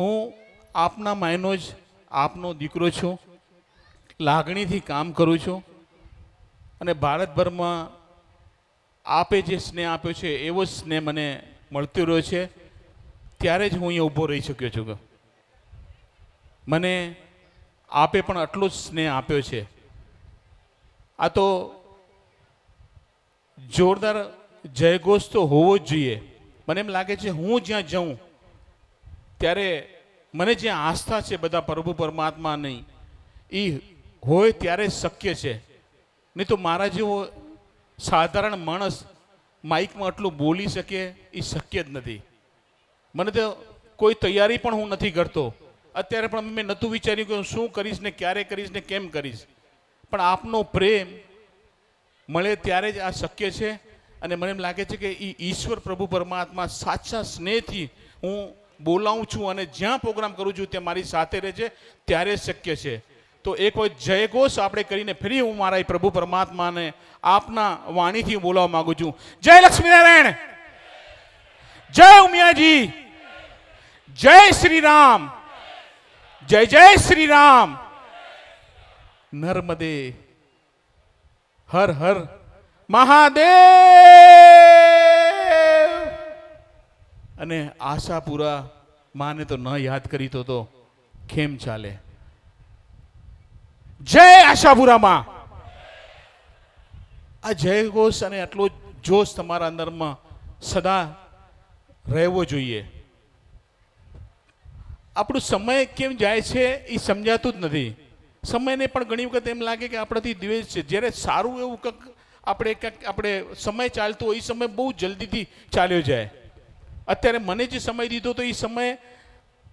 હું આપના માયનો જ આપનો દીકરો છું, લાગણીથી કામ કરું છું અને ભારતભરમાં આપે જે સ્નેહ આપ્યો છે એવો જ સ્નેહ મને મળતો રહ્યો છે. ત્યારે જ હું અહીંયા ઊભો રહી શક્યો છું. મને આપે પણ આટલો જ સ્નેહ આપ્યો છે. આ તો જોરદાર જયઘોષ તો હોવો જ જોઈએ. મને એમ લાગે છે હું જ્યાં જાઉં ત્યારે મને જ્યાં આસ્થા છે બધા પ્રભુ પરમાત્મા નહીં એ હોય ત્યારે શક્ય છે. નહીં તો મારા જેવો સાધારણ માણસ માઇકમાં આટલું બોલી શકે એ શક્ય જ નથી. મને તો કોઈ તૈયારી પણ હું નથી કરતો. અત્યારે પણ મેં નહોતું વિચાર્યું કે હું શું કરીશ ને ક્યારે કરીશ ને કેમ કરીશ, પણ આપનો પ્રેમ મળે ત્યારે જ આ શક્ય છે. અને મને એમ લાગે છે કે એ ઈશ્વર પ્રભુ પરમાત્મા સાચા સ્નેહથી હું બોલાવું છું અને જ્યાં પ્રોગ્રામ કરું છું ત્યાં મારી સાથે રહે છે ત્યારે શક્ય છે. તો એક વખત જયઘોષ આપણે કરીને ફરી હું મારા પ્રભુ પરમાત્માને આપના વાણીથી બોલાવવા માંગુ છું. જય લક્ષ્મીનારાયણ, જય ઉમિયાજી, જય શ્રી રામ, જય જય શ્રી રામ, નર્મદે, હર હર મહાદેવ. અને આશાપુરા માને તો ન યાદ કરી તો કેમ ચાલે. જય આશાપુરામાં. આ જય ઘોષ અને આટલો જોશ તમારા અંદરમાં સદા રહેવો જોઈએ. આપણું સમય કેમ જાય છે એ સમજાતું જ નથી. સમયને પણ ઘણી વખત એમ લાગે કે આપણાથી દ્વેષ છે. જ્યારે સારું એવું આપણે સમય ચાલતો હોય એ સમય બહુ જલ્દીથી ચાલ્યો જાય. અત્યારે મને જે સમય દીધો તો એ સમય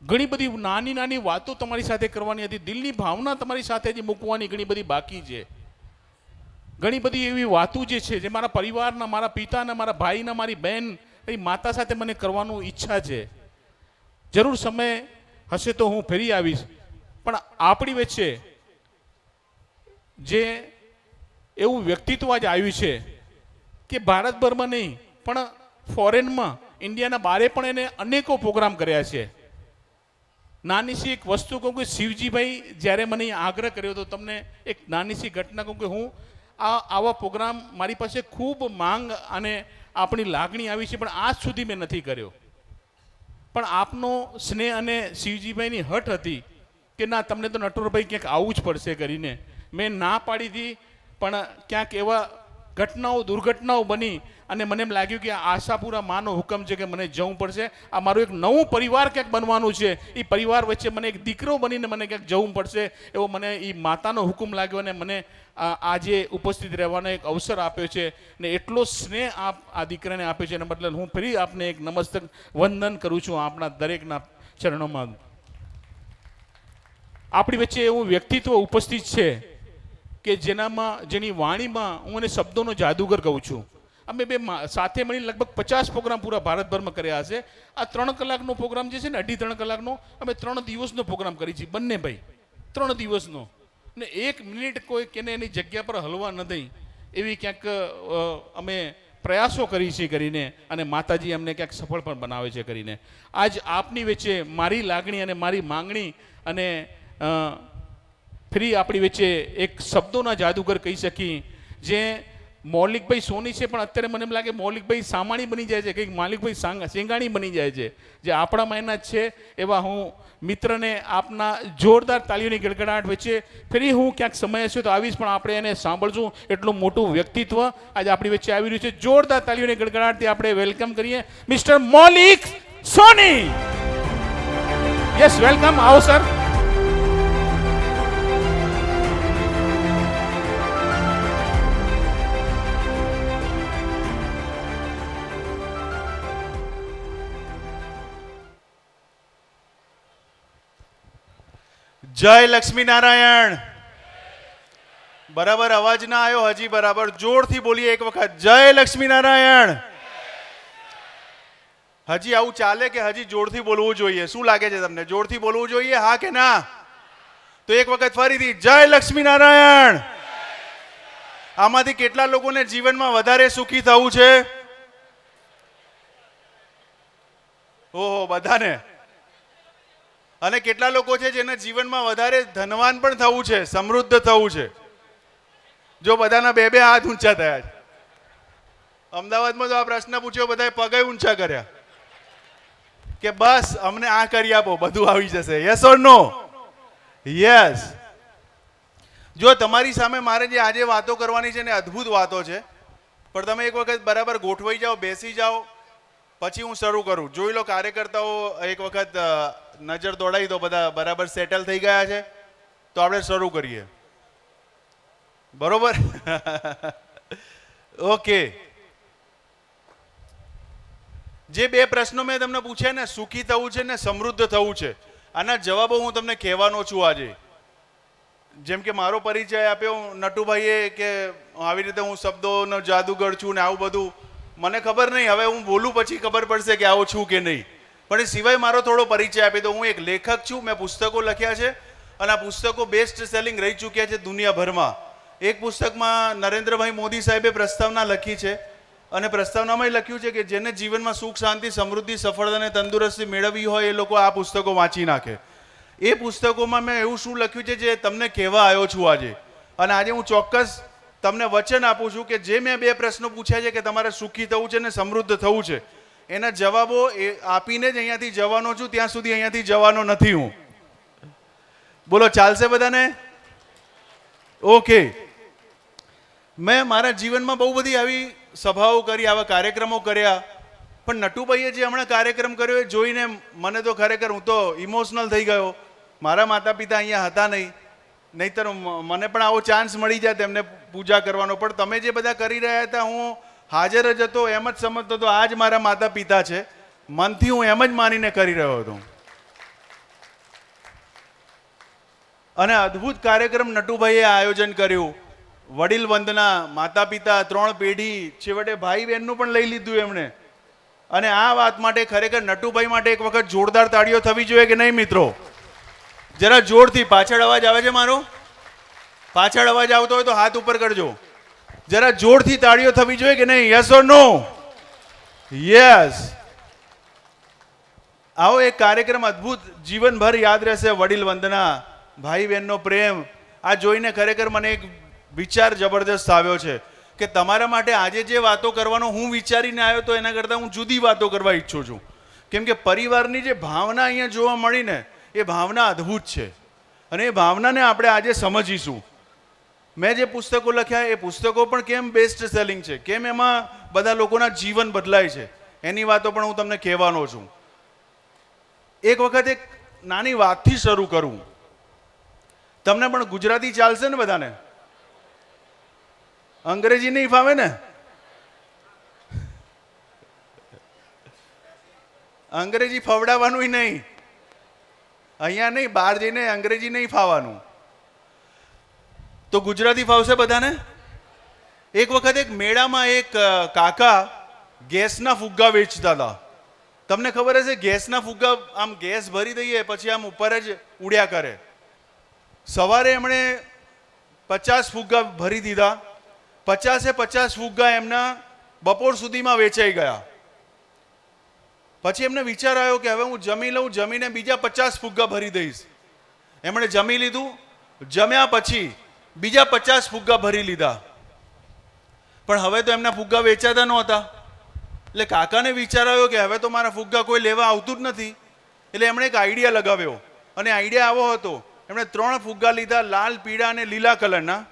ઘણી બધી નાની નાની વાતો તમારી સાથે કરવાની હતી. દિલની ભાવના તમારી સાથે જે મૂકવાની ઘણી બધી બાકી છે. ઘણી બધી એવી વાતો જે છે જે મારા પરિવારના, મારા પિતાના, મારા ભાઈના, મારી બહેન, એ માતા સાથે મને કરવાનું ઈચ્છા છે. જરૂર સમય હશે તો હું ફરી આવીશ. પણ આપણી વચ્ચે જે એવું વ્યક્તિત્વ આજ આવ્યું છે કે ભારતભરમાં નહીં પણ ફોરેનમાં, ઇન્ડિયાના બહારે પણ એને અનેકો પ્રોગ્રામ કર્યા છે. નાની સી એક વસ્તુ કહું કે શિવજીભાઈ જ્યારે મને આગ્રહ કર્યો હતો, તમને એક નાની સી ઘટના કહું કે હું આવા પ્રોગ્રામ મારી પાસે ખૂબ માંગ અને આપણી લાગણી આવી છે પણ આજ સુધી મેં નથી કર્યો. પણ આપનો સ્નેહ અને શિવજીભાઈની હઠ હતી કે ના તમને તો નટવરભાઈ ક્યાંક આવવું જ પડશે કરીને મેં ના પાડી હતી. પણ ક્યાંક એવા દુર્ઘટનાઓ બની અને મને એમ લાગ્યું કે આશાપુરા માનો હુકમ છે કે મને જવું પડશે. આ મારું એક નવું પરિવાર ક્યાંક બનવાનું છે. એ પરિવાર વચ્ચે મને એક દીકરો બનીને મને ક્યાંક જવું પડશે એવો મને એ માતાનો હુકમ લાગ્યો અને મને આજે ઉપસ્થિત રહેવાનો એક અવસર આપ્યો છે. ને એટલો સ્નેહ આ દીકરાને આપ્યો છે એના બદલે હું ફરી આપને એક નમસ્તક વંદન કરું છું આપણા દરેકના ચરણોમાં. આપણી વચ્ચે એવું વ્યક્તિત્વ ઉપસ્થિત છે કે જેની વાણીમાં હું એને શબ્દોનો જાદુગર કહું છું. અમે બે સાથે મળીને લગભગ 50 પ્રોગ્રામ પૂરા ભારતભરમાં કર્યા હશે. આ 3 કલાકનો પ્રોગ્રામ જે છે ને 2.5-3 કલાકનો અમે 3 દિવસનો પ્રોગ્રામ કરી છે બંને ભાઈ. 3 દિવસનો ને 1 મિનિટ કોઈ કેને એની જગ્યા પર હલવા ન દઈ એવી ક્યાંક અમે પ્રયાસો કરી છે કરીને અને માતાજી અમને ક્યાંક સફળ પણ બનાવે છે કરીને. આજ આપની વચ્ચે મારી લાગણી અને મારી માંગણી અને ફરી આપણી વચ્ચે એક શબ્દોના જાદુગર કહી શકી જે મૌલિકભાઈ સોની છે પણ અત્યારે મને એમ લાગે મૌલિકભાઈ સામાણી બની જાય છે, કંઈક માલિકભાઈ સેંગાણી બની જાય છે. જે આપણા માયના જ છે એવા હું મિત્રને આપના જોરદાર તાળીઓની ગડગડાટ વચ્ચે ફરી હું ક્યાંક સમય હશે તો આવીશ પણ આપણે એને સાંભળશું. એટલું મોટું વ્યક્તિત્વ આજે આપણી વચ્ચે આવી રહ્યું છે. જોરદાર તાળીઓની ગડગડાટથી આપણે વેલકમ કરીએ mister Maulik Soni. Yes, welcome. આવો સર. જય લક્ષ્મીનારાયણ. બરાબર અવાજ ના આવ્યો હજી. બરાબર જોરથી બોલીએ એક વખત. જય લક્ષ્મીનારાયણ. હજી આવું ચાલે કે હજી જોરથી બોલવું જોઈએ? શું લાગે છે તમને? જોરથી બોલવું જોઈએ, હા કે ના? તો એક વખત ફરીથી જય લક્ષ્મીનારાયણ. આમાંથી કેટલા લોકોને જીવનમાં વધારે સુખી થવું છે? ઓહો, બધાને. અને કેટલા લોકો છે જેને જીવનમાં વધારે ધનવાન પણ થવું છે, સમૃદ્ધ થવું છે? જો બધાના બે બે હાથ ઊંચા થયા છે. અમદાવાદમાં તો આ પ્રશ્ન પૂછ્યો, બધાએ પગે ઊંચા કર્યા કે બસ અમને આ કરી આપો, બધું આવી જશે. Yes or no? યસ. જો તમારી સામે મારે જે આજે વાતો કરવાની છે ને અદ્ભુત વાતો છે, પણ તમે એક વખત બરાબર ગોઠવાઈ જાઓ, બેસી જાઓ, પછી હું શરૂ કરું. જોઈ લો કાર્યકર્તાઓ એક વખત નજર દોડાવી દો, બધા બરાબર સેટલ થઈ ગયા છે, તો આપણે શરૂ કરીએ. બરોબર? ઓકે. જે બે પ્રશ્નો મેં તમને પૂછ્યા ને, સુખી થવું છે ને સમૃદ્ધ થવું છે, આના જવાબો હું તમને કહેવાનો છું આજે. જેમ કે મારો પરિચય આપ્યો નટુભાઈએ કે આવી રીતે હું શબ્દોનો જાદુગર છું ને આવું બધું, મને ખબર નહીં, હવે હું બોલું પછી ખબર પડશે કે આવો છું કે નહીં. પણ એ સિવાય મારો થોડો પરિચય આપી દો. હું એક લેખક છું, મેં પુસ્તકો લખ્યા છે અને આ પુસ્તકો બેસ્ટ સેલિંગ રહી ચૂક્યા છે દુનિયાભરમાં. એક પુસ્તકમાં નરેન્દ્રભાઈ મોદી સાહેબે પ્રસ્તાવના લખી છે અને પ્રસ્તાવનામાં લખ્યું છે કે જેને જીવનમાં સુખ, શાંતિ, સમૃદ્ધિ, સફળતા અને તંદુરસ્તી મેળવવી હોય એ લોકો આ પુસ્તકો વાંચી નાખે. એ પુસ્તકોમાં મેં એવું શું લખ્યું છે જે તમને કહેવા આવ્યો છું આજે. અને આજે હું ચોક્કસ તમને વચન આપું છું કે જે મેં બે પ્રશ્નો પૂછ્યા છે કે તમારે સુખી થવું છે ને સમૃદ્ધ થવું છે, એના જવાબો એ આપીને જ અહીંયાથી જવાનો છું. ત્યાં સુધી અહીંયાથી જવાનો નથી હું. બોલો, ચાલશે બધાને? ઓકે. મેં મારા જીવનમાં બહુ બધી આવી સભાઓ કરી, આવા કાર્યક્રમો કર્યા, પણ નટુભાઈએ જે હમણાં કાર્યક્રમ કર્યો એ જોઈને મને તો ખરેખર હું તો ઇમોશનલ થઈ ગયો. મારા માતા પિતા અહીંયા હતા નહીં, નહીંતર મને પણ આવો ચાન્સ મળી જાય તેમને પૂજા કરવાનો. પણ તમે જે બધા કરી રહ્યા હતા હું હાજર જ હતો, એમ જ સમજતો હતો આ જ મારા માતા પિતા છે. મનથી હું એમ જ માનીને કરી રહ્યો હતો. અને અદ્ભુત કાર્યક્રમ નટુભાઈએ આયોજન કર્યું. વડીલ વંદના, માતા પિતા, 3 પેઢી, છેવટે ભાઈ બહેનનું પણ લઈ લીધું એમણે. અને આ વાત માટે ખરેખર નટુભાઈ માટે એક વખત જોરદાર તાળીઓ થવી જોઈએ કે નહીં મિત્રો? જરા જોરથી. પાછળ અવાજ આવે છે મારો? પાછળ અવાજ આવતો હોય તો હાથ ઉપર કરજો. જરા જોરથી તાળીઓ થવી જોઈએ કે નહીં? Yes or no? યસ. આવો એક કાર્યક્રમ અદ્ભુત, જીવનભર યાદ રહેશે. વડીલ વંદના, ભાઈ બહેનનો પ્રેમ, આ જોઈને ખરેખર મને એક વિચાર જબરદસ્ત આવ્યો છે કે તમારા માટે આજે જે વાતો કરવાનો હું વિચારીને આવ્યો તો એના કરતાં હું જુદી વાતો કરવા ઈચ્છું છું. કેમ કે પરિવારની જે ભાવના અહીંયા જોવા મળી ને, એ ભાવના અદ્ભુત છે અને એ ભાવનાને આપણે આજે સમજીશું. મેં જે પુસ્તકો લખ્યા એ પુસ્તકો પણ કેમ બેસ્ટ સેલિંગ છે, કેમ એમાં બધા લોકોના જીવન બદલાય છે, એની વાતો પણ હું તમને કહેવાનો છું. એક વખત એક નાની વાતથી શરૂ કરું. તમને પણ ગુજરાતી ચાલશે ને બધાને? અંગ્રેજી નહીં ફાવે ને? અંગ્રેજી ફવડાવવાનું નહીં અહીંયા, નહીં બહાર જઈને અંગ્રેજી નહીં ફાવવાનું, તો ગુજરાતી ફાવશે બધાને. એક વખત એક મેળામાં એક કાકા ગેસના ફુગ્ગા વેચતા હતા. તમને ખબર હશે ગેસના ફુગ્ગા આમ ગેસ ભરી દઈએ પછી આમ ઉપર જ ઉડ્યા કરે. સવારે એમણે 50 ફુગ્ગા ભરી દીધા. 50 ફુગ્ગા એમના બપોર સુધીમાં વેચાઈ ગયા. પછી એમને વિચાર આવ્યો કે હવે હું જમી લઉં, જમીને બીજા 50 ફુગ્ગા ભરી દઈશ. એમણે જમી લીધું, જમ્યા પછી બીજા 50 ફુગ્ગા ભરી લીધા. પણ હવે તો એમના ફુગ્ગા વેચાતા નહોતા. એટલે કાકાને વિચાર આવ્યો કે હવે તો મારા ફુગ્ગા કોઈ લેવા આવતું જ નથી. એટલે એમણે એક આઈડિયા લગાવ્યો અને આઈડિયા આવો હતો. એમણે 3 ફુગ્ગા લીધા, લાલ, પીળા અને લીલા કલરના.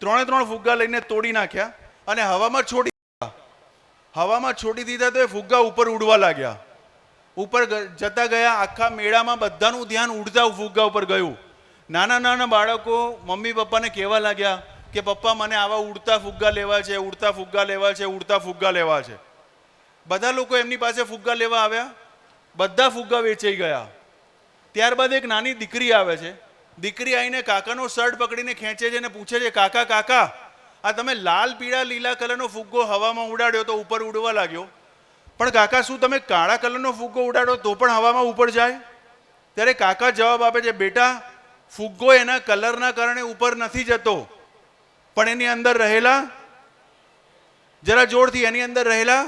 3 ફુગ્ગા લઈને તોડી નાખ્યા અને હવામાં છોડી દીધા. હવામાં છોડી દીધા તો એ ફુગ્ગા ઉપર ઉડવા લાગ્યા. ઉપર જતા ગયા. આખા મેળામાં બધાનું ધ્યાન ઉડતા ફુગ્ગા ઉપર ગયું. નાના નાના બાળકો મમ્મી પપ્પાને કહેવા લાગ્યા કે પપ્પા મને આવા ઉડતા ફુગ્ગા લેવા છે, ઉડતા ફુગ્ગા લેવા છે, ઉડતા ફુગ્ગા લેવા છે. બધા લોકો એમની પાસે ફુગ્ગા લેવા આવ્યા. બધા ફુગ્ગા વેચાઈ ગયા. ત્યારબાદ એક નાની દીકરી આવે છે. દીકરી આવીને કાકાનો શર્ટ પકડીને ખેંચે છે અને પૂછે છે, કાકા કાકા આ તમે લાલ, પીળા, લીલા કલરનો ફુગ્ગો હવામાં ઉડાડ્યો તો ઉપર ઉડવા લાગ્યો, પણ કાકા શું તમે કાળા કલરનો ફુગ્ગો ઉડાડો તો પણ હવામાં ઉપર જાય? ત્યારે કાકા જવાબ આપે છે, બેટા ફુગ્ગો એના કલરના કારણે ઉપર નથી જતો, પણ એની અંદર રહેલા, જરા જોરથી, એની અંદર રહેલા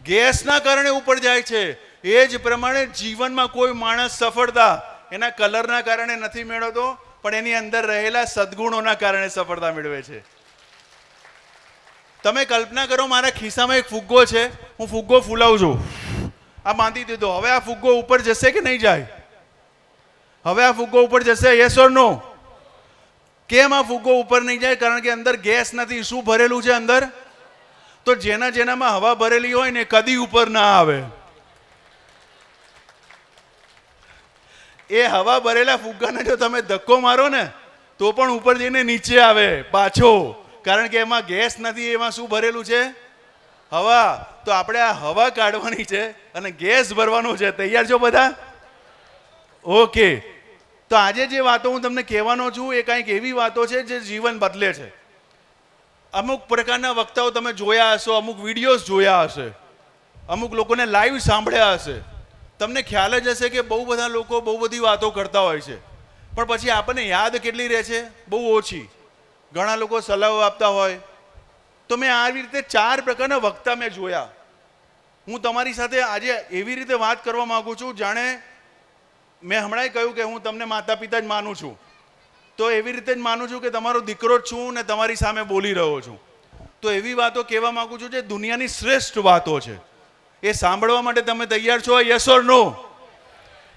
ગેસના કારણે ઉપર જાય છે. એ જ પ્રમાણે જીવનમાં કોઈ માણસ સફળતા એના કલરના કારણે નથી મેળવતો, પણ એની અંદર રહેલા સદગુણોના કારણે સફળતા મેળવે છે. તમે કલ્પના કરો, મારા ખિસ્સામાં એક ફુગ્ગો છે, હું ફુગ્ગો ફૂલાવું છું, આ બાંધી દીધો. હવે આ ફુગ્ગો ઉપર જશે કે નહીં જાય? હવે આ ફુગ્ગો ઉપર જશે? યસ ઓર નો? કેમ આ ફુગ્ગો ઉપર નહીં જાય? કારણ કે અંદર ગેસ નથી. શું ભરેલું છે અંદર? તો જેનામાં હવા ભરેલી હોય ને કદી ઉપર ના આવે. એ હવા ભરેલા ફુગ્ગાને જો તમે ધક્કો મારો ને તો પણ ઉપર જઈને નીચે આવે પાછો, કારણ કે એમાં ગેસ નથી. એમાં શું ભરેલું છે? હવા. તો આપણે આ હવા કાઢવાની છે અને ગેસ ભરવાનો છે. તૈયાર છો બધા? ઓકે. તો આજે જે વાતો હું તમને કહેવાનો છું એ કંઈક એવી વાતો છે જે જીવન બદલે છે. અમુક પ્રકારના વક્તાઓ તમે જોયા હશો, અમુક વિડીયોઝ જોયા હશે, અમુક લોકોને લાઈવ સાંભળ્યા હશે. તમને ખ્યાલ જ હશે કે બહુ બધા લોકો બહુ બધી વાતો કરતા હોય છે, પણ પછી આપણને યાદ કેટલી રહે છે? બહુ ઓછી. ઘણા લોકો સલાહો આપતા હોય. તો મેં આવી રીતે 4 પ્રકારના વક્તા મેં જોયા. હું તમારી સાથે આજે એવી રીતે વાત કરવા માંગુ છું જાણે મેં હમણાં કહ્યું કે હું તમને માતા પિતા જ માનું છું, તો એવી રીતે જ માનું છું કે તમારો દીકરો જ છું ને તમારી સામે બોલી રહ્યો છું. તો એવી વાતો કહેવા માંગુ છું જે દુનિયાની શ્રેષ્ઠ વાતો છે. એ સાંભળવા માટે તમે તૈયાર છો? યસ ઓર નો?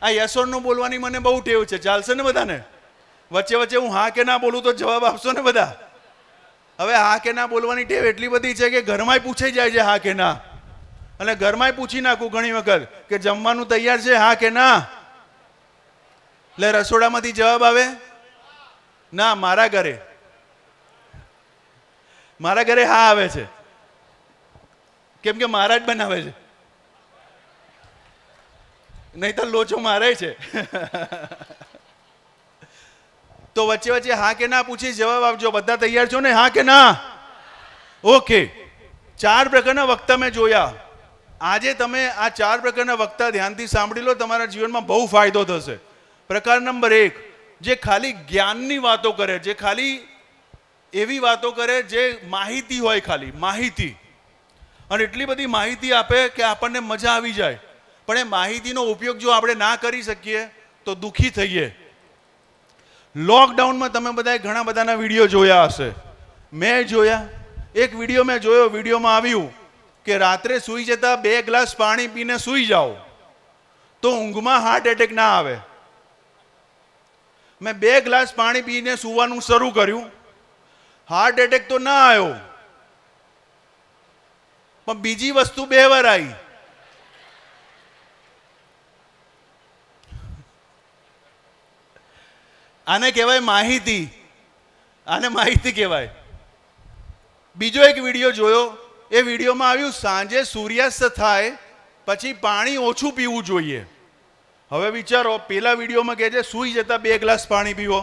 આ યસ ઓર નો બોલવાની મને બહુ ટેવ છે. ચાલશે ને બધાને? વચ્ચે વચ્ચે હું હા કે ના બોલું તો જવાબ આપશો ને બધા? હવે હા કે ના બોલવાની ટેવ એટલી બધી છે કે ઘરમાંય પૂછાઈ જાય છે હા કે ના, અને ઘરમાંય પૂછી નાખું ઘણી વખત કે જમવાનું તૈયાર છે, હા કે ના? એટલે રસોડામાંથી જવાબ આવે ના. મારા ઘરે હા આવે છે, કેમ કે મારા જ બનાવે છે, નહીં તો લોચો મારે છે. તો વચ્ચે વચ્ચે હા કે ના પૂછી જવાબ આપજો. બધા તૈયાર છો ને? હા કે ના? ઓકે. 4 પ્રકારના વક્તા મેં જોયા. આજે તમે આ 4 પ્રકારના વક્તા ધ્યાનથી સાંભળી લો, તમારા જીવનમાં બહુ ફાયદો થશે. પ્રકાર નંબર 1, જે ખાલી જ્ઞાનની વાતો કરે, જે ખાલી એવી વાતો કરે જે માહિતી હોય, ખાલી માહિતી, અને એટલી બધી માહિતી આપે કે આપણને મજા આવી જાય, પણ એ માહિતીનો ઉપયોગ જો આપણે ના કરી શકીએ તો દુઃખી થઈએ. લોકડાઉનમાં તમે બધાએ ઘણા બધાના વિડીયો જોયા હશે. મેં જોયા. એક વિડીયો મેં જોયો. વિડીયોમાં આવ્યું કે રાત્રે સૂઈ જતા 2 ગ્લાસ પાણી પીને સૂઈ જાઓ તો ઊંઘમાં હાર્ટ એટેક ના આવે. મેં 2 ગ્લાસ પાણી પીને સૂવાનું શરૂ કર્યું. હાર્ટ એટેક તો ના આવ્યો, પણ બીજી વસ્તુ 2 વાર આવી. આને કહેવાય માહિતી. આને માહિતી કહેવાય. બીજો એક વિડીયો જોયો. એ વિડીયોમાં આવ્યું સાંજે સૂર્યાસ્ત થાય પછી પાણી ઓછું પીવું જોઈએ. હવે વિચારો, પેલા વિડીયોમાં કહે છે સૂઈ જતા 2 ગ્લાસ પાણી પીવો,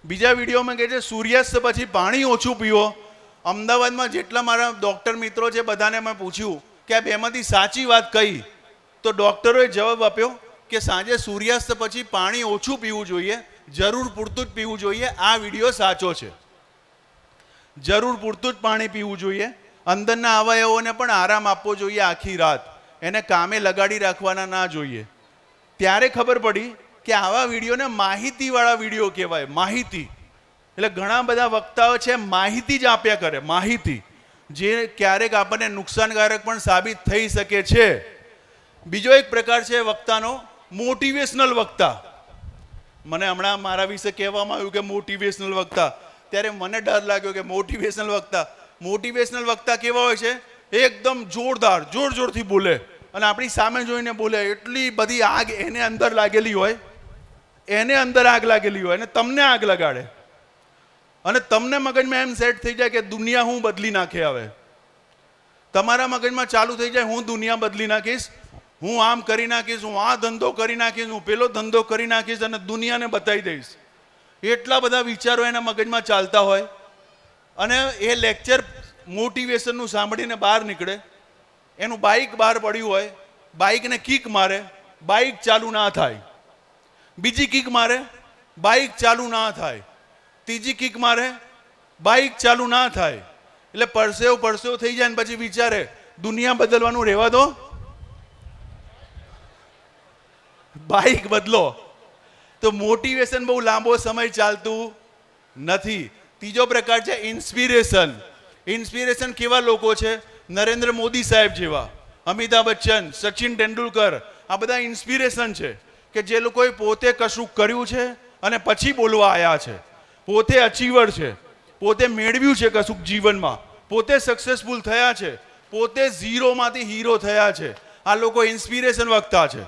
બીજા વિડીયોમાં કહે છે સૂર્યાસ્ત પછી પાણી ઓછું પીવો. અમદાવાદમાં જેટલા મારા ડૉક્ટર મિત્રો છે બધાને મેં પૂછ્યું કે આ બેમાંથી સાચી વાત કઈ? તો ડૉક્ટરોએ જવાબ આપ્યો કે સાંજે સૂર્યાસ્ત પછી પાણી ઓછું પીવું જોઈએ, જરૂર પૂરતું જ પીવું જોઈએ. આ વિડીયો સાચો છે. જરૂર પૂરતું જ પાણી પીવું જોઈએ. અંદરના અવયવોને પણ આરામ આપવો જોઈએ આખી રાત. એને કામે લગાડી રાખવાના ના જોઈએ. ત્યારે ખબર પડી કે આવા વિડીયોને માહિતીવાળા વિડીયો કહેવાય. માહિતી એટલે ઘણા બધા વક્તાઓ છે માહિતી જ આપ્યા કરે, માહિતી, જે ક્યારેક આપણને નુકસાનકારક પણ સાબિત થઈ શકે છે. બીજો એક પ્રકાર છે વક્તાનો મોટિવેશનલ વક્તા. મને હમણાં મારા વિશે કહેવામાં આવ્યું કે મોટિવેશનલ વક્તા, ત્યારે મને ડર લાગ્યો કે મોટિવેશનલ વક્તા કેવા હોય છે? એકદમ જોરદાર, જોરથી બોલે અને આપણી સામે જોઈને બોલે. એટલી બધી આગ એને અંદર લાગેલી હોય, અને તમને આગ લગાડે, અને તમને મગજમાં એમ સેટ થઈ જાય કે દુનિયા હું બદલી નાખે. હવે તમારા મગજમાં ચાલુ થઈ જાય હું દુનિયા બદલી નાખીશ, હું આમ કરી નાખીશ, હું આ ધંધો કરી નાખીશ, હું પેલો ધંધો કરી નાખીશ અને દુનિયાને બતાવી દઈશ. એટલા બધા વિચારો એના મગજમાં ચાલતા હોય. અને એ લેક્ચર મોટિવેશનનું સાંભળીને બહાર નીકળે, એનું બાઇક બહાર પડ્યું હોય, બાઇકને કિક મારે, બાઇક ચાલુ ના થાય. બીજી કિક મારે, બાઇક ચાલુ ના થાય. ત્રીજી કિક મારે, બાઇક ચાલુ ના થાય. એટલે પરસેવ થઈ જાય ને પછી વિચારે દુનિયા બદલવાનું રહેવા દો. બાઇક બદલો. તો મોટિવેશન બહુ લાંબો સમય ચાલતું નથી. ત્રીજો પ્રકાર છે ઇન્સ્પિરેશન. ઇન્સ્પિરેશન કેવા લોકો છે? નરેન્દ્ર મોદી સાહેબ જેવા, અમિતાભ બચ્ચન, સચિન તેંડુલકર, આ બધા ઇન્સ્પિરેશન છે કે જે લોકોએ પોતે કશું કર્યું છે અને પછી બોલવા આવ્યા છે, પોતે અચીવર છે, પોતે મેળવ્યું છે કશું જીવનમાં, પોતે સક્સેસફુલ થયા છે, પોતે ઝીરોમાંથી હીરો થયા છે. આ લોકો ઇન્સ્પિરેશન વક્તા છે.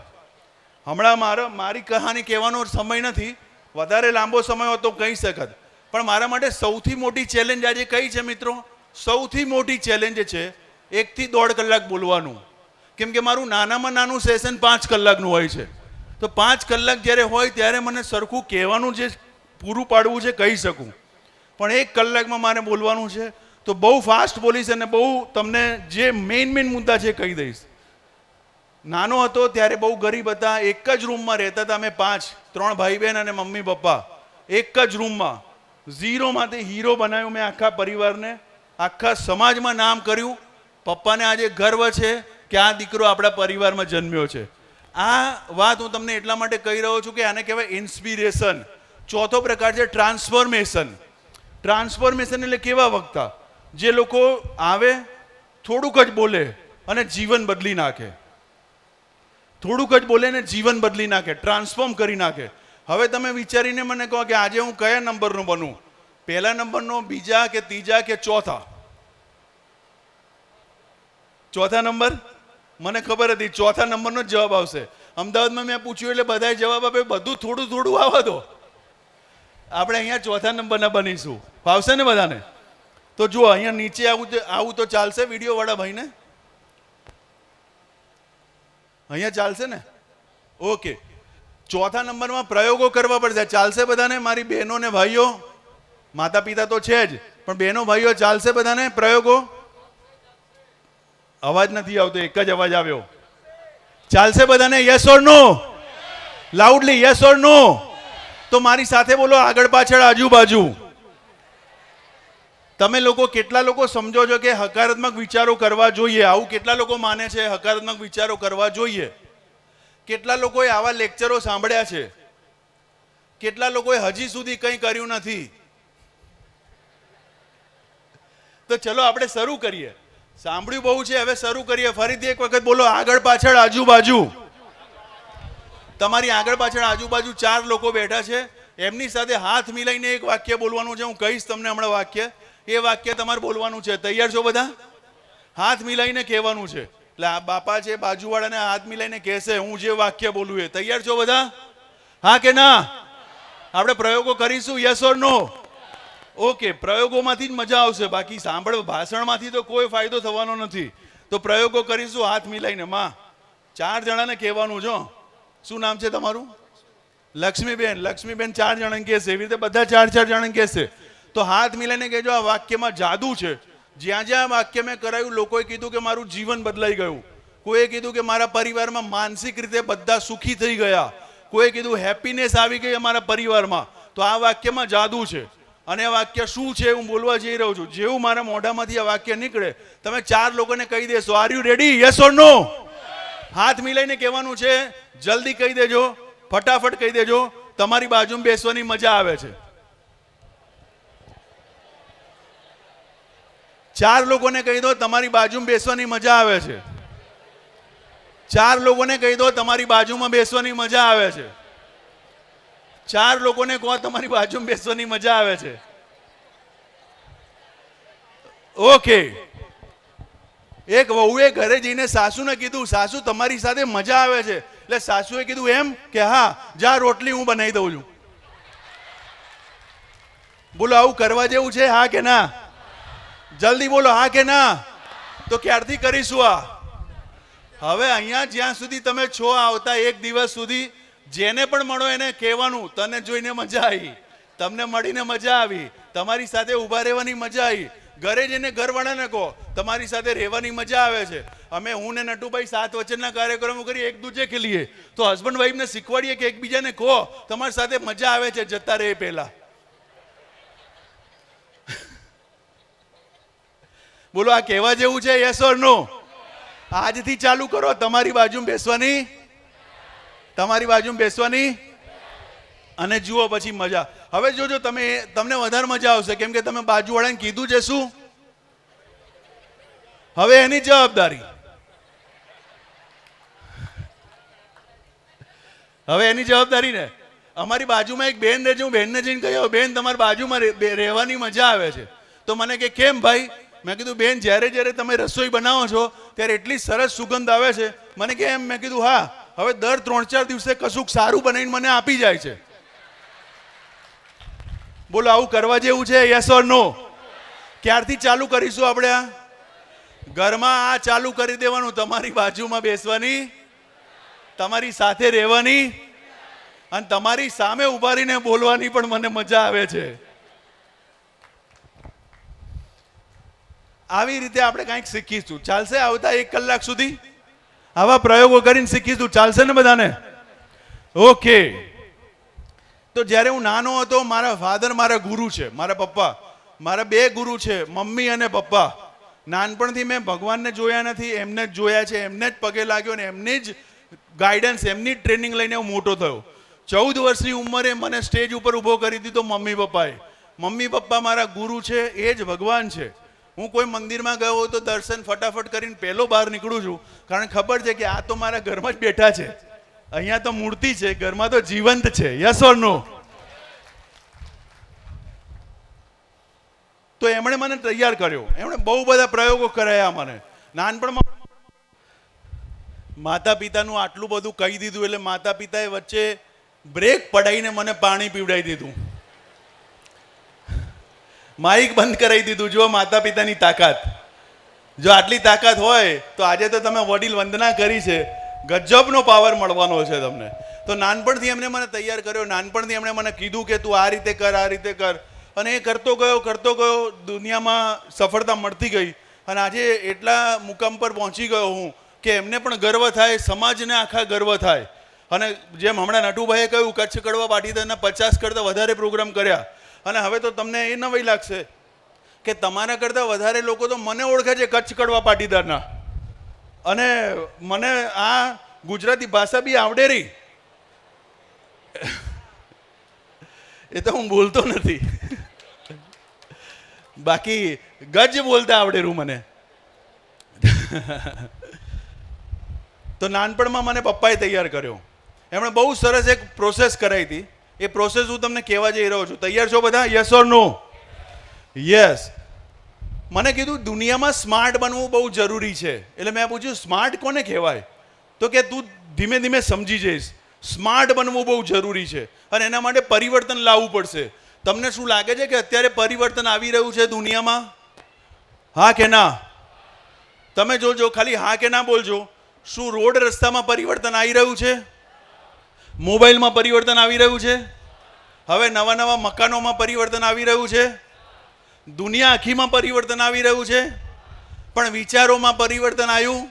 હમણાં મારી કહાની કહેવાનો સમય નથી, વધારે લાંબો સમય હોત તો કહી શકત, પણ મારા માટે સૌથી મોટી ચેલેન્જ આજે કઈ છે મિત્રો? સૌથી મોટી ચેલેન્જ છે 1 થી 1.5 કલાક બોલવાનું. કેમ કે મારું નાનામાં નાનું સેશન 5 કલાકનું હોય છે. તો 5 કલાક જ્યારે હોય ત્યારે મને સરખું કહેવાનું જે પૂરું પાડવું છે કહી શકું, પણ 1 કલાકમાં મારે બોલવાનું છે. તો બહુ ફાસ્ટ બોલીશ અને બહુ તમને જે મેઇન મુદ્દા છે કહી દઈશ. નાનો હતો ત્યારે બહુ ગરીબ હતા, એક જ રૂમમાં રહેતા હતા અમે 5, 3 ભાઈ બહેન અને મમ્મી પપ્પા. એક જ રૂમમાં ઝીરોમાંથી હીરો બનાવ્યું મેં આખા પરિવારને, આખા સમાજમાં નામ કર્યું. પપ્પાને આજે ગર્વ છે કે આ દીકરો આપણા પરિવારમાં જન્મ્યો છે. આ વાત હું તમને એટલા માટે કહી રહ્યો છું કે આને કહેવાય ઇન્સ્પિરેશન. ચોથો પ્રકાર છે ટ્રાન્સફોર્મેશન. ટ્રાન્સફોર્મેશન એટલે કેવા વક્તા? જે લોકો આવે, થોડુંક જ બોલે અને જીવન બદલી નાખે. થોડુંક જ બોલે ને જીવન બદલી નાખે, ટ્રાન્સફોર્મ કરી નાખે. હવે તમે વિચારીને મને કહો કે આજે હું કયા નંબરનો બનું? પહેલા નંબરનો, બીજા કે ત્રીજા કે ચોથા? ચોથા નંબર? મને ખબર હતી ચોથા નંબરનો જ જવાબ આવશે. અમદાવાદમાં મેં પૂછ્યું એટલે બધાએ જવાબ આપે બધું થોડું થોડું આવવા દો. આપણે અહીંયા ચોથા નંબરના બનીશું. ફાવશે ને બધાને? તો જુઓ અહીંયા નીચે આવું તો ચાલશે વિડીયો વાળા ભાઈને? અહીંયા ચાલશે ને? ઓકે. ચોથા નંબરમાં પ્રયોગો કરવા પડશે. ચાલશે બધાને? મારી બહેનો ને ભાઈઓ, માતા પિતા તો છે જ, પણ બહેનો ભાઈઓ ચાલશે બધાને પ્રયોગો? અવાજ નથી આવતો, એક જ અવાજ આવ્યો. ચાલશે બધાને? Yes or no? Loudly yes or no? તો મારી સાથે બોલો, આગળ પાછળ આજુબાજુ. તમે લોકો કેટલા લોકો સમજો છો કે હકારાત્મક વિચારો કરવા જોઈએ? આવું કેટલા લોકો માને છે હકારાત્મક વિચારો કરવા જોઈએ? કેટલા લોકોએ આવા લેક્ચરો સાંભળ્યા છે? કેટલા લોકોએ હજી સુધી કંઈ કર્યું નથી? તો ચલો આપણે શરૂ કરીએ. સાંભળ્યું બહુ છે, હવે શરૂ કરીએ. ફરીથી એક વખત બોલો, આગળ પાછળ આજુબાજુ. તમારી આગળ પાછળ આજુબાજુ 4 લોકો બેઠા છે, એમની સાથે હાથ મિલાઈને એક વાક્ય બોલવાનું છે. હું કહીશ તમને હમણાં વાક્ય, એ વાક્ય તમારે બોલવાનું છે. તૈયાર છો બધા? હાથ મિલાઈને કહેવાનું છે. એટલે આ બાપા છે બાજુવાળાને હાથ મિલાઈને કહેશે હું જે વાક્ય બોલું એ. તૈયાર છો બધા? હા કે ના? આપણે પ્રયોગો કરીશું, યસ ઓર નો? ઓકે. પ્રયોગોમાંથી જ મજા આવશે, બાકી ભાષણમાંથી તો કોઈ ફાયદો થવાનો નથી. તો પ્રયોગો કરીશું હાથ મિલાઈને. માં 4 જણાને કહેવાનું છો. શું નામ છે તમારું? લક્ષ્મીબેન. લક્ષ્મીબેન 4 જણાને કહેશે, એવી રીતે બધા 4 જણાને કહેશે. તો હાથ મિલાઈને કહેજો આ વાક્યમાં જાદુ છે. જ્યાં જ્યાં વાક્ય મેં કરાયું, લોકોએ કીધું કે મારું જીવન બદલાઈ ગયું, કોઈએ કીધું કે મારા પરિવારમાં માનસિક રીતે બધા સુખી થઈ ગયા, કોઈએ કીધું હેપીનેસ આવી ગઈ અમારા પરિવારમાં. તો આ વાક્યમાં જાદુ છે. અને આ વાક્ય શું છે હું બોલવા જઈ રહ્યો છું. જેવું મારા મોઢામાંથી આ વાક્ય નીકળે, તમે 4 લોકોને કહી દેશો. Are you ready? Yes or no? હાથ મિલાઈને કહેવાનું છે. જલ્દી કહી દેજો, ફટાફટ કહી દેજો. તમારી બાજુમાં બેસવાની મજા આવે છે. 4 લોકોને કહી દો તમારી બાજુમાં બેસવાની મજા આવે છે. 4 લોકોને કહી દો તમારી બાજુમાં બેસવાની મજા આવે છે. 4 લોકોને કહો તમારી બાજુમાં બેસવાની મજા આવે છે. ઓકે. એક વહુએ ઘરે જઈને સાસુને કીધું, સાસુ તમારી સાથે મજા આવે છે. એટલે સાસુએ કીધું એમ? કે હા, જા રોટલી હું બનાવી દઉં છું. બોલો, આવું કરવા જેવું છે? હા કે ના? જલ્દી બોલો, હા કે ના? તો ક્યારથી કરીશું આ? હવે અહીંયા જ્યાં સુધી તમે છો આવતા 1 દિવસ સુધી જેને પણ મળો એને કહેવાનું તને જોઈને મજા આવી, તમને મળીને મજા આવી, તમારી સાથે ઊભા રહેવાની મજા આવી. ઘરે જઈને ઘરવાળાને કહો તમારી સાથે રહેવાની મજા આવે છે. અમે હું ને નટુભાઈ 7 વચનના કાર્યક્રમો કરી એક દૂજે કે લીએ. તો હસબન્ડ વાઈફને શીખવાડીએ કે એકબીજાને કહો તમારી સાથે મજા આવે છે જતા રહે પહેલા. બોલો, આ કહેવા જેવું છે? Yes or no? આજથી ચાલુ કરો તમારી બાજુમાં બેસવાની. તમારી બાજુમાં બેસવાની અને જુઓ પછી મજા. હવે જોજો તમને વધારે મજા આવશે, કેમ કે તમે બાજુવાળાને કીધું છે શું? હવે એની જવાબદારી. હવે એની જવાબદારી ને. અમારી બાજુમાં એક બેન રહે છે, હું બેનને જઈને કહ્યું, બેન તમારી બાજુમાં રહેવાની મજા આવે છે. તો મને કે કેમ ભાઈ? મેં કીધું બેન, જ્યારે જ્યારે તમે રસોઈ બનાવો છો ત્યારે એટલી સરસ સુગંધ આવે છે. મને કે એમ? મેં કીધું હા. હવે દર 3-4 દિવસે કશુંક સારું બનાવીને મને આપી જાય છે. બોલો, આવું કરવા જેવું છે? યસ ઓર નો? ક્યારથી ચાલુ કરીશું આપણે આ? ઘરમાં આ ચાલુ કરી દેવાનું. તમારી બાજુમાં બેસવાની, તમારી સાથે રહેવાની અને તમારી સામે ઉભા રહીને બોલવાની પણ મને મજા આવે છે. આવી રીતે આપણે કંઈક શીખીશું. ચાલશે? આવતા 1 કલાક સુધી આવા પ્રયોગો કરીને શીખીશું. ચાલશે ને બધાને? ઓકે. તો જ્યારે હું નાનો હતો, મારા ફાધર મારા ગુરુ છે, મારા પપ્પા. મારા 2 ગુરુ છે, મમ્મી અને પપ્પા. નાનપણથી મેં ભગવાનને જોયા નથી, એમને જ જોયા છે. એમને જ પગે લાગ્યો ને એમની જ ગાઈડન્સ, એમની જ ટ્રેનિંગ લઈને હું મોટો થયો. 14 વર્ષની ઉંમરે મને સ્ટેજ ઉપર ઊભો કરી દીધો મમ્મી પપ્પાએ. મમ્મી પપ્પા મારા ગુરુ છે, એ જ ભગવાન છે. હું કોઈ મંદિરમાં ગયો હોય તો દર્શન ફટાફટ કરીને પહેલો બહાર નીકળું છું, કારણ ખબર છે કે આ તો મારા ઘરમાં જ બેઠા છે. અહીંયા તો મૂર્તિ છે, ઘરમાં તો જીવંત છે. Yes or no? તો એમણે મને તૈયાર કર્યો. એમણે બહુ બધા પ્રયોગો કરાયા મને નાનપણમાં. માતા પિતાનું આટલું બધું કહી દીધું એટલે માતા પિતાએ વચ્ચે બ્રેક પડાવીને મને પાણી પીવડાવી દીધું, માઇક બંધ કરાવી દીધું. જો માતા પિતાની તાકાત, જો આટલી તાકાત હોય તો આજે તો તમે વડીલ વંદના કરી છે, ગજબનો પાવર મળવાનો છે તમને. તો નાનપણથી એમણે મને તૈયાર કર્યો. નાનપણથી એમણે મને કીધું કે તું આ રીતે કર, આ રીતે કર. અને એ કરતો ગયો, દુનિયામાં સફળતા મળતી ગઈ. અને આજે એટલા મુકામ પર પહોંચી ગયો હું કે એમને પણ ગર્વ થાય, સમાજને આખા ગર્વ થાય. અને જેમ હમણાં નટુભાઈએ કહ્યું, કચ્છ કડવા પાટીદારના 50 કરતાં વધારે પ્રોગ્રામ કર્યા. અને હવે તો તમને એ નવાઈ લાગશે કે તમારા કરતાં વધારે લોકો તો મને ઓળખે છે કચ્છ કડવા પાટીદારના. અને મને આ ગુજરાતી ભાષા બી આવડે રહી. એ તો હું બોલતો નથી, બાકી ગજ બોલતા આવડેરું મને. તો નાનપણમાં મને પપ્પાએ તૈયાર કર્યો. એમણે બહુ સરસ એક પ્રોસેસ કરાવી હતી. એ પ્રોસેસ હું તમને કહેવા જઈ રહ્યો છું. તૈયાર છો બધા? Yes or no? યસ. મને કીધું દુનિયામાં સ્માર્ટ બનવું બહુ જરૂરી છે. એટલે મેં પૂછ્યું સ્માર્ટ કોને કહેવાય? તો કે તું ધીમે ધીમે સમજી જઈશ. સ્માર્ટ બનવું બહુ જરૂરી છે અને એના માટે પરિવર્તન લાવવું પડશે. તમને શું લાગે છે કે અત્યારે પરિવર્તન આવી રહ્યું છે દુનિયામાં? હા કે ના? તમે જોજો, ખાલી હા કે ના બોલજો. શું રોડ રસ્તામાં પરિવર્તન આવી રહ્યું છે? મોબાઈલમાં પરિવર્તન આવી રહ્યું છે? હવે નવા નવા મકાનોમાં પરિવર્તન આવી રહ્યું છે? દુનિયા આખીમાં પરિવર્તન આવી રહ્યું છે. પણ વિચારોમાં પરિવર્તન આવ્યું?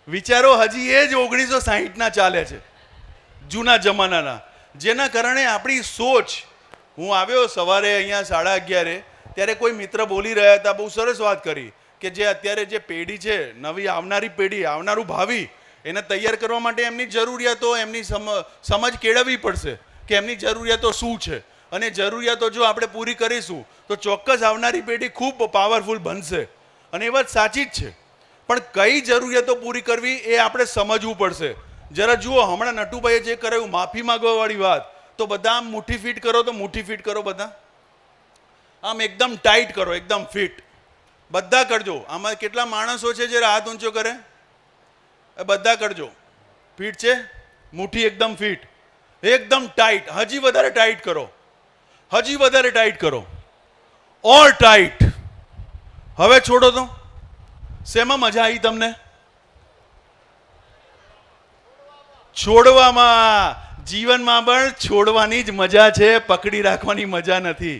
વિચારો હજી એ જ 1960ના ચાલે છે, જૂના જમાનાના. જેના કારણે આપણી સોચ. હું આવ્યો સવારે અહીંયા 11:30, ત્યારે કોઈ મિત્ર બોલી રહ્યા હતા, બહુ સરસ વાત કરી કે જે અત્યારે જે પેઢી છે, નવી આવનારી પેઢી, આવનારું ભાવિ, એને તૈયાર કરવા માટે એમની જરૂરિયાતો, એમની સમજ કેળવવી પડશે કે એમની જરૂરિયાતો શું છે. અને જરૂરિયાતો જો આપણે પૂરી કરીશું તો ચોક્કસ આવનારી પેઢી ખૂબ પાવરફુલ બનશે. અને એ વાત સાચી જ છે. પણ કઈ જરૂરિયાતો પૂરી કરવી એ આપણે સમજવું પડશે. જરા જુઓ, હમણાં નટુભાઈએ જે કરાયું માફી માંગવાવાળી વાત, તો બધા આમ મુઠ્ઠી ફીટ કરો, તો મુઠ્ઠી ફીટ કરો બધા. આમ એકદમ ટાઈટ કરો, એકદમ ફિટ બધા કરજો. આમાં કેટલા માણસો છે જરા હાથ ઊંચો કરે? બધા કરજો. ફિટ છે? મુઠ્ઠી એકદમ ફિટ, એકદમ ટાઈટ. હજી વધારે ટાઈટ કરો, હજી વધારે ટાઈટ કરો. ઓર ટાઈટ. હવે છોડો તો. શેમાં મજા આવી તમને? છોડવામાં. જીવનમાં પણ છોડવાની જ મજા છે, પકડી રાખવાની મજા નથી.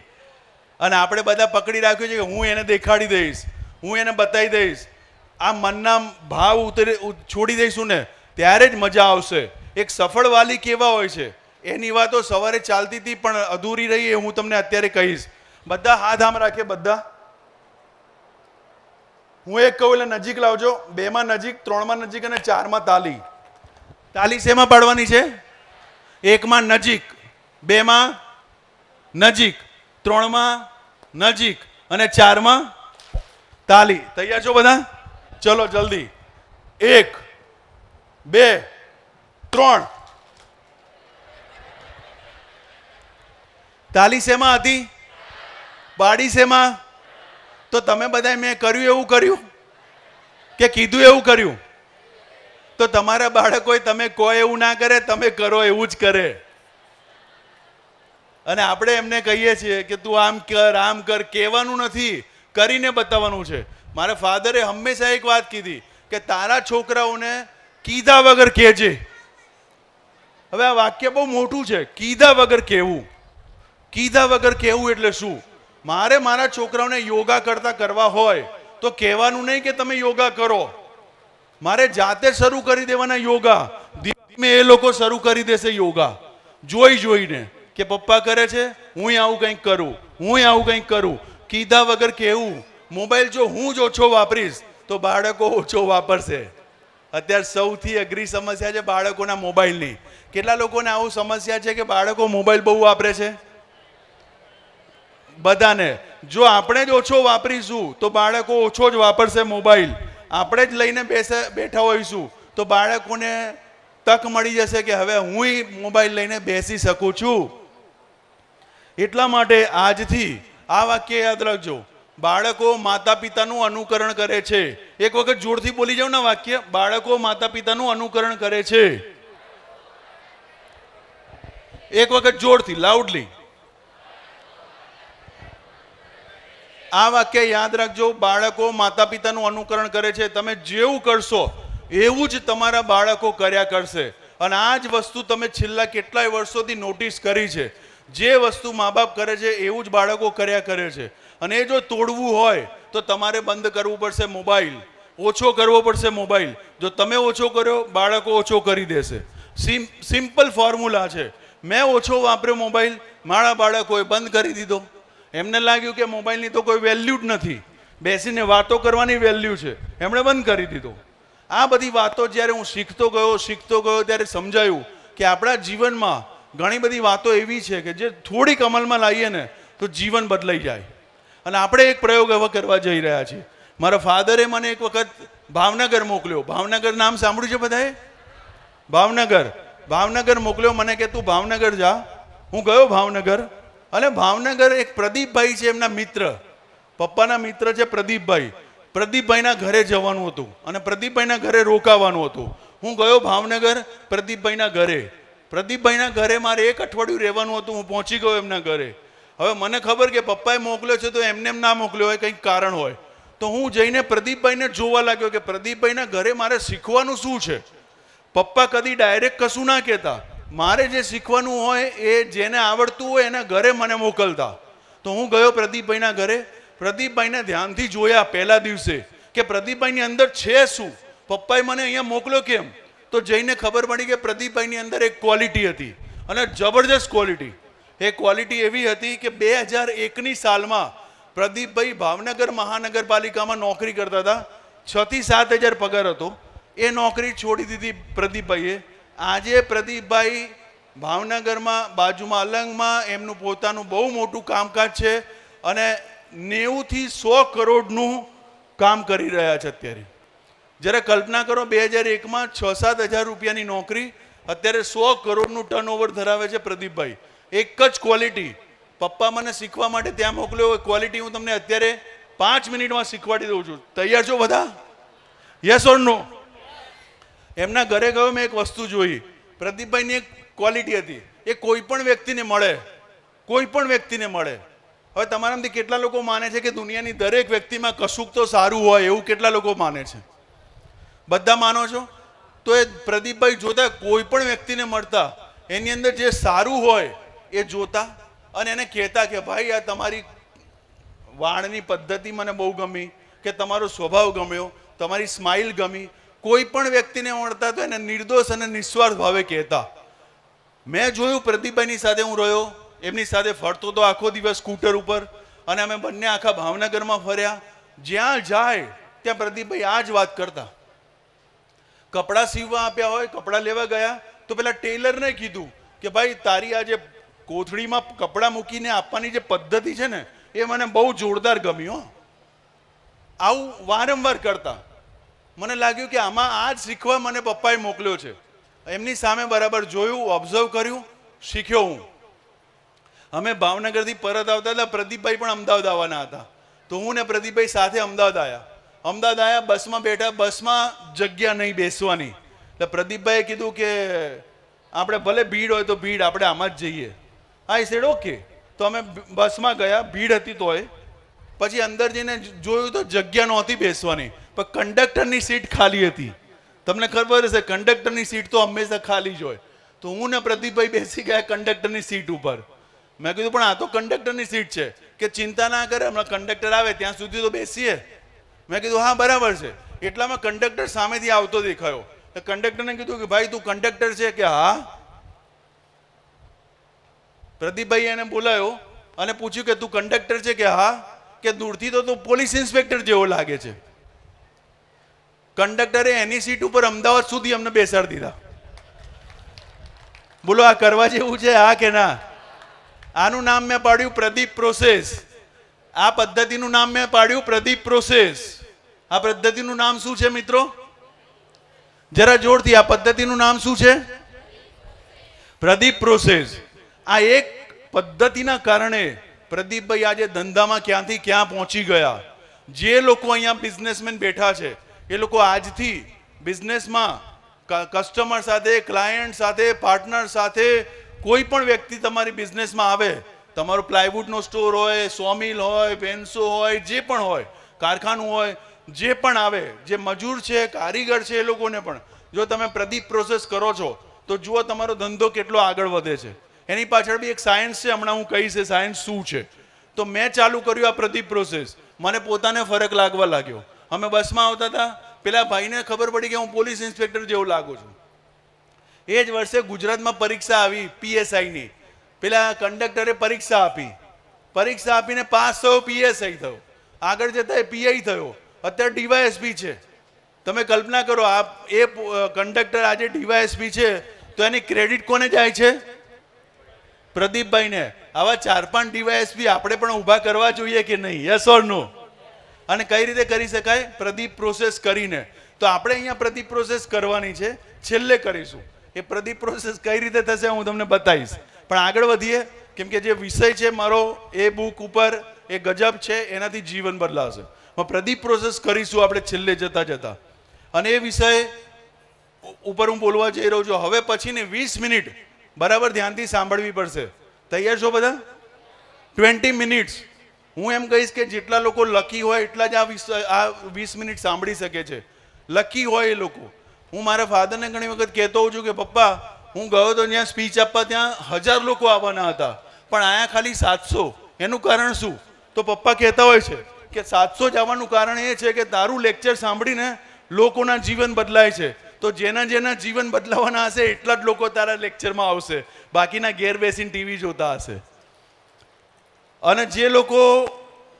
અને આપણે બધા પકડી રાખ્યું છે કે હું એને દેખાડી દઈશ, હું એને બતાવી દઈશ. આ મનના ભાવ છોડી દઈશું ને ત્યારે જ મજા આવશે. એક સફળ વાલી કેવા હોય છે એની વાતો સવારે ચાલતી હતી પણ અધૂરી રહી, એ હું તમને અત્યારે કહીશ. બધા હાથ આમ રાખે, બધા હું એક કહું એટલે નજીક લાવજો. 2 માં નજીક, 3 માં નજીક અને 4 માં તાલી. તાલી શેમાં પાડવાની છે? 1 માં નજીક, 2 માં નજીક, 3 માં નજીક અને 4 માં તાલી. તૈયાર છો બધા? ચલો જલ્દી. 1 2 3. તાલી શેમાં હતી? પાડી શેમાં? તો તમે બધા મેં કર્યું એવું કર્યું કે કીધું એવું કર્યું? તો તમારા બાળકોએ તમે કહો એવું ના કરે, તમે કરો એવું જ કરે. અને આપણે એમને કહીએ છીએ કે તું આમ કર, કહેવાનું નથી, કરીને બતાવવાનું છે. મારા ફાધરે હંમેશા એક વાત કીધી કે તારા છોકરાઓને કીધા વગર કહેજે. હવે આ વાક્ય બહુ મોટું છે, કીધા વગર કહેવું. કીધા વગર કહેવું એટલે શું? મારે મારા છોકરાઓને યોગા કરતા કરવા હોય તો કહેવાનું નહીં કે તમે યોગા કરો. મારે જાતે શરૂ કરી દેવાના યોગા. ધીમે એ લોકો શરૂ કરી દેશે યોગા જોઈને કે પપ્પા કરે છે, હું આવું કંઈક કરું, હું આવું કંઈક કરું. કીધા વગર કહેવું. મોબાઈલ જો હું જ ઓછો વાપરીશ તો બાળકો ઓછો વાપરશે. અત્યારે સૌથી અઘરી સમસ્યા છે બાળકોના મોબાઈલની. કેટલા લોકોને આવું સમસ્યા છે કે બાળકો મોબાઈલ બહુ વાપરે છે? બધાને. જો આપણે જ ઓછો વાપરીશું તો બાળકો ઓછો જ વાપરશે મોબાઈલ. આપણે જ લઈને બેઠા હોઈશું તો બાળકોને તક મળી જશે કે હવે હું મોબાઈલ લઈને બેસી શકું છું. એટલા માટે આજથી આ વાક્ય યાદ રાખજો. બાળકો માતા પિતાનું અનુકરણ કરે છે. એક વખત જોરથી બોલી જાવ ને વાક્ય, બાળકો માતા પિતાનું અનુકરણ કરે છે. એક વખત જોરથી, લાઉડલી. આ વાક્ય યાદ રાખજો. બાળકો માતા પિતાનું અનુકરણ કરે છે. તમે જેવું કરશો એવું જ તમારા બાળકો કર્યા કરશે. અને આ જ વસ્તુ તમે છેલ્લા કેટલાય વર્ષોથી નોટિસ કરી છે. જે વસ્તુ મા બાપ કરે છે એવું જ બાળકો કર્યા કરે છે. અને એ જો તોડવું હોય તો તમારે બંધ કરવું પડશે મોબાઈલ, ઓછો કરવો પડશે મોબાઈલ. જો તમે ઓછો કર્યો, બાળકો ઓછો કરી દેશે. સિમ્પલ ફોર્મ્યુલા છે. મેં ઓછો વાપર્યો મોબાઈલ, મારા બાળકોએ બંધ કરી દીધો. એમને લાગ્યું કે મોબાઈલની તો કોઈ વેલ્યુ જ નથી, બેસીને વાતો કરવાની વેલ્યુ છે, એમણે બંધ કરી દીધો. આ બધી વાતો જ્યારે હું શીખતો ગયો ત્યારે સમજાયું કે આપણા જીવનમાં ઘણી બધી વાતો એવી છે કે જે થોડીક અમલમાં લાવીએ ને તો જીવન બદલાઈ જાય. અને આપણે એક પ્રયોગ હવે કરવા જઈ રહ્યા છીએ. મારા ફાધરે મને એક વખત ભાવનગર મોકલ્યો. ભાવનગર નામ સાંભળ્યું છે બધાએ? ભાવનગર મોકલ્યો મને કે તું ભાવનગર જા. હું ગયો ભાવનગર. અને ભાવનગર એક પ્રદીપભાઈ છે, એમના મિત્ર, પપ્પાના મિત્ર છે પ્રદીપભાઈ. પ્રદીપભાઈના ઘરે જવાનું હતું અને પ્રદીપભાઈના ઘરે રોકાવાનું હતું. હું ગયો ભાવનગર પ્રદીપભાઈના ઘરે. પ્રદીપભાઈના ઘરે મારે 1 અઠવાડિયું રહેવાનું હતું. હું પહોંચી ગયો એમના ઘરે. હવે મને ખબર કે પપ્પાએ મોકલ્યો છે તો એમને એમ ના મોકલ્યો હોય, કંઈક કારણ હોય. તો હું જઈને પ્રદીપભાઈને જોવા લાગ્યો કે પ્રદીપભાઈના ઘરે મારે શીખવાનું શું છે. પપ્પા કદી ડાયરેક્ટ કશું ના કહેતા. મારે જે શીખવાનું હોય એ જેને આવડતું હોય એના ઘરે મને મોકલતા. તો હું ગયો પ્રદીપભાઈના ઘરે. પ્રદીપભાઈને ધ્યાનથી જોયા પહેલા દિવસે કે પ્રદીપભાઈની અંદર છે શું. પપ્પાએ મને અહીંયા મોકલ્યો કેમ? તો જઈને ખબર પડી કે પ્રદીપભાઈની અંદર એક ક્વોલિટી હતી, અને જબરજસ્ત ક્વોલિટી. એ ક્વોલિટી એવી હતી કે 2001ની સાલમાં પ્રદીપભાઈ ભાવનગર મહાનગરપાલિકામાં નોકરી કરતા હતા. 6 થી 7 હજાર પગાર હતો. એ નોકરી છોડી દીધી પ્રદીપભાઈએ. આજે પ્રદીપભાઈ ભાવનગરમાં બાજુમાં અલંગમાં એમનું પોતાનું બહુ મોટું કામકાજ છે અને 90 થી 100 કરોડનું કામ કરી રહ્યા છે અત્યારે. જરા કલ્પના કરો, 2001માં 6-7 હજાર રૂપિયાની નોકરી, અત્યારે 100 કરોડનું ટર્નઓવર ધરાવે છે પ્રદીપભાઈ. એક જ ક્વોલિટી. પપ્પા મને શીખવા માટે ત્યાં મોકલ્યો. ક્વોલિટી હું તમને અત્યારે 5 મિનિટમાં શીખવાડી દઉં છું. તૈયાર છો બધા? યસ ઓર નો? એમના ઘરે ગયો, મેં એક વસ્તુ જોઈ. પ્રદીપભાઈની એક ક્વોલિટી હતી, એ કોઈ પણ વ્યક્તિને મળે, કોઈ પણ વ્યક્તિને મળે. હવે તમારામાંથી કેટલા લોકો માને છે કે દુનિયાની દરેક વ્યક્તિમાં કશુંક તો સારું હોય, એવું કેટલા લોકો માને છે? બધા માનો છો? તો એ પ્રદીપભાઈ જોતા, કોઈ પણ વ્યક્તિને મળતા, એની અંદર જે સારું હોય એ જોતા અને એને કહેતા કે ભાઈ આ તમારી વાળની પદ્ધતિ મને બહુ ગમી, કે તમારો સ્વભાવ ગમ્યો, તમારી સ્માઇલ ગમી. કોઈ પણ વ્યક્તિને મળતા તો એને નિર્દોષ અને નિસ્વાર્થ ભાવે કહેતા. મેં જોયું પ્રદીપભાઈની સાથે હું રહ્યો, એમની સાથે ફરતો તો આખો દિવસ સ્કૂટર ઉપર, અને અમે બંને આખા ભાવનગરમાં ફર્યા. જ્યાં જાય ત્યાં પ્રદીપભાઈ આ જ વાત કરતા. કપડાં સીવવા આપ્યા હોય, કપડાં લેવા ગયા તો પેલા ટેલરને કીધું કે ભાઈ તારી આ જે કોથળીમાં કપડાં મૂકીને આપવાની જે પદ્ધતિ છે ને એ મને બહુ જોરદાર ગમી હો. આવું વારંવાર કરતા. મને લાગ્યું કે આમાં આ જ શીખવા મને પપ્પાએ મોકલ્યો છે. એમની સામે બરાબર જોયું, ઓબ્ઝર્વ કર્યું, શીખ્યો હું. અમે ભાવનગરથી પરત આવતા હતા, પ્રદીપભાઈ પણ અમદાવાદ આવવાના હતા, તો હું ને પ્રદીપભાઈ સાથે અમદાવાદ આવ્યા. બસમાં બેઠા, બસમાં જગ્યા નહીં બેસવાની, એટલે પ્રદીપભાઈએ કીધું કે આપણે ભલે ભીડ હોય તો ભીડ, આપણે આમાં જ જઈએ. I said okay. તો અમે બસમાં ગયા, ભીડ હતી તોય. પછી અંદર જઈને જોયું તો જગ્યા નહોતી બેસવાની, પણ કંડક્ટરની સીટ ખાલી હતી. તમને ખબર હશે કંડક્ટરની સીટ તો હંમેશા ખાલી જ હોય. તો હું ને પ્રદીપભાઈ બેસી ગયા કંડક્ટરની સીટ ઉપર. મેં કીધું પણ આ તો કંડક્ટરની સીટ છે. કે ચિંતા ના કરે, હમણાં કંડક્ટર આવે ત્યાં સુધી તો બેસીએ. મેં કીધું હા બરાબર છે. એટલામાં કંડક્ટર સામેથી આવતો દેખાયો. કંડક્ટરને કીધું કે ભાઈ તું કંડક્ટર છે? કે હા. પ્રદીપભાઈ એને બોલાયો અને પૂછ્યું કે તું કંડક્ટર છે? કે હા. કે દૂરથી તો તું પોલીસ ઇન્સ્પેક્ટર જેવો લાગે છે. કંડક્ટરે એની સીટ ઉપર અમદાવાદ સુધી અમને બેસાડી દીધા. બોલો આ કરવા જેવું છે હા કે ના? આનું નામ મેં પાડ્યું પ્રદીપ પ્રોસેસ. આ પદ્ધતિનું નામ મેં પાડ્યું પ્રદીપ પ્રોસેસ. આ પદ્ધતિનું નામ શું છે મિત્રો? જરા જોરથી, આ પદ્ધતિનું નામ શું છે? પ્રદીપ પ્રોસેસ. આ એક પદ્ધતિના કારણે પ્રદીપભાઈ આજે ધંધામાં ક્યાંથી ક્યાં પહોંચી ગયા. જે લોકો અહીંયા બિઝનેસમેન બેઠા છે એ લોકો આજથી બિઝનેસમાં કસ્ટમર સાથે, ક્લાયન્ટ સાથે, પાર્ટનર સાથે, કોઈ પણ વ્યક્તિ તમારી બિઝનેસમાં આવે, તમારો પ્લાયવુડનો સ્ટોર હોય, સોમિલ હોય, પેન્સો હોય, જે પણ હોય, કારખાનું હોય, જે પણ આવે, જે મજૂર છે, કારીગર છે, એ લોકોને પણ જો તમે પ્રદીપ પ્રોસેસ કરો છો તો જુઓ તમારો ધંધો કેટલો આગળ વધે છે. એની પાછળ બી એક સાયન્સ છે, હમણાં હું કહીશ એ સાયન્સ શું છે. તો મેં ચાલુ કર્યું આ પ્રદીપ પ્રોસેસ. મને પોતાને ફરક લાગવા લાગ્યો. અમે બસમાં આવતા હતા, પેલા ભાઈને ખબર પડી કે હું પોલીસ ઇન્સ્પેક્ટર જેવો લાગુ છું. એ જ વર્ષે ગુજરાતમાં પરીક્ષા આવી PSIની. પેલા કંડક્ટરે પરીક્ષા આપી, પરીક્ષા આપીને પાસ થયો, PSI થયો, આગળ જતા એ PI થયો, અત્યારે DYSP છે. તમે કલ્પના કરો, આ એ કંડક્ટર આજે DYSP છે તો એની ક્રેડિટ કોને જાય છે? પ્રદીપભાઈને. આવા 4-5 DYSP આપણે પણ ઊભા કરવા જોઈએ કે નહીં? યસ ઓર નો? અને કઈ રીતે કરી શકાય? પ્રદીપ પ્રોસેસ કરીને. તો આપણે અહીંયા પ્રદીપ પ્રોસેસ કરવાની છે, છેલ્લે કરીશું. એ પ્રદીપ પ્રોસેસ કઈ રીતે થશે હું તમને બતાવીશ. પણ આગળ વધીએ, કેમ કે જે વિષય છે મારો એ બુક ઉપર એ ગજબ છે, એનાથી જીવન બદલાશે. પ્રદીપ પ્રોસેસ કરીશું આપણે છેલ્લે જતા જતા. અને એ વિષય ઉપર હું બોલવા જઈ રહ્યો છું. હવે પછીની 20 મિનિટ બરાબર ધ્યાનથી સાંભળવી પડશે. તૈયાર છો બધા? 20 મિનિટ્સ. હું એમ કહીશ કે જેટલા લોકો લકી હોય એટલા જ આ 20 મિનિટ સાંભળી શકે છે. લકી હોય એ લોકો. હું મારા ફાધરને ઘણી વખત કહેતો હોઉં છું કે પપ્પા, હું ગયો તો જ્યાં સ્પીચ આપવા ત્યાં 1000 લોકો આવવાના હતા, પણ આયા ખાલી 700. એનું કારણ શું? તો પપ્પા કહેતા હોય છે કે 700 જ આવવાનું કારણ એ છે કે તારું લેક્ચર સાંભળીને લોકોના જીવન બદલાય છે. તો જેના જેના જીવન બદલાવાના હશે એટલા જ લોકો તારા લેક્ચરમાં આવશે, બાકીના ઘેર બેસીને ટીવી જોતા હશે. અને જે લોકો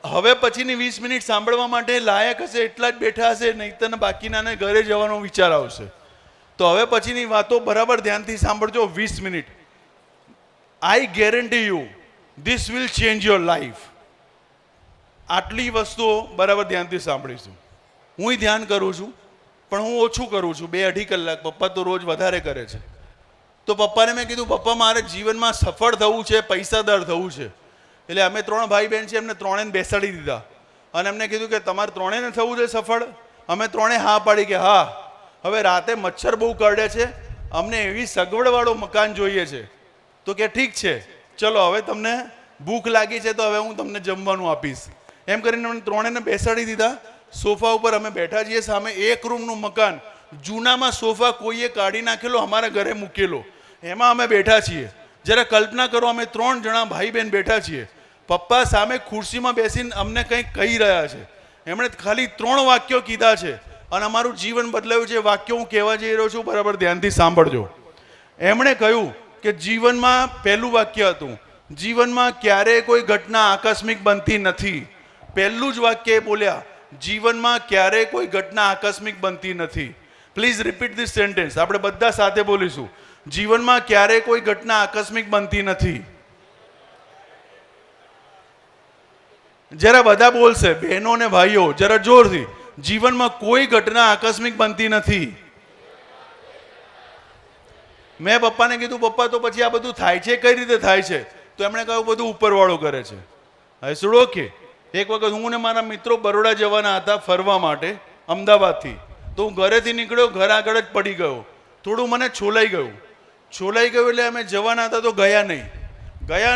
હવે પછીની 20 મિનિટ સાંભળવા માટે લાયક હશે એટલા જ બેઠા હશે, નહીં તો બાકીનાને ઘરે જવાનો વિચાર આવશે. તો હવે પછીની વાતો બરાબર ધ્યાનથી સાંભળજો. 20 minute. I guarantee you this will change your life. આટલી વસ્તુઓ બરાબર ધ્યાનથી સાંભળીશું. હું ધ્યાન કરું છું પણ હું ઓછું કરું છું, 2-2.5 કલાક. પપ્પા તો રોજ વધારે કરે છે. તો પપ્પાને મેં કીધું પપ્પા મારે જીવનમાં સફળ થવું છે, પૈસાદાર થવું છે. એટલે અમે 3 ભાઈ બહેન છે, એમને 3ને બેસાડી દીધા અને એમને કીધું કે તમારે 3ને થવું છે સફળ? અમે 3 હા પાડી કે હા. હવે રાતે મચ્છર બહુ કરડે છે, અમને એવી સગવડવાળો મકાન જોઈએ છે. તો કે ઠીક છે, ચલો હવે તમને ભૂખ લાગી છે તો હવે હું તમને જમવાનું આપીશ. એમ કરીને અમને 3ને બેસાડી દીધા. સોફા ઉપર અમે બેઠા છીએ. સામે 1 રૂમનું મકાન, જૂનામાં સોફા કોઈએ કાઢી નાખેલો, અમારા ઘરે મૂકેલો, એમાં અમે બેઠા છીએ. જરા કલ્પના કરો, અમે 3 જણા ભાઈ બહેન બેઠા છીએ. પપ્પા સામે ખુરશીમાં બેસીને અમને કંઈક કહી રહ્યા છે. એમણે ખાલી 3 વાક્યો કીધા છે અને અમારું જીવન બદલાયું છે. વાક્યો હું કહેવા જઈ રહ્યો છું, બરાબર ધ્યાનથી સાંભળજો. એમણે કહ્યું કે જીવનમાં પહેલું વાક્ય હતું, જીવનમાં ક્યારેય કોઈ ઘટના આકસ્મિક બનતી નથી. પહેલું જ વાક્ય એ બોલ્યા જીવનમાં ક્યારેય કોઈ ઘટના આકસ્મિક બનતી નથી. Please repeat this sentence. આપણે બધા સાથે બોલીશું. જીવનમાં ક્યારેય કોઈ ઘટના આકસ્મિક બનતી નથી. જરા બધા બોલશે, બહેનો ને ભાઈઓ, જરા જોરથી. જીવનમાં કોઈ ઘટના આકસ્મિક બનતી નથી. મેં પપ્પાને કીધું, પપ્પા તો પછી આ બધું થાય છે કઈ રીતે થાય છે? તો એમણે કહ્યું બધું ઉપરવાળો કરે છે. I said okay. એક વખત હું ને મારા મિત્રો બરોડા જવાના હતા ફરવા માટે અમદાવાદથી. તો હું ઘરેથી નીકળ્યો, ઘર આગળ જ પડી ગયો. થોડું મને છોલાઈ ગયું એટલે અમે જવાના હતા તો ગયા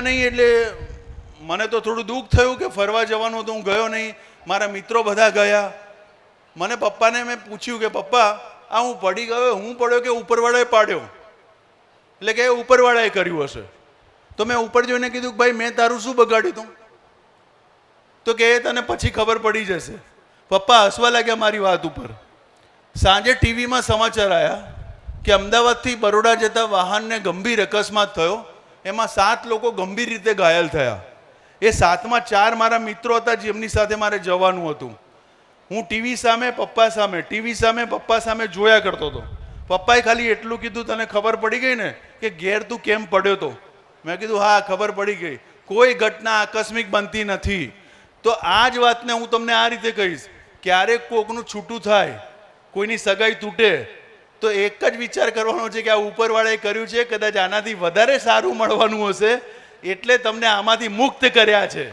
નહીં એટલે મને તો થોડું દુઃખ થયું કે ફરવા જવાનું હતું, હું ગયો નહીં. મારા મિત્રો બધા ગયા. મને પપ્પાને મેં પૂછ્યું કે પપ્પા આ હું પડી ગયો, હું પડ્યો કે ઉપરવાળાએ પાડ્યો? એટલે કે ઉપરવાળાએ કર્યું હશે. તો મેં ઉપર જોઈને કીધું કે ભાઈ મેં તારું શું બગાડ્યું તું? તો કે તને પછી ખબર પડી જશે. પપ્પા હસવા લાગ્યા મારી વાત ઉપર. સાંજે ટીવીમાં સમાચાર આવ્યા કે અમદાવાદથી બરોડા જતા વાહનને ગંભીર અકસ્માત થયો. એમાં 7 લોકો ગંભીર રીતે ઘાયલ થયા. એ 7માં 4 મારા મિત્રો હતા જેમની સાથે મારે જવાનું હતું. હું ટીવી સામે પપ્પા સામે જોયા કરતો હતો. પપ્પાએ ખાલી એટલું કીધું, તને ખબર પડી ગઈ ને કે ઘેર તું કેમ પડ્યો તો? મેં કીધું હા ખબર પડી ગઈ. કોઈ ઘટના આકસ્મિક બનતી નથી. તો આ જ વાતને હું તમને આ રીતે કહીશ, ક્યારેક કોકનું છૂટું થાય, કોઈની સગાઈ તૂટે, તો એક જ વિચાર કરવાનો છે કે આ ઉપરવાળાએ કર્યું છે, કદાચ આનાથી વધારે સારું મળવાનું હશે એટલે તમને આમાંથી મુક્ત કર્યા છે.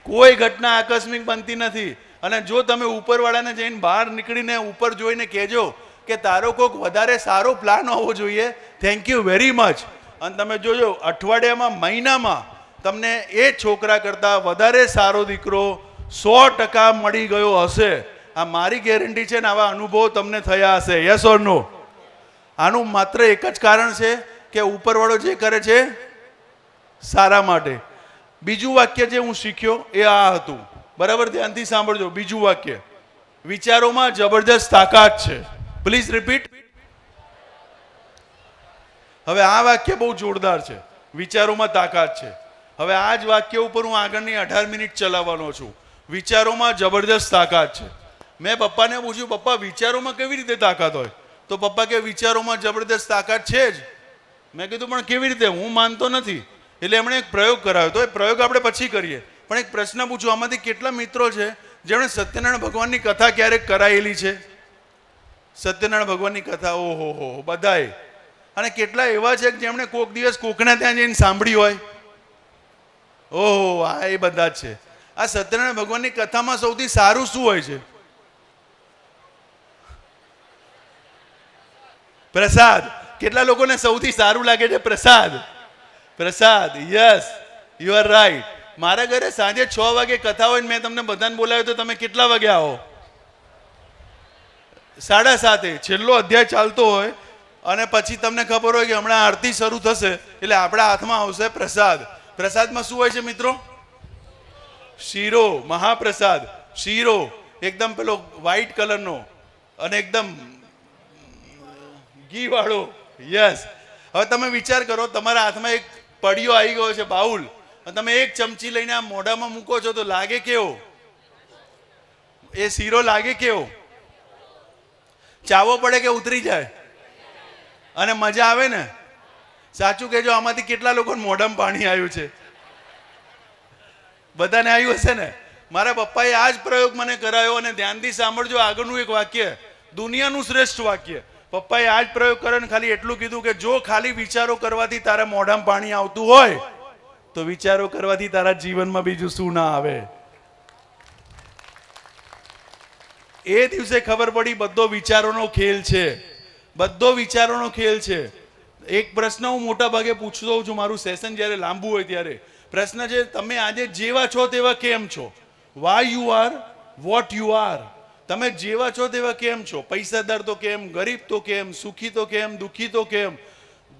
કોઈ ઘટના આકસ્મિક બનતી નથી. અને જો તમે ઉપરવાળાને જઈને બહાર નીકળીને ઉપર જોઈને કહેજો કે તારો કોઈક વધારે સારો પ્લાન હોવો જોઈએ, થેન્ક યુ વેરી મચ. અને તમે જોજો અઠવાડિયામાં, મહિનામાં તમને એ છોકરા કરતાં વધારે સારો દીકરો 100% મળી ગયો હશે. આ મારી ગેરંટી છે ને આવા અનુભવ તમને થયા હશે. યસ ઓર નો? આનું માત્ર એક જ કારણ છે કે ઉપરવાળો જે કરે છે સારા માટે. બીજું વાક્ય જે હું શીખ્યો એ આ હતું. બરાબર ધ્યાનથી સાંભળજો. બીજું વાક્ય, વિચારોમાં જબરજસ્ત તાકાત છે. Please repeat. હવે આ વાક્ય બહુ જોરદાર છે. વિચારોમાં તાકાત છે. હવે આ જ વાક્ય ઉપર હું આગળની 18 મિનિટ ચલાવવાનો છું. વિચારોમાં જબરજસ્ત તાકાત છે. મેં પપ્પાને પૂછ્યું, પપ્પા વિચારોમાં કેવી રીતે તાકાત હોય? તો પપ્પા કે વિચારોમાં જબરદસ્ત તાકાત છે જ. મેં કીધું પણ કેવી રીતે? હું માનતો નથી. એટલે એમણે એક પ્રયોગ કરાવ્યો. તો એ પ્રયોગ આપણે પછી કરીએ, પણ એક પ્રશ્ન પૂછું, આમાંથી કેટલા મિત્રો છે જેમણે સત્યનારાયણ ભગવાનની કથા ક્યારેક કરાયેલી છે? સત્યનારાયણ ભગવાનની કથા, ઓહો બધાએ. અને કેટલા એવા છે જેમણે કોક દિવસ કોકના ત્યાં જઈને સાંભળી હોય? ઓહો, આ એ બધા જ છે. આ સત્યનારાયણ ભગવાનની કથામાં સૌથી સારું શું હોય છે? પ્રસાદ. કેટલા લોકોને સૌથી સારું લાગે છે પ્રસાદ? પ્રસાદ. Yes, you are right. મારા ઘરે સાંજે 6 વાગે કથા હોય ને મેં તમને બધાને બોલાવ્યો તો તમે કેટલા વાગે આવો? 7:30. છેલ્લો અધ્યાય ચાલતો હોય અને પછી તમને ખબર હોય કે હમણાં આરતી શરૂ થશે એટલે આપણા હાથમાં આવશે પ્રસાદ. પ્રસાદમાં શું હોય છે મિત્રો? શીરો, મહાપ્રસાદ. શીરો એકદમ પેલો વ્હાઈટ કલરનો અને એકદમ ઘી વાળો. યસ. હવે તમે વિચાર કરો, તમારા હાથમાં એક પડિયો આવી ગયો છે, બાઉલ, અને તમે એક ચમચી લઈને આ મોઢામાં મૂકો છો તો લાગે કેવો? એ શીરો લાગે કેવો? ચાવો પડે કે ઉતરી જાય? અને મજા આવે ને? સાચું કહેજો, આમાંથી કેટલા લોકોને મોઢામાં પાણી આવ્યું છે? બધાને આવ્યું હશે ને? મારા પપ્પાએ આ જ પ્રયોગ મને કરાયો. અને ધ્યાનથી સાંભળજો આગળનું એક વાક્ય, દુનિયાનું શ્રેષ્ઠ વાક્ય. પપ્પાએ આ જ પ્રયોગ કર્યો ને ખાલી એટલું કીધું કે જો ખાલી વિચારો કરવાથી તારા મોઢામાં પાણી આવતું હોય તો વિચારો કરવાથી તારા જીવનમાં બીજું શું ના આવે. એ દિવસે ખબર પડી બધો વિચારોનો ખેલ છે. બધો વિચારોનો ખેલ છે. એક પ્રશ્ન હું મોટા ભાગે પૂછતો હોઉં છું મારું સેશન જ્યારે લાંબુ હોય ત્યારે. પ્રશ્ન છે, તમે આજે જેવા છો તેવા કેમ છો? Why you are what you are. તમે જેવા છો તેવા કેમ છો? પૈસાદાર તો કેમ, ગરીબ તો કેમ, સુખી તો કેમ, દુઃખી તો કેમ,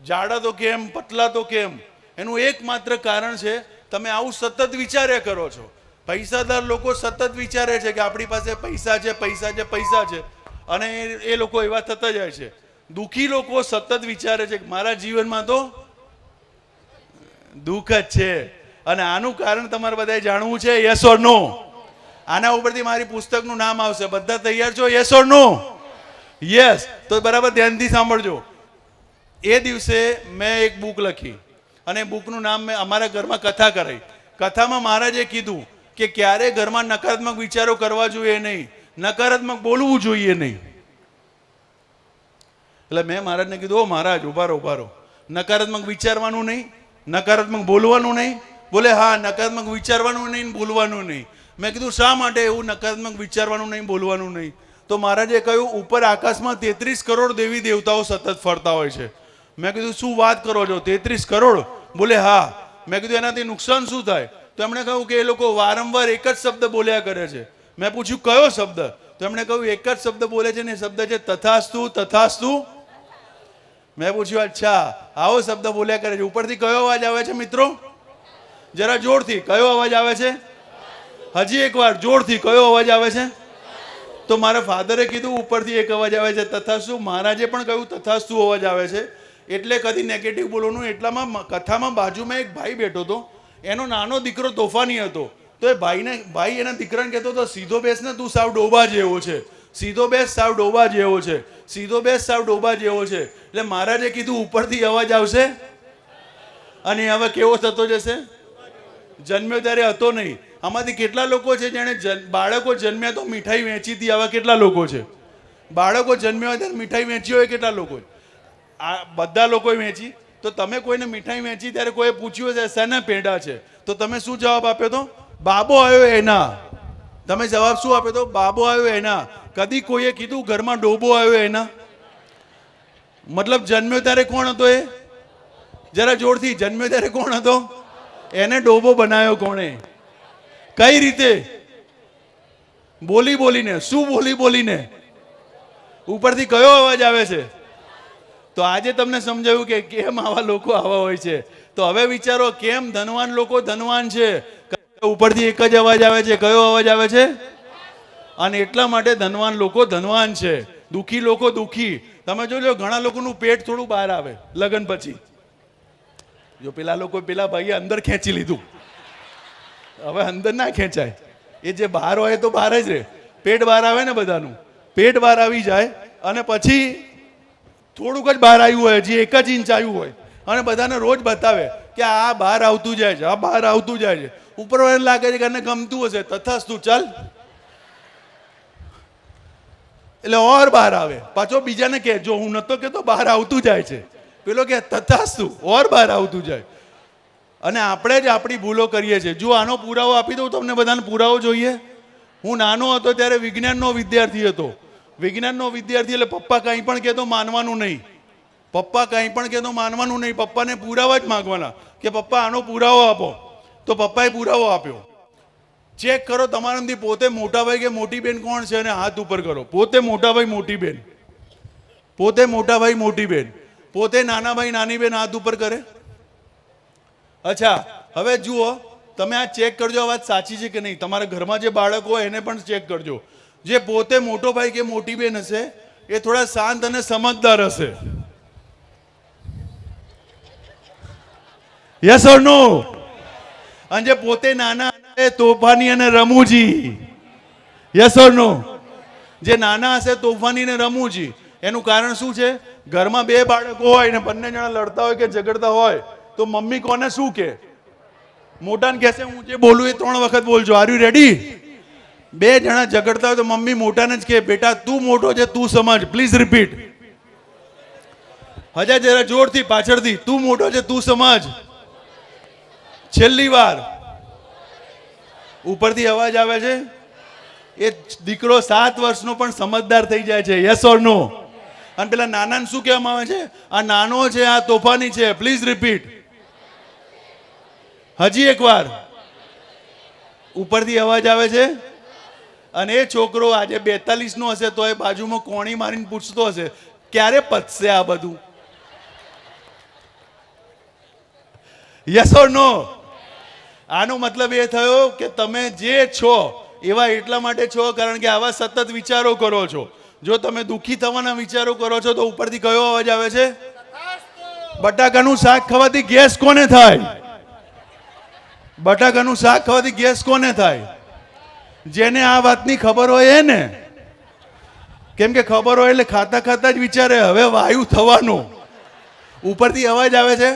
જાડા તો કેમ, પતલા તો કેમ? એનું એકમાત્ર કારણ છે તમે આવું સતત વિચાર્યા કરો છો. પૈસાદાર લોકો સતત વિચારે છે કે આપણી પાસે પૈસા છે, પૈસા છે, પૈસા છે, અને એ લોકો એવા થતા જાય છે. દુઃખી લોકો સતત વિચારે છે કે મારા જીવનમાં તો દુઃખ જ છે. અને આનું કારણ તમારે બધાએ જાણવું છે. Yes or no? આના ઉપરથી મારી પુસ્તકનું નામ આવશે. બધા તૈયાર છો? Yes or no? યસ. તો બરાબર ધ્યાનથી સાંભળજો. એ દિવસે મેં એક બુક લખી અને બુકનું નામ મેં અમારા ઘરમાં કથા કરાઈ. કથામાં મહારાજે કીધું કે ક્યારે ઘરમાં નકારાત્મક વિચારો કરવા જોઈએ નહીં, નકારાત્મક બોલવું જોઈએ નહીં. એટલે મેં મહારાજને કીધું, ઓ મહારાજ ઉભા રહો, નકારાત્મક વિચારવાનું નહીં, નકારાત્મક બોલવાનું નહીં. બોલે હા, નકારાત્મક વિચારવાનું નહીં, બોલવાનું નહીં. મેં કીધું શા માટે એવું નકારાત્મક વિચારવાનું નહીં, બોલવાનું નહીં? તો મહારાજે કહ્યું, ઉપર આકાશમાં 33 કરોડ દેવી દેવતાઓ સતત ફરતા હોય છે. મેં કીધું શું વાત કરો છો, 33 કરોડ? બોલે હા. મેં કીધું એનાથી નુકસાન શું થાય? તો એમણે કહ્યું કે એ લોકો વારંવાર એક જ શબ્દ બોલ્યા કરે છે. મેં પૂછ્યું કયો શબ્દ? તો એમણે કહ્યું એક જ શબ્દ બોલે છે ને, એ શબ્દ છે તથાસ્તુ. તથાસ્તુ. મેં પૂછ્યું અચ્છા, આવો શબ્દ બોલ્યા કરે છે. ઉપરથી કયો અવાજ આવે છે મિત્રો? જરા જોરથી કયો અવાજ આવે છે? હજી એકવાર જોરથી કયો અવાજ આવે છે? તો મારા ફાધરે કીધું ઉપરથી એક અવાજ આવે છે તથાસ્તુ. મહારાજે પણ કહ્યું તથાસ્તુ અવાજ આવે છે. એટલે કદી નેગેટિવ બોલવાનું. એટલામાં કથામાં બાજુમાં એક ભાઈ બેઠો હતો, એનો નાનો દીકરો તોફાની હતો. તો એ ભાઈ એના દીકરાને કહેતો હતો, સીધો બેસ ને, તું સાવ ડોબા જેવો છે, સીધો બેસ, સાવ ડોબા જેવો છે, સીધો બેસ, સાવ ડોબા જેવો છે. એટલે મહારાજે કીધું ઉપરથી અવાજ આવશે અને હવે કેવો થતો જશે? જન્મ્યો ત્યારે હતો નહીં. આમાંથી કેટલા લોકો છે જેણે બાળકો જન્મ્યા તો મીઠાઈ વેચી હતી? આવા કેટલા લોકો છે? બાળકો જન્મ્યા હોય ત્યારે મીઠાઈ વેચી હોય કેટલા લોકો? આ બધા લોકોએ વેચી. તો તમે કોઈને મીઠાઈ વેચી ત્યારે કોઈ પૂછ્યું હશે શેના પેંડા છે? તો તમે શું જવાબ આપ્યો તો? બાબો આવ્યો એના. તમે જવાબ શું આપ્યો તો? બાબો આવ્યો એના. કદી કોઈએ કીધું ઘરમાં ડોબો આવ્યો એના? મતલબ જન્મ્યો ત્યારે કોણ હતો એ? જરા જોરથી, જન્મ્યો ત્યારે કોણ હતો? એને ડોબો બનાવ્યો કોણે? કઈ રીતે? બોલી બોલીને. શું બોલી બોલીને? ઉપરથી કયો અવાજ આવે છે? તો આજે તમને સમજાયું કે કેમ આવા લોકો આવા હોય છે. તો હવે વિચારો કેમ ધનવાન લોકો ધનવાન છે. ઉપરથી એક જ અવાજ આવે છે. કયો અવાજ આવે છે? અને એટલા માટે ધનવાન લોકો ધનવાન છે, દુઃખી લોકો દુઃખી. તમે જોજો ઘણા લોકોનું પેટ થોડું બહાર આવે લગ્ન પછી. જો પેલા લોકો, પેલા ભાઈએ અંદર ખેંચી લીધું, હવે અંદર ના ખેંચાય. એ જે બહાર હોય તો બહાર જ રહે. પેટ બહાર આવે ને બધાનું, પેટ બહાર આવી જાય અને પછી થોડુંક જ બહાર આવ્યું હોય, હજી 1 જ ઇંચ આવ્યું હોય, અને બધાને રોજ બતાવે કે આ બહાર આવતું જાય છે, આ બહાર આવતું જાય છે. ઉપરવાળાને લાગે છે કે એને ગમતું હશે, તથાસ્તુ ચાલ, એટલે ઓર બહાર આવે. પાછો બીજાને કહે, જો હું નતો કહેતો બહાર આવતું જાય છે, પેલો કે તથાસ્તુ ઓર બહાર આવતું જાય. અને આપણે જ આપણી ભૂલો કરીએ છીએ. જો આનો પુરાવો આપી દઉં તમને બધાને, પુરાવો જોઈએ. હું નાનો હતો ત્યારે વિજ્ઞાનનો વિદ્યાર્થી હતો. વિજ્ઞાનનો વિદ્યાર્થી એટલે પપ્પા કંઈ પણ કહેતો માનવાનું નહીં. પપ્પા કંઈ પણ કહેતો માનવાનું નહીં. પપ્પાને પુરાવા જ માંગવાના કે પપ્પા આનો પુરાવો આપો. તો પપ્પાએ પુરાવો આપ્યો. ચેક કરો તમારામાંથી પોતે મોટા ભાઈ કે મોટી બેન કોણ છે અને હાથ ઉપર કરો. પોતે મોટા ભાઈ મોટી બેન, પોતે મોટા ભાઈ મોટી બેન, પોતે નાના ભાઈ નાની બેન હાથ ઉપર કરે. અચ્છા, હવે જુઓ, તમે આ ચેક કરજો આ વાત સાચી છે કે નહીં. તમારા ઘરમાં જે બાળકો હોય એને પણ ચેક કરજો. જે પોતે મોટો ભાઈ કે મોટી બેન હશે એ થોડા શાંત અને સમજદાર હશે. યસ ઓર નો? અને જે પોતે નાના હશે તોફાની અને રમૂજી. યસ ઓર નો? જે નાના હશે તોફાની અને રમૂજી, એનું કારણ શું છે? ઘરમાં 2 બાળકો હોય ને બંને જણા લડતા હોય કે ઝઘડતા હોય તો મમ્મી કોને શું કે? મોટાને કહેશે હું જે બોલું એ 3 વખત બોલજો. R you ready? 2 જણા ઝઘડતા હોય તો મમ્મી મોટાને જ કહે, બેટા તું મોટો છે, તું સમજ, પ્લીઝ રિપીટ. હજા જરા જોરથી પાછળથી, તું મોટો છે, તું સમજ. છેલ્લી વાર. ઉપરથી અવાજ આવે છે. એ દીકરો 7 વર્ષનો પણ સમજદાર થઈ જાય છે. યસ ઓર નો? અને પેલા નાનાને શું કહેવામાં આવે છે? આ નાનો છે, આ તોફાની છે, પ્લીઝ રિપીટ. હજી એક વાર. ઉપરથી અવાજ આવે છે. અને એ છોકરો આજે 42 નો હશે તો એ બાજુમાં કોણી મારીને પૂછતો હશે ક્યારે પતશે આ બધું? યસ ઓર નો? આનો મતલબ એ થયો કે તમે જે છો એવા એટલા માટે છો કારણ કે આવા સતત વિચારો કરો છો. જો તમે દુઃખી થવાના વિચારો કરો છો તો ઉપરથી કયો અવાજ આવે છે? બટાકાનું શાક ખાવાથી ગેસ કોને થાય? બટાકાનું શાક ખાવાથી ગેસ કોને થાય? જેને આ વાતની ખબર હોય એ ને, કેમ કે ખબર હોય એટલે ખાતા ખાતા જ વિચારે હવે વાયુ થવાનો. ઉપરથી અવાજ આવે છે,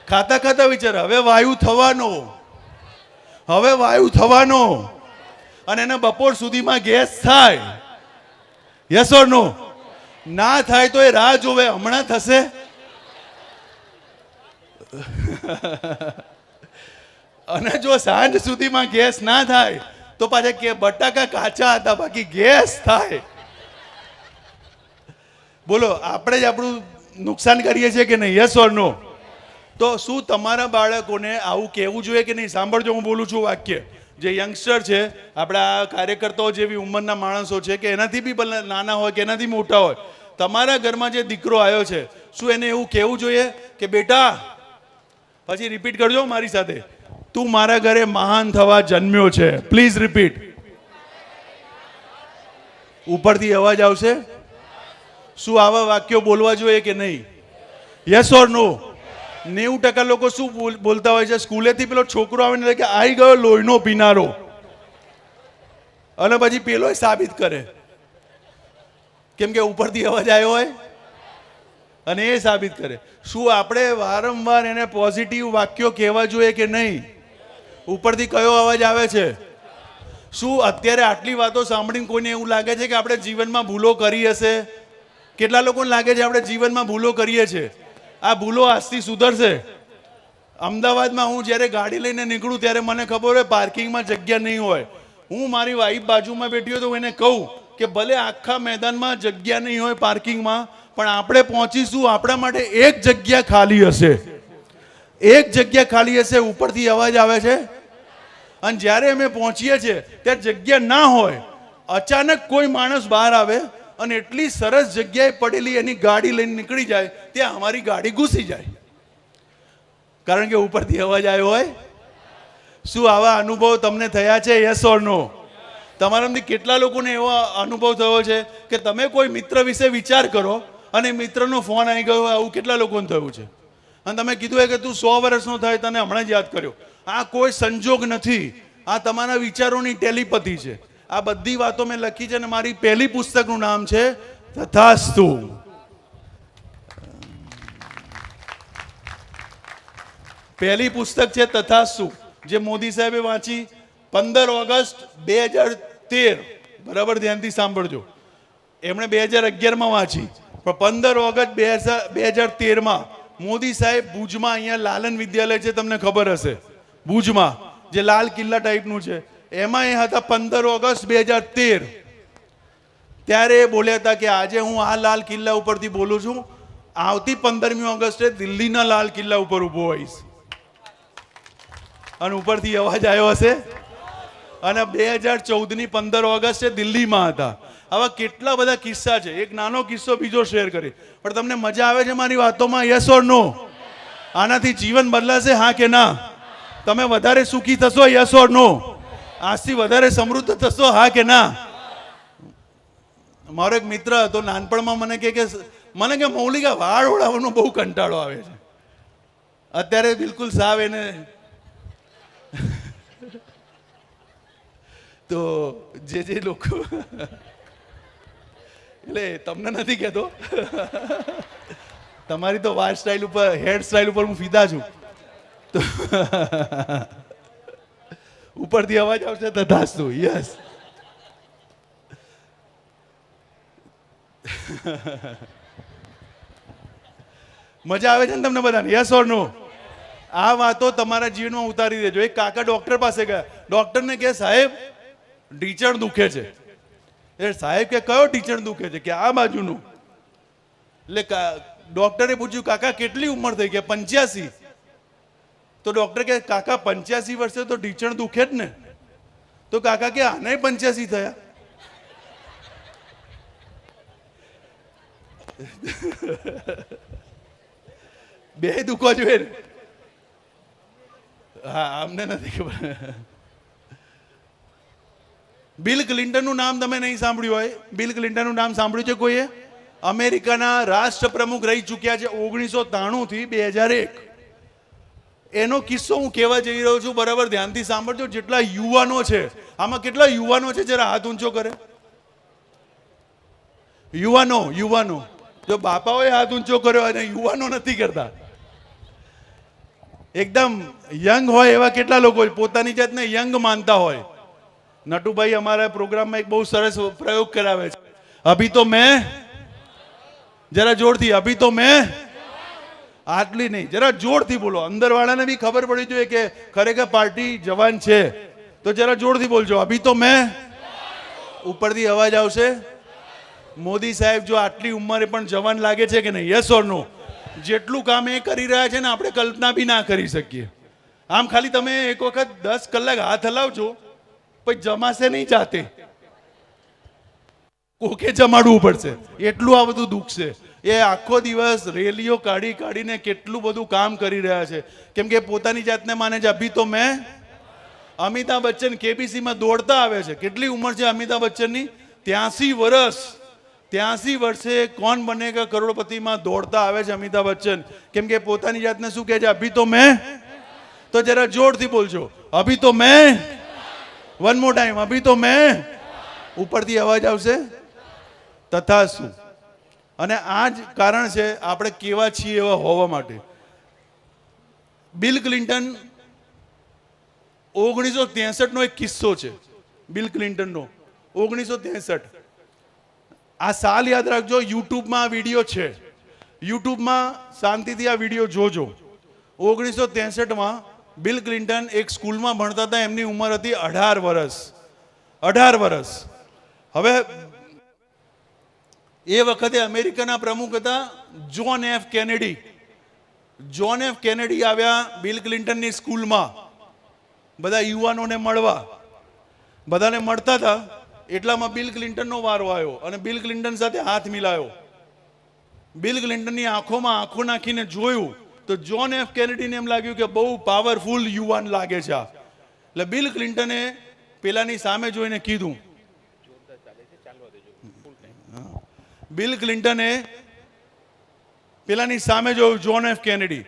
ખાતા ખાતા વિચારે હવે વાયુ થવાનો, હવે વાયુ થવાનો, અને એને બપોર સુધીમાં ગેસ થાય. યસ ઓર નો? ના થાય તો એ રાહ જોવે, હમણાં થશે. અને જો સાંજ સુધીમાં ગેસ ના થાય તો પાછા કે બટાકા કાચા હતા બાકી ગેસ થાય. બોલો, આપણે જ આપણું નુકસાન કરીએ છીએ કે નહીં? Yes or no? તો શું તમારા બાળકોને આવું કહેવું જોઈએ કે નહીં? સાંભળજો, હું બોલું છું વાક્ય. જે યંગસ્ટર છે, આપણા કાર્યકર્તાઓ જેવી ઉંમરના માણસો છે કે એનાથી બી ભલે નાના હોય કે એનાથી મોટા હોય, તમારા ઘરમાં જે દીકરો આવ્યો છે, શું એને એવું કહેવું જોઈએ કે બેટા, પછી રિપીટ કરજો મારી સાથે, તું મારા ઘરે મહાન થવા જન્મ્યો છે? Please repeat. ઉપરથી અવાજ આવશે. શું આવા વાક્યો બોલવા જોઈએ કે નહીં? યસ ઓર નો? 90% લોકો શું બોલતા હોય છે? સ્કૂલેથી પેલો છોકરો આવે ને કે આવી ગયો લોહીનો પીનારો, અને પછી પેલો સાબિત કરે, કેમ કે ઉપરથી અવાજ આવ્યો હોય, અને એ સાબિત કરે. શું આપણે વારંવાર એને પોઝિટિવ વાક્યો કહેવા જોઈએ કે નહીં? ઉપરથી કયો અવાજ આવે છે? શું અત્યારે આટલી વાતો સાંભળીને કોઈને એવું લાગે છે કે આપણે જીવનમાં ભૂલો કરી હશે? કેટલા લોકોને લાગે છે આપણે જીવનમાં ભૂલો કરીએ છીએ? આ ભૂલો આજથી સુધરશે. અમદાવાદમાં હું જ્યારે ગાડી લઈને નીકળું ત્યારે મને ખબર હોય પાર્કિંગમાં જગ્યા નહીં હોય. હું મારી વાઈફ બાજુમાં બેઠી હોય તો એને કહું કે ભલે આખા મેદાનમાં જગ્યા નહીં હોય પાર્કિંગમાં, પણ આપણે પહોંચીશું, આપણા માટે એક જગ્યા ખાલી હશે, એક જગ્યા ખાલી હશે. ઉપરથી અવાજ આવે છે. અને જ્યારે અમે પહોંચીએ છીએ ત્યારે જગ્યા ના હોય, અચાનક કોઈ માણસ બહાર આવે અને એટલી સરસ જગ્યાએ પડેલી એની ગાડી લઈને નીકળી જાય, ત્યાં અમારી ગાડી ઘૂસી જાય, કારણ કે ઉપરથી અવાજ આવ્યો હોય. શું આવા અનુભવ તમને થયા છે? યસ ઓર નો? તમારામાંથી કેટલા લોકોને એવો અનુભવ થયો છે કે તમે કોઈ મિત્ર વિશે વિચાર કરો અને મિત્રનો ફોન આવી ગયો? આવું કેટલા લોકોને થયું છે? અને તમે કીધું કે તું 100 વર્ષનો થાય, તને હમણાં જ યાદ કર્યો. આ કોઈ સંજોગ નથી, આ તમારા વિચારોની ટેલિપથી છે. આ બધી વાતો મેં લખી છે, અને મારી પહેલી પુસ્તકનું નામ છે તથાસ્તુ. પહેલી પુસ્તક છે તથાસ્તુ, જે મોદી સાહેબે વાંચી 15 ઓગસ્ટ 2013. બરાબર ધ્યાનથી સાંભળજો. એમણે 2011માં વાંચી, પણ 15 ઓગસ્ટ 2013માં મોદી સાહેબ ભુજમાં, અહીંયા લાલન વિદ્યાલય છે, તમને ખબર હશે, ભુજમાં જે લાલ કિલ્લા ટાઈપનું છે, એમાં એ હતા 15 ઓગસ્ટ 2013. ત્યારે એ બોલ્યા હતા કે આજે હું આ લાલ કિલ્લા ઉપરથી બોલું છું, આવતી 15મી ઓગસ્ટે દિલ્હીના લાલ કિલ્લા ઉપર ઊભો હોઈશ. અને ઉપરથી અવાજ આવ્યો હશે. અને 2014ની 15 ઓગસ્ટે દિલ્હીમાં હતા. આવા કેટલા બધા કિસ્સા છે. એક નાનો કિસ્સો બીજો શેર કરી, પણ તમને મજા આવે છે મારી વાતોમાં? યસ ઓર નો? આનાથી જીવન બદલાશે, હા કે ના? તમે વધારે સુખી થશો? Yes or no? આજથી વધારે સમૃદ્ધ થશો, હા કે ના? મારો એક મિત્ર હતો, નાનપણમાં મને કે મૌલિકા વાળ ઓળાવવાનો બહુ કંટાળો આવે છે. અત્યારે બિલકુલ સાવ એને તો જે લોકો, એટલે તમને નથી કહેતો, તમારી તો વાળ સ્ટાઇલ ઉપર, હેર સ્ટાઇલ ઉપર હું ફિદા છું. તો ઉપરથી અવાજ આવશે તથાસ્તુ. યસ. મજા આવે છે ને તમને બધાને? યસ ઓર નો? આ વાતો તમારા જીવનમાં ઉતારી દેજો. એક કાકા ડોક્ટર પાસે ગયા. ડોક્ટરને કહે સાહેબ ઢીંચણ દુખે છે. એ સાહેબ કે કયો ઢીંચણ દુખે છે? કે આ બાજુનું. એટલે ડોક્ટરે પૂછ્યું કાકા કેટલી ઉંમર થઈ? કે 85. તો ડોક્ટર કે કાકા 85 વર્ષે તો ઢીંચણ દુખે જ ને. તો કાકા કે આને 85 થયા. બે દુખવા જોઈએ ને? હા, અમને નથી ખબર. બિલ ક્લિન્ટનનું નામ તમે નહીં સાંભળ્યું હોય? બિલ ક્લિન્ટનનું નામ સાંભળ્યું છે કોઈએ? અમેરિકાના રાષ્ટ્રપ્રમુખ રહી ચૂક્યા છે 1993 થી 2001. એનો કિસ્સો હું કહેવા જઈ રહ્યો છું. બરાબર ધ્યાનથી સાંભળજો. જેટલા યુવાનો છે આમાં, કેટલા યુવાનો છે જરા હાથ ઊંચો કરે. યુવાનો જો બાપાઓએ હાથ ઊંચો કર્યો અને યુવાનો નથી કરતા. એકદમ યંગ હોય એવા કેટલા લોકો પોતાની જાતને યંગ માનતા હોય. નટુભાઈ અમારા પ્રોગ્રામમાં એક બહુ સરસ પ્રયોગ કરાવે છે. અભી તો મેં, જરા જોરથી, અભી તો મેં, આટલી નહીં, જરા જોરથી બોલો. અંદર વાળાને બી ખબર પડી જોઈએ કે ખરેખર પાર્ટી જવાન છે. તો જરા જોરથી બોલજો. અભી તો મેં. ઉપરથી અવાજ આવશે. મોદી સાહેબ જો આટલી ઉંમરે પણ જવાન લાગે છે કે નહીં? યસ ઓર નો? જેટલું કામ એ કરી રહ્યા છે ને આપણે કલ્પના બી ના કરી શકીએ. આમ ખાલી તમે એક વખત 10 કલાક હાથ હલાવજો, પછી જમાશે નહીં જાતે, કોકે જમાડવું પડશે. એટલું આ બધું દુઃખ છે. એ આખો દિવસ રેલીઓ કાઢી કાઢીને કેટલું બધું કામ કરી રહ્યા છે. કેમ કે પોતાની જાતને માને છે અભી તો મેં. અમિતાભ બચ્ચન કેબીસીમાં દોડતા આવે છે. કેટલી ઉંમર છે અમિતાભ બચ્ચનની? 83 વર્ષ. 83 વર્ષે કોણ બનેગા કરોડપતિમાં દોડતા આવે છે અમિતાભ બચ્ચન. કેમ કે પોતાની જાતને શું કહે છે? અભી તો મેં. તો જરા જોરથી બોલજો. અભી તો મેં. One more time. અભી તો મેં. ઉપરથી અવાજ આવશે. તથાસ્તુ. અને આ જ કારણ છે આપણે કેવા છીએ એવા હોવા માટે. બિલ ક્લિન્ટન 1963 નો એક કિસ્સો છે. બિલ ક્લિન્ટનનો 1963. આ સાલ યાદ રાખજો. યુટ્યુબમાં આ વિડીયો છે. યુટ્યુબમાં શાંતિથી આ વિડીયો જોજો. 1963માં બિલ ક્લિન્ટન એક સ્કૂલમાં ભણતા હતા. એમની ઉંમર હતી 18 વર્ષ. 18 વર્ષ. હવે એ વખતે અમેરિકાના પ્રમુખ હતા John F Kennedy. John F Kennedy આવ્યા બિલ ક્લિન્ટનની સ્કૂલમાં બધા યુવાનોને મળવા. બધાને મળતા હતા એટલામાં બિલ ક્લિન્ટનનો વારો આવ્યો અને બિલ ક્લિન્ટન સાથે હાથ મિલાયો. બિલ ક્લિન્ટનની આંખોમાં આંખો નાખીને જોયું તો જોન એફ કેનેડીને એમ લાગ્યું કે બહુ પાવરફુલ યુવાન લાગે છે આ. એટલે બિલ ક્લિન્ટને પેલાની સામે જોઈને કીધું, બિલ ક્લિન્ટને પેલાની સામે જોયું John F Kennedy.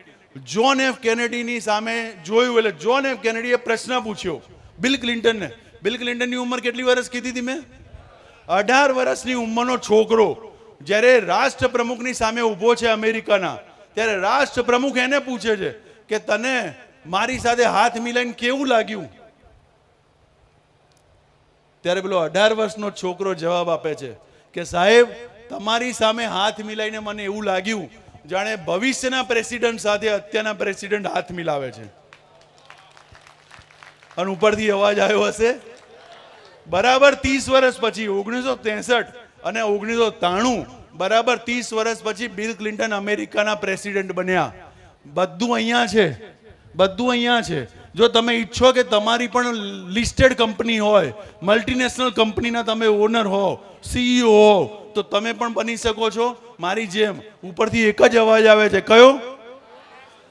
John F કેનેડીની સામે જોયું એટલે જોન એફ કેનેડીએ પ્રશ્ન પૂછ્યો બિલ ક્લિન્ટનને. બિલ ક્લિન્ટનની ઉંમર કેટલી વર્ષ કીધી હતી મેં? 18 વર્ષની ઉંમરનો છોકરો જ્યારે રાષ્ટ્રપ્રમુખની સામે ઊભો છે અમેરિકાના, ત્યારે રાષ્ટ્રપ્રમુખ એને પૂછે છે કે તને મારી સાથે હાથ મિલાઈને કેવું લાગ્યું? ત્યારે પેલો 18 વર્ષનો છોકરો જવાબ આપે છે કે સાહેબ, તમારી સામે હાથ મિલાઈને મને એવું લાગ્યું જાણે ભવિષ્યના પ્રેસિડેન્ટ સાથે અત્યારના પ્રેસિડેન્ટ હાથ મિલાવે છે. અને ઉપરથી અવાજ આવ્યો હશે. બરાબર 30 વર્ષ પછી 1963 અને 1993, બરાબર 30 વર્ષ પછી બિલ ક્લિન્ટન અમેરિકાના પ્રેસિડેન્ટ બન્યા. બધું અહીંયા છે. બધું અહીંયા છે. જો તમે ઈચ્છો કે તમારી પણ લિસ્ટેડ કંપની હોય, મલ્ટીનેશનલ કંપનીના તમે ઓનર હો, સીઈઓ હો, તો તમે પણ બની શકો છો મારી જેમ. ઉપરથી એક જ અવાજ આવે છે. કયો?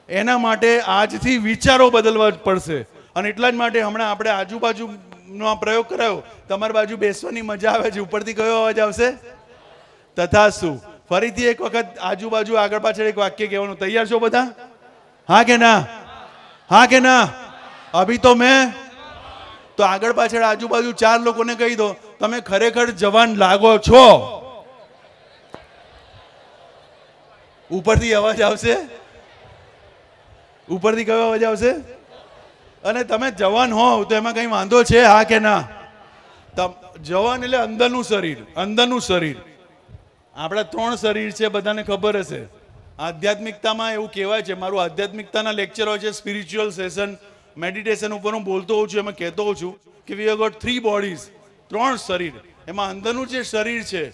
એના માટે આજથી વિચારો બદલવા પડશે. અને એટલા જ માટે હમણાં આપણે આજુબાજુનો આ પ્રયોગ કરાયો. તમારી બાજુ બેસવાની મજા આવે છે. ઉપરથી કયો અવાજ આવશે? તથાસ્તુ. ફરીથી એક વખત આજુબાજુ આગળ પાછળ એક વાક્ય કહેવાનું. તૈયાર છો બધા? હા કે ના? હા કે ના? અભી તો મેં. તો આગળ પાછળ આજુબાજુ 4 લોકોને કહી દો, તમે ખરેખર જવાન લાગો છો. ઉપરથી અવાજ આવશે. ઉપરથી કયો અવાજ આવશે? અને તમે જવાન હોવ તો એમાં કઈ વાંધો છે? હા કે ના? જવાન એટલે અંદરનું શરીર. અંદરનું શરીર. આપણા 3 શરીર છે, બધાને ખબર હશે. આધ્યાત્મિકતામાં એવું કહેવાય છે, મારું આધ્યાત્મિકતાના લેક્ચર હોય છે, સ્પિરિચ્યુઅલ સેશન, મેડિટેશન ઉપર હું બોલતો હોઉં છું, એમાં કહેતો હોઉં છું કે વી હેવ ગોટ 3 બોડીઝ, 3 શરીર. એમાં અંદરનું જે શરીર છે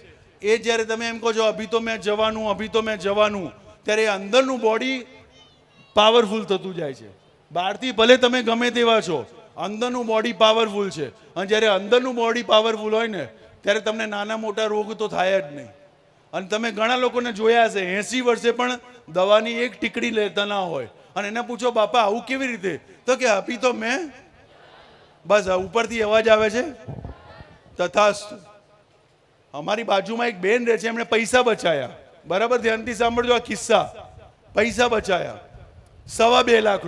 એ જ્યારે તમે એમ કહો છો અભી તો મેં જવાનું, અભી તો મેં જવાનું, ત્યારે અંદરનું બોડી પાવરફુલ થતું જાય છે. બહારથી ભલે તમે ગમે તેવા છો, અંદરનું બોડી પાવરફુલ છે. અને જ્યારે અંદરનું બોડી પાવરફુલ હોય ને ત્યારે તમને નાના મોટા રોગ તો થાય જ નહીં. અને તમે ઘણા લોકોને જોયા હશે 80 વર્ષે પણ દવાની એક ટીકડી લેતા ના હોય. અને એને પૂછો બાપા આવું કેવી રીતે? તો કે અભી તો મેં. બસ ઉપરથી અવાજ આવે છે. તથાસ્તુ. અમારી બાજુમાં એક બેન રહે છે, એમણે પૈસા બચાયા. બરાબર ધ્યાનથી સાંભળજો આ કિસ્સા. પૈસા બચાયા ₹2.25 લાખ.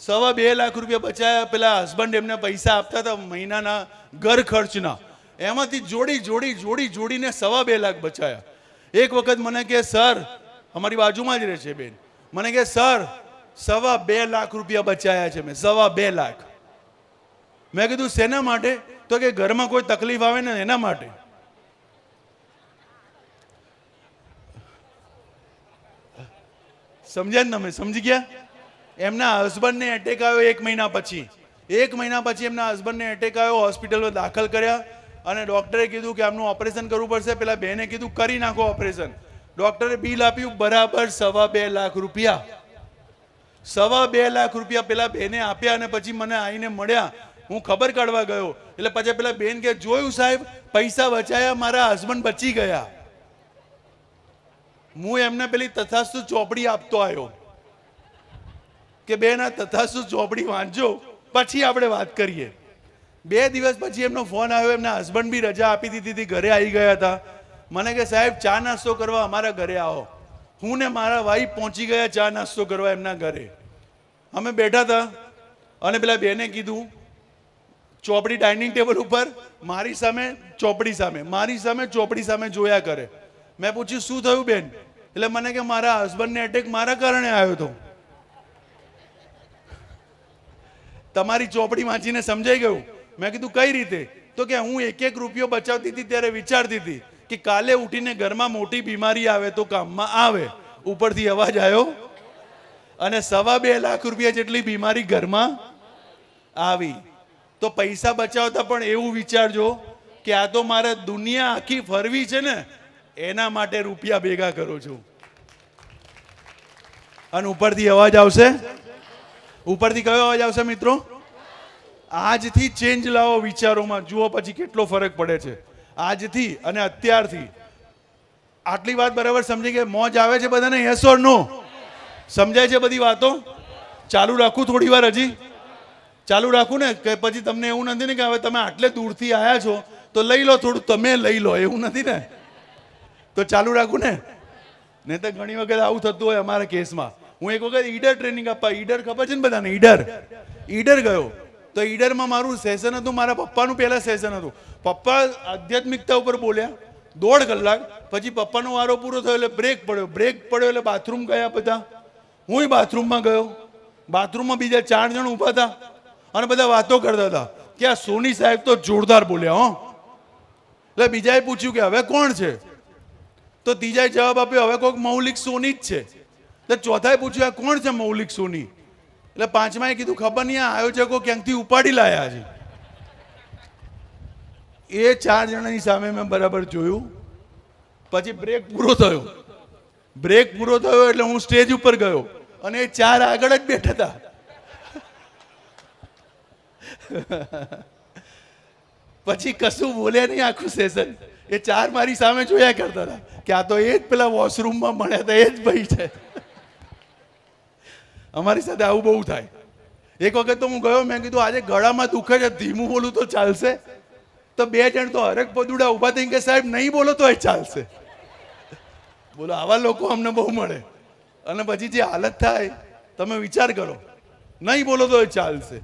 2.25 લાખ રૂપિયા બચાયા. પેલા હસબન્ડ એમને પૈસા આપતા હતા મહિનાના ઘર ખર્ચના, એમાંથી જોડીને 2.25 લાખ બચાયા. એક વખત મને કે સર, અમારી બાજુમાં જ રહે છે બેન, મને કે સર 2.25 લાખ રૂપિયા બચાયા છે મેં, 2.25 લાખ. મેં કીધું શેના માટે? તો કે ઘરમાં કોઈ તકલીફ આવે ને એના માટે. સમજ્યા ને તમે? સમજી ગયા? એમના હસબન્ડને એટેક આવ્યો 1 મહિના પછી. 1 મહિના પછી એમના હસબન્ડને એટેક આવ્યો, હોસ્પિટલમાં દાખલ કર્યા અને ડોક્ટરે કીધું કે આમનું ઓપરેશન કરવું પડશે. પેલા બેને કીધું કરી નાખો ઓપરેશન. ડોક્ટરે બિલ આપ્યું બરાબર 2.25 લાખ રૂપિયા. 2.25 લાખ રૂપિયા પેલા બેને આપ્યા અને પછી મને આવીને મળ્યા. હું ખબર કાઢવા ગયો એટલે પછી પેલા બેન કે જોયું સાહેબ, પૈસા બચાયા, મારા હસબન્ડ બચી ગયા. હું એમને પેલી તથાસ્તુ ચોપડી આપતો આવ્યો કે બેન આ તથાસ્તુ ચોપડી વાંચજો, પછી આપણે વાત કરીએ. 2 દિવસ પછી એમનો ફોન આવ્યો. એમના હસબન્ડ બી રજા આપી દીધી હતી, ઘરે આવી ગયા હતા. મને કે સાહેબ ચા નાસ્તો કરવા અમારા ઘરે આવો. હું ને મારા વાઈફ પહોંચી ગયા ચા નાસ્તો કરવા એમના ઘરે. અમે બેઠા હતા અને પેલા બેને કીધું ચોપડી ડાઇનિંગ ટેબલ ઉપર, મારી સામે ચોપડી સામે, મારી સામે ચોપડી સામે જોયા કરે. મેં પૂછ્યું શું થયું બેન? એટલે મને કે મારા હસબન્ડને એટેક મારા કારણે આવ્યો હતો. તમારી ચોપડી વાંચીને સમજાઈ ગયું. મેં કીધું કઈ રીતે? તો કે હું 1 રૂપિયો બચાવતી હતી ત્યારે વિચારતી હતી કે કાલે ઉઠીને ઘરમાં મોટી બીમારી આવે તો કામમાં આવે. ઉપરથી અવાજ આવ્યો અને 2.25 લાખ રૂપિયા જેટલી બીમારી ઘરમાં આવી. તો પૈસા બચાવતા પણ એવું વિચારજો કે આ તો મારે દુનિયા આખી ફરવી છે ને, એના માટે રૂપિયા ભેગા કરું છું. અને ઉપરથી અવાજ આવશે. ઉપરથી કયો અવાજ આવશે મિત્રો? આજથી ચેન્જ લાવો વિચારોમાં, જુઓ પછી કેટલો ફરક પડે છે આજથી અને અત્યારથી. આટલી વાત બરાબર સમજી ગઈ? મોજ આવે છે બધાને? યસ ઓર નો? સમજાય છે બધી વાતો? ચાલુ રાખું થોડી વાર? હજી ચાલુ રાખું ને? કે પછી તમને એવું નથી ને કે હવે તમે આટલે દૂરથી આવ્યા છો તો લઈ લો થોડું, તમે લઈ લો, એવું નથી ને? તો ચાલુ રાખું ને? નહીં તો ઘણી વખત આવું થતું હોય અમારા કેસમાં. હું એક વખત ઈડર ટ્રેનિંગ આપવા, ઈડર ખબર છે ને બધાને? ઈડર ગયો તો ઈડરમાં મારું સેશન હતું, મારા પપ્પાનું પહેલા સેશન હતું. પપ્પા આધ્યાત્મિકતા ઉપર બોલ્યા 1.5 કલાક. પછી પપ્પાનો વારો પૂરો થયો એટલે બ્રેક પડ્યો એટલે બાથરૂમ ગયા બધા. હું બાથરૂમમાં ગયો. બાથરૂમમાં બીજા 4 જણ ઊભા હતા અને બધા વાતો કરતા હતા કે આ સોની સાહેબ તો જોરદાર બોલ્યા હો. એટલે બીજાએ પૂછ્યું કે હવે કોણ છે? તો ત્રીજાએ જવાબ આપ્યો હવે કોઈક મૌલિક સોની જ છે. એટલે ચોથાએ પૂછ્યું આ કોણ છે મૌલિક સોની? એટલે પાંચમાએ કીધું ખબર નહીં, આ આયોજકો ક્યાંકથી ઉપાડી લાયા છે. એ 4 જણાની સામે મેં બરાબર જોયું. પછી બ્રેક પૂરો થયો એટલે હું સ્ટેજ ઉપર ગયો અને એ 4 આગળ જ બેઠા હતા. પછી કશું બોલ્યા નહીં આખું સેશન. એ 4 મારી સામે જોયા કરતા હતા કે આ તો એ જ પેલા વોશરૂમમાં મળ્યા હતા, એ જ ભાઈ છે. અમારી સાથે આવું બહુ થાય. એક વખત તો હું ગયો, મેં કીધું આજે ગળામાં દુખે છે, ધીમું બોલું તો ચાલશે? તો 2 જણ તો હરક પદુડા ઉભા થઈને કે સાહેબ નહીં બોલો તો એ ચાલશે. બોલો આવા લોકો અમને બહુ મળે. અને પછી જે હાલત થાય તમે વિચાર કરો, નહીં બોલો તો એ ચાલશે.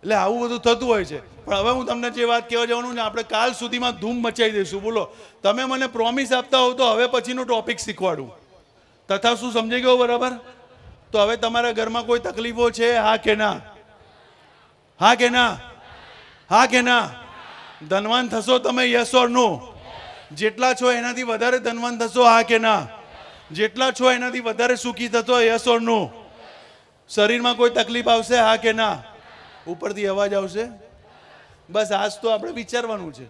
એટલે આવું બધું થતું હોય છે. પણ હવે હું તમને જે વાત કહેવા જવાનું ને, આપણે કાલ સુધીમાં ધૂમ મચાવી દઈશું. બોલો તમે મને પ્રોમિસ આપતા હોવ તો હવે પછીનો ટોપિક શીખવાડું. તથા શું સમજાઈ ગયો બરાબર? તો હવે તમારા ઘરમાં કોઈ તકલીફો છે? હા કે ના? હા કે ના? હા કે ના? ધનવાન થશો તમે? યસ ઓર નો? જેટલા છો એનાથી વધારે ધનવાન થશો? હા કે ના? જેટલા છો એનાથી વધારે સુખી થશો? યસ ઓર નો? શરીરમાં કોઈ તકલીફ આવશે? હા કે ના? ઉપરથી અવાજ આવશે. બસ આજ તો આપણે વિચારવાનું છે.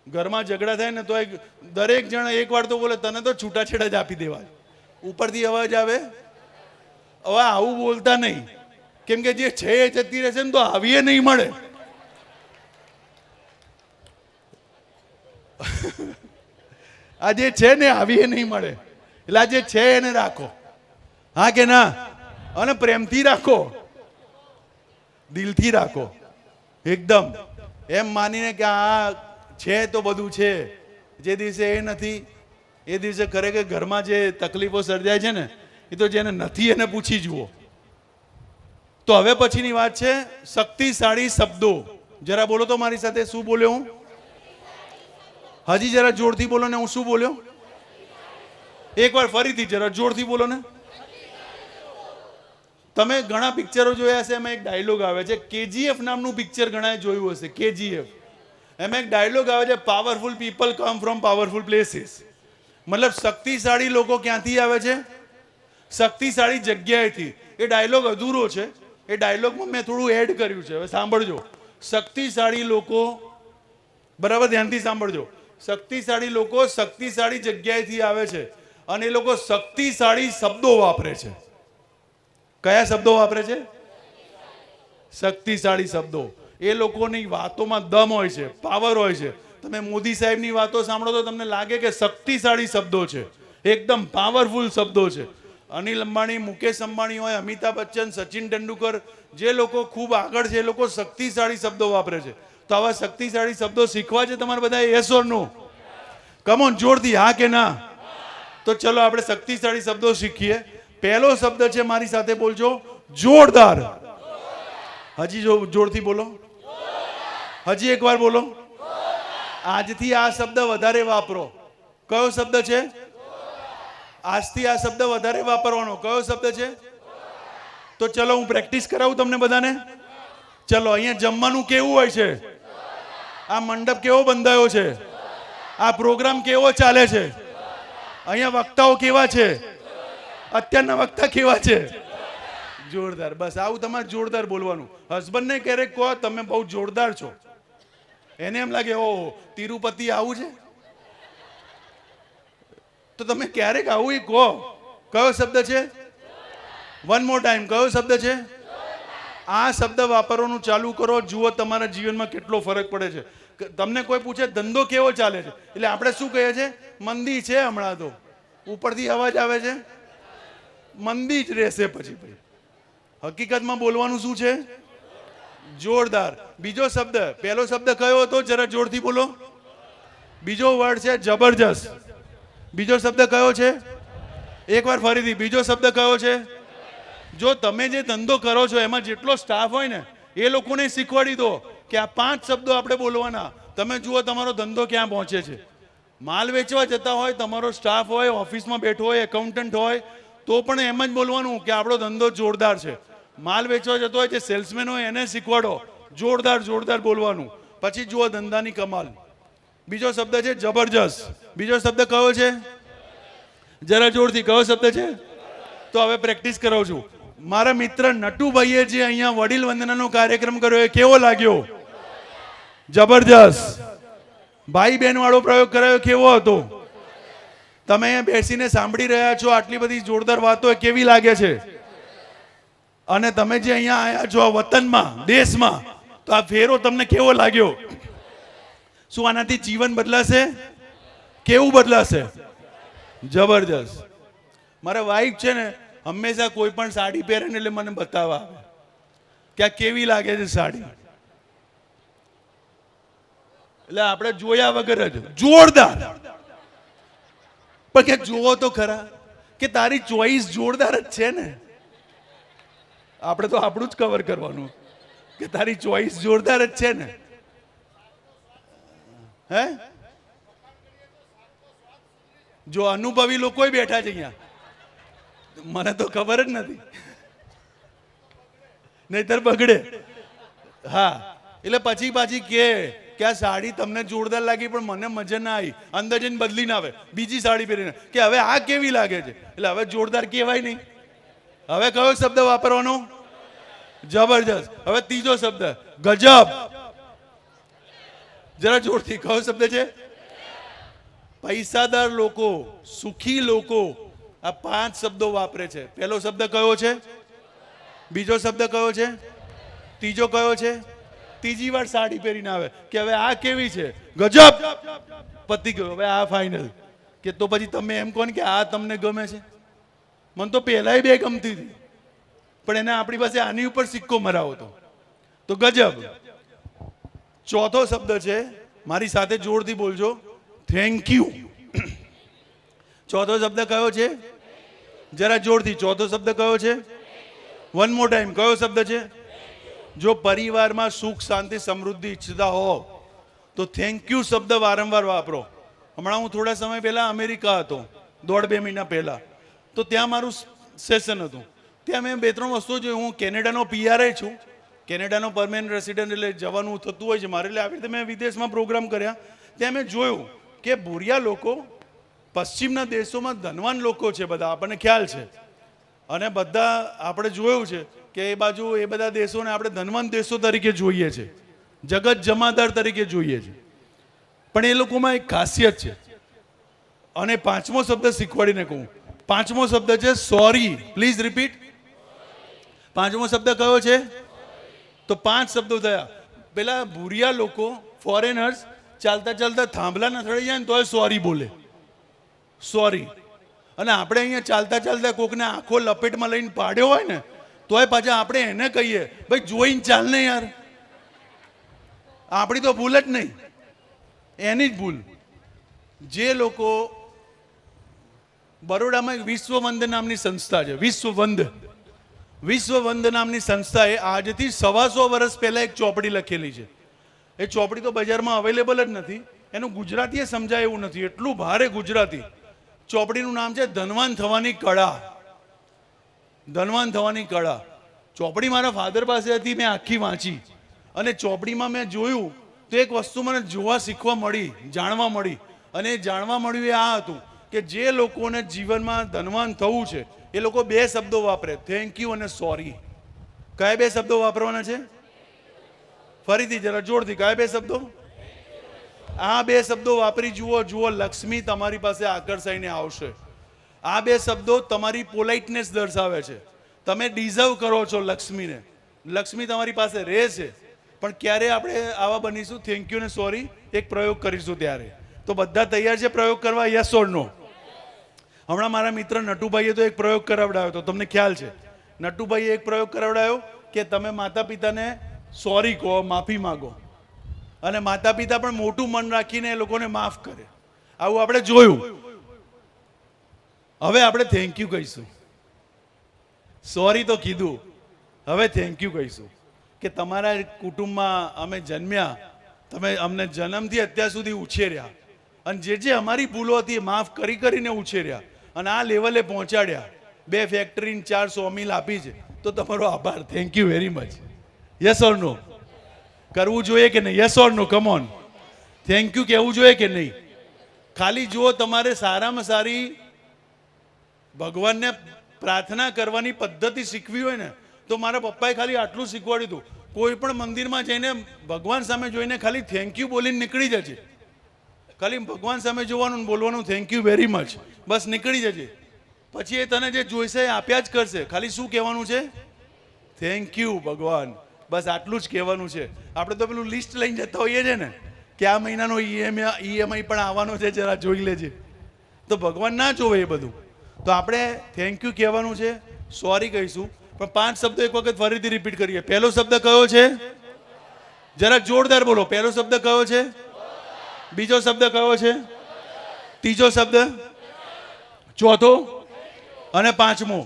ઘરમાં ઝઘડા થાય ને તો દરેક જણ એક વાર તો બોલે તને તો છૂટાછેડા જ આપી દેવા. ઉપરથી અવાજ આવે. હવે આવું બોલતા નહીં, કેમ કે જે છે એ જતી રહેશે ને તો આવીએ નહીં મળે. આ જે છે ને આવીએ નહીં મળે. એટલે આ જે છે એને રાખો. હા કે ના? અને પ્રેમથી રાખો, દિલથી રાખો, એકદમ એમ માનીને કે આ છે તો બધું છે. જે દિવસે એ નથી એ દિવસે ખરેખર ઘરમાં જે તકલીફો સર્જાય છે ને, એ તો જેને નથી એને પૂછી જુઓ. તો હવે પછીની વાત છે શક્તિશાળી શબ્દો. જરા બોલો તો મારી સાથે, શું બોલ્યો હું? હજી જરા જોરથી બોલો ને, હું શું બોલ્યો? એકવાર ફરીથી જરા જોરથી બોલો ને. તમે ઘણા પિક્ચરો જોયા હશે, એમાં એક ડાયલોગ આવે છે, કેજીએફ નામનું પિક્ચર ઘણાએ જોયું હશે, કેજીએફ. એમાં એક ડાયલોગ આવે છે, powerful people come from powerful places. મતલબ શક્તિશાળી લોકો ક્યાંથી આવે છે? શક્તિશાળી જગ્યાએથી. એ ડાયલોગ અધૂરો છે, એ ડાયલોગમાં મેં થોડું એડ કર્યું છે. હવે સાંભળજો. શક્તિશાળી લોકો, બરાબર ધ્યાનથી સાંભળજો, શક્તિશાળી લોકો શક્તિશાળી જગ્યાએથી આવે છે અને એ લોકો શક્તિશાળી શબ્દો વાપરે છે. કયા શબ્દો વાપરે છે? શક્તિશાળી શબ્દો. એ લોકોની વાતોમાં દમ હોય છે, પાવર હોય છે. તમે મોદી સાહેબની વાતો સાંભળો તો તમને લાગે કે શક્તિશાળી શબ્દો છે, એકદમ પાવરફુલ શબ્દો છે. અનિલ અંબાણી, મુકેશ અંબાણી હોય, અમિતાભ બચ્ચન, સચિન તેંડુલકર, જે લોકો ખૂબ આગળ છે, એ લોકો શક્તિશાળી શબ્દો વાપરે છે. તો આવા શક્તિશાળી શબ્દો શીખવા છે તમારે બધા? Yes or no? Come on, જોરથી હા કે ના? તો ચલો આપણે શક્તિશાળી શબ્દો શીખીએ. પહેલો શબ્દ છે, મારી સાથે બોલજો, જોરદાર. હજી જોરથી બોલો. હજી એકવાર બોલો. આજથી આ શબ્દ વધારે વાપરો. કયો શબ્દ છે? આજથી આ શબ્દ વધારે વાપરવાનો. કયો શબ્દ છે? તો ચલો હું પ્રેક્ટિસ કરાવું તમને બધાને. ચલો, અહીંયા જમવાનું કેવું હોય છે? આ મંડપ કેવો બંધાયો છે? આ પ્રોગ્રામ કેવો ચાલે છે? અહીંયા વક્તાઓ કેવા છે? અત્યારના વક્તા કેવા છે? જોરદાર. બસ આવું તમારે જોરદાર બોલવાનું. હસબન્ડને ક્યારેક કહો તમે બહુ જોરદાર છો, એને એમ લાગે ઓહો તિરુપતિ આવું છે, તો તમે ક્યારેક આવું ઈ કહો. કયો શબ્દ છે? One more time. કયો શબ્દ છે? આ શબ્દ વાપરવાનું ચાલુ કરો, જુઓ તમારા જીવનમાં કેટલો ફરક પડે છે. તમને કોઈ પૂછે ધંધો કેવો ચાલે છે, એટલે આપણે શું કહીએ છીએ? મંદી છે હમણાં તો. ઉપરથી અવાજ આવે છે, મંદી જ રહેશે પછી. હકીકતમાં બોલવાનું શું છે? જોરદાર. બીજો શબ્દ, પહેલો શબ્દ કયો હતો? જરા જોરથી બોલો. બીજો વર્ડ છે જબરજસ્ત. બીજો શબ્દ કયો છે? એકવાર ફરીથી. બીજો શબ્દ કયો છે? જો તમે જે ધંધો કરો છો એમાં જેટલો સ્ટાફ હોય ને એ લોકોને શીખવાડી દો કે આ 5 શબ્દો આપણે બોલવાના. તમે જુઓ તમારો ધંધો ક્યાં પહોંચે છે. માલ વેચવા જતા હોય, તમારો સ્ટાફ હોય, ઓફિસમાં બેઠો હોય, એકાઉન્ટન્ટ હોય, તો પણ એમ જ બોલવાનું કે આપણો ધંધો જોરદાર છે. માલ વેચવા જતો હોય, જે સેલ્સમેન હોય એને શીખવાડો, જોરદાર જોરદાર બોલવાનું. પછી જુઓ ધંધાની કમાલ. બીજો શબ્દ છે જબરજસ્ત. બીજો શબ્દ કયો છે? જરા જોરથી. કયો શબ્દ છે? તો હવે પ્રેક્ટિસ કરાવું છું. મારા મિત્ર નટુભાઈએ જે અહીંયા વડીલ વંદનાનો કાર્યક્રમ કર્યો એ કેવો લાગ્યો? જબરજસ્ત. ભાઈ બહેન વાળો પ્રયોગ કરાયો કેવો હતો? તમે અહીંયા બેસીને સાંભળી રહ્યા છો, આટલી બધી જોરદાર વાતો કેવી લાગે છે? અને તમે જે અહીંયા આવ્યા છો વતનમાં, દેશમાં, તો આ ફેરો તમને કેવો લાગ્યો? શું આનાથી જીવન બદલાશે? કેવું બદલાશે? જબરજસ્ત. મારા વાઈફ છે ને હંમેશા કોઈ પણ સાડી પહેરે ને એટલે મને બતાવવા આવે કે આ કેવી લાગે છે સાડી. એટલે આપણે જોયા વગર જ જોરદાર. પણ કે જોવો તો ખરા કે તારી ચોઈસ જોરદાર જ છે ને. આપણે તો આપણું જ કવર કરવાનું કે તારી ચોઈસ જોરદાર જ છે ને. હે, જો અનુભવી લોકો બેઠા છે અહીંયા, મને તો ખબર જ નથી, નહીતર બગડે. હા, એટલે પછી પાછી કે આ સાડી તમને જોરદાર લાગી પણ મને મજા ના આવી, અંદર જઈને બદલી ના આવે બીજી સાડી પહેરીને કે હવે આ કેવી લાગે છે, એટલે હવે જોરદાર કહેવાય નહીં. હવે કયો શબ્દ વાપરવાનો? જબરજસ્ત. હવે ત્રીજો શબ્દ ગજબ. જરા જોરથી. કયો શબ્દ છે? પૈસાદાર લોકો, સુખી લોકો, આ 5 શબ્દો વાપરે છે. પહેલો શબ્દ કયો છે? બીજો શબ્દ કયો છે? ત્રીજો કયો છે? ત્રીજી વાર સાડી પહેરીને આવે કે હવે આ કેવી છે? ગજબ. પતી ગયો. હવે આ ફાઇનલ. કે તો પછી તમે એમ કહો ને કે આ તમને ગમે છે? મને તો પહેલાય 2 ગમતી હતી, પણ એને આપણી પાસે આની ઉપર સિક્કો મરાવો તો ગજબ. ચોથો શબ્દ છે, મારી સાથે જોરથી બોલજો, થેન્ક યુ. ચોથો શબ્દ કયો છે? જરા જોરથી. ચોથો શબ્દ કયો છે? વન મોર ટાઈમ, કયો શબ્દ છે? જો પરિવારમાં સુખ શાંતિ સમૃદ્ધિ ઈચ્છતા હો તો થેન્ક યુ શબ્દ વારંવાર વાપરો. હમણાં હું થોડા સમય પહેલા અમેરિકા હતો, 1.5-2 મહિના પહેલા. તો ત્યાં મારું સેશન હતું. ત્યાં મેં 2-3 વસ્તુઓ જોઈ. હું કેનેડાનો પીઆરઆઈ છું, કેનેડાનો પરમેનન્ટ રેસિડન્ટ, એટલે જવાનું થતું હોય છે મારે. એટલે આવી રીતે મેં વિદેશમાં પ્રોગ્રામ કર્યા. ત્યાં મેં જોયું કે ભૂરિયા લોકો પશ્ચિમના દેશોમાં ધનવાન લોકો છે બધા, આપણને ખ્યાલ છે. અને બધા આપણે જોયું છે કે એ બાજુ એ બધા દેશોને આપણે ધનવાન દેશો તરીકે જોઈએ છે, જગત જમાદાર તરીકે જોઈએ છે. પણ એ લોકોમાં એક ખાસિયત છે. અને 5મો શબ્દ શીખવાડીને કહું. 5મો શબ્દ છે સોરી. Please repeat. 5મો શબ્દ કયો છે? તો 5 શબ્દો થયા. પેલા ભૂરિયા લોકો, ફોરેનર્સ, ચાલતા ચાલતા થાંભલા ન થડી જાય ને તોય સોરી બોલે, સોરી. અને આપણે અહીંયા ચાલતા ચાલતા કોકને આંખો લપેટમાં લઈને પાડ્યો હોય ને તોય પાછા આપણે એને કહીએ, ભાઈ જોઈને ચાલ ને યાર. આપણી તો ભૂલ જ નહીં, એની જ ભૂલ. જે લોકો બરોડામાં એક વિશ્વવંદ નામની સંસ્થા છે, વિશ્વવંદ નામની સંસ્થાએ આજથી 125 વર્ષ પહેલા એક ચોપડી લખેલી છે. એ ચોપડી તો બજારમાં અવેલેબલ જ નથી. એનું ગુજરાતીએ સમજાય એવું નથી, એટલું ભારે ગુજરાતી. ચોપડીનું નામ છે ધનવાન થવાની કળા. ધનવાન થવાની કળા. ચોપડી મારા ફાધર પાસે હતી, મેં આખી વાંચી. અને ચોપડીમાં મેં જોયું તો એક વસ્તુ મને જોવા શીખવા મળી, જાણવા મળી. અને એ જાણવા મળ્યું એ આ હતું કે જે લોકોને જીવનમાં ધનવાન થવું છે એ લોકો 2 શબ્દો વાપરે, થેન્ક યુ અને સોરી. કયા 2 શબ્દો વાપરવાના છે? ફરીથી જરા જોરથી, કયા 2 શબ્દો? આ 2 શબ્દો વાપરી જુઓ. લક્ષ્મી તમારી પાસે આકર્ષાઈને આવશે. આ 2 શબ્દો તમારી પોલાઇટનેસ દર્શાવે છે. તમે ડિઝર્વ કરો છો લક્ષ્મીને. લક્ષ્મી તમારી પાસે રહે છે. પણ ક્યારે આપણે આવા બનીશું, થેન્ક યુ ને સોરી એક પ્રયોગ કરીશું ત્યારે? તો બધા તૈયાર છે પ્રયોગ કરવા? યસ ઓર નો? હમણાં મારા મિત્ર નટુભાઈએ તો એક પ્રયોગ કરાવડાવ્યો તો તમને ખ્યાલ છે. નટુભાઈએ એક પ્રયોગ કરાવડાવ્યો કે તમે માતા પિતાને સોરી કહો, માફી માંગો. અને માતા પિતા પણ મોટું મન રાખીને એ લોકોને માફ કરે. આવું આપણે જોયું. હવે આપણે થેન્ક યુ કહીશું. સોરી તો કીધું, હવે થેન્ક યુ કહીશું કે તમારા કુટુંબમાં અમે જન્મ્યા, તમે અમને જન્મથી અત્યાર સુધી ઉછેર્યા, અને જે અમારી ભૂલો હતી એ માફ કરી કરીને ઉછેર્યા, અને આ લેવલે પહોંચાડ્યા. 2 ફેક્ટરી 4 સોમિલ આપી છે. તો તમારો આભાર, thank you very much. Yes or no? કરવું જોઈએ કે નહીં? Yes or no? Come on. Thank you કહેવું જોઈએ કે નહીં? ખાલી જો તમારે સારામાં સારી ભગવાનને પ્રાર્થના કરવાની પદ્ધતિ શીખવી હોય ને તો મારા પપ્પાએ ખાલી આટલું શીખવાડ્યું હતું. કોઈ પણ મંદિરમાં જઈને ભગવાન સામે જોઈને ખાલી થેન્ક યુ બોલીને નીકળી જજે. ખાલી ભગવાન સામે જોવાનું ને બોલવાનું થેન્ક યુ વેરી મચ, બસ નીકળી જજે. પછી એ તને જે જોઈશે એ આપ્યા જ કરશે. ખાલી શું કહેવાનું છે? થેન્ક યુ ભગવાન, બસ આટલું જ કહેવાનું છે. આપણે તો પેલું લિસ્ટ લઈને જતા હોઈએ છે ને કે આ મહિનાનો ઈએમઆઈ પણ આવવાનો છે, જરા જોઈ લેજે. તો ભગવાન ના જોવે એ બધું. તો આપણે થેન્ક યુ કહેવાનું છે, સોરી કહીશું. પણ 5 શબ્દો એક વખત ફરીથી રિપીટ કરીએ. પહેલો શબ્દ કયો છે? જરાક જોરદાર બોલો. પહેલો શબ્દ કયો છે? બીજો શબ્દ કયો છે? ત્રીજો શબ્દ? ચોથો? અને 5મો?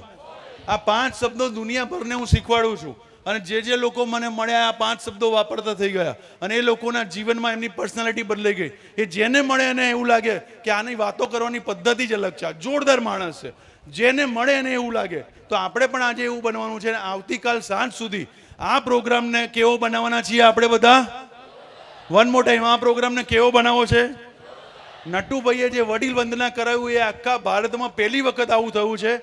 આ 5 શબ્દો દુનિયાભરને હું શીખવાડું છું. અને જે લોકો મને મળ્યા આ 5 શબ્દો વાપરતા થઈ ગયા. અને એ લોકોના જીવનમાં એમની પર્સનાલિટી બદલાઈ ગઈ. એ જેને મળે એને એવું લાગે કે આની વાતો કરવાની પદ્ધતિ જ અલગ છે, આ જોરદાર માણસ છે. જેને મળે એને એવું લાગે. તો આપણે પણ આજે એવું બનવાનું છે. આવતીકાલ સાંજ સુધી આ પ્રોગ્રામને કેવો બનાવવાના છીએ આપણે બધા? વન મોર ટાઈમ, આ પ્રોગ્રામને કેવો બનાવવો છે? નટુભાઈએ જે વડીલ વંદના કરાવ્યું એ આખા ભારતમાં પહેલી વખત આવું થયું છે.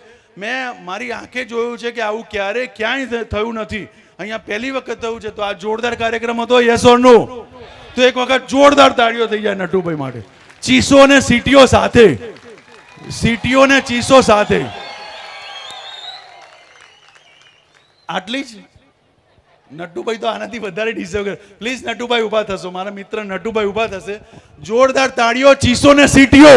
મેં મારી આંખે જોયું છે કે આવું ક્યારેય ક્યાંય થયું નથી. અહીંયા પહેલી વખત થયું છે. તો આ જોરદાર કાર્યક્રમ હતો. Yes or no? તો એક વખત જોરદાર તાળીઓ થઈ જાય નટુભાઈ માટે. ચીસો ને સીટીઓ સાથે, સીટીઓ ને ચીસો સાથે. આટલી જ? નટુભાઈ તો આનાથી વધારે ડિઝર્વ કરે. પ્લીઝ નટુભાઈ ઊભા થશો? મારા મિત્ર નટુભાઈ ઊભા થશે. જોરદાર તાળીઓ, ચીસો ને સીટીઓ.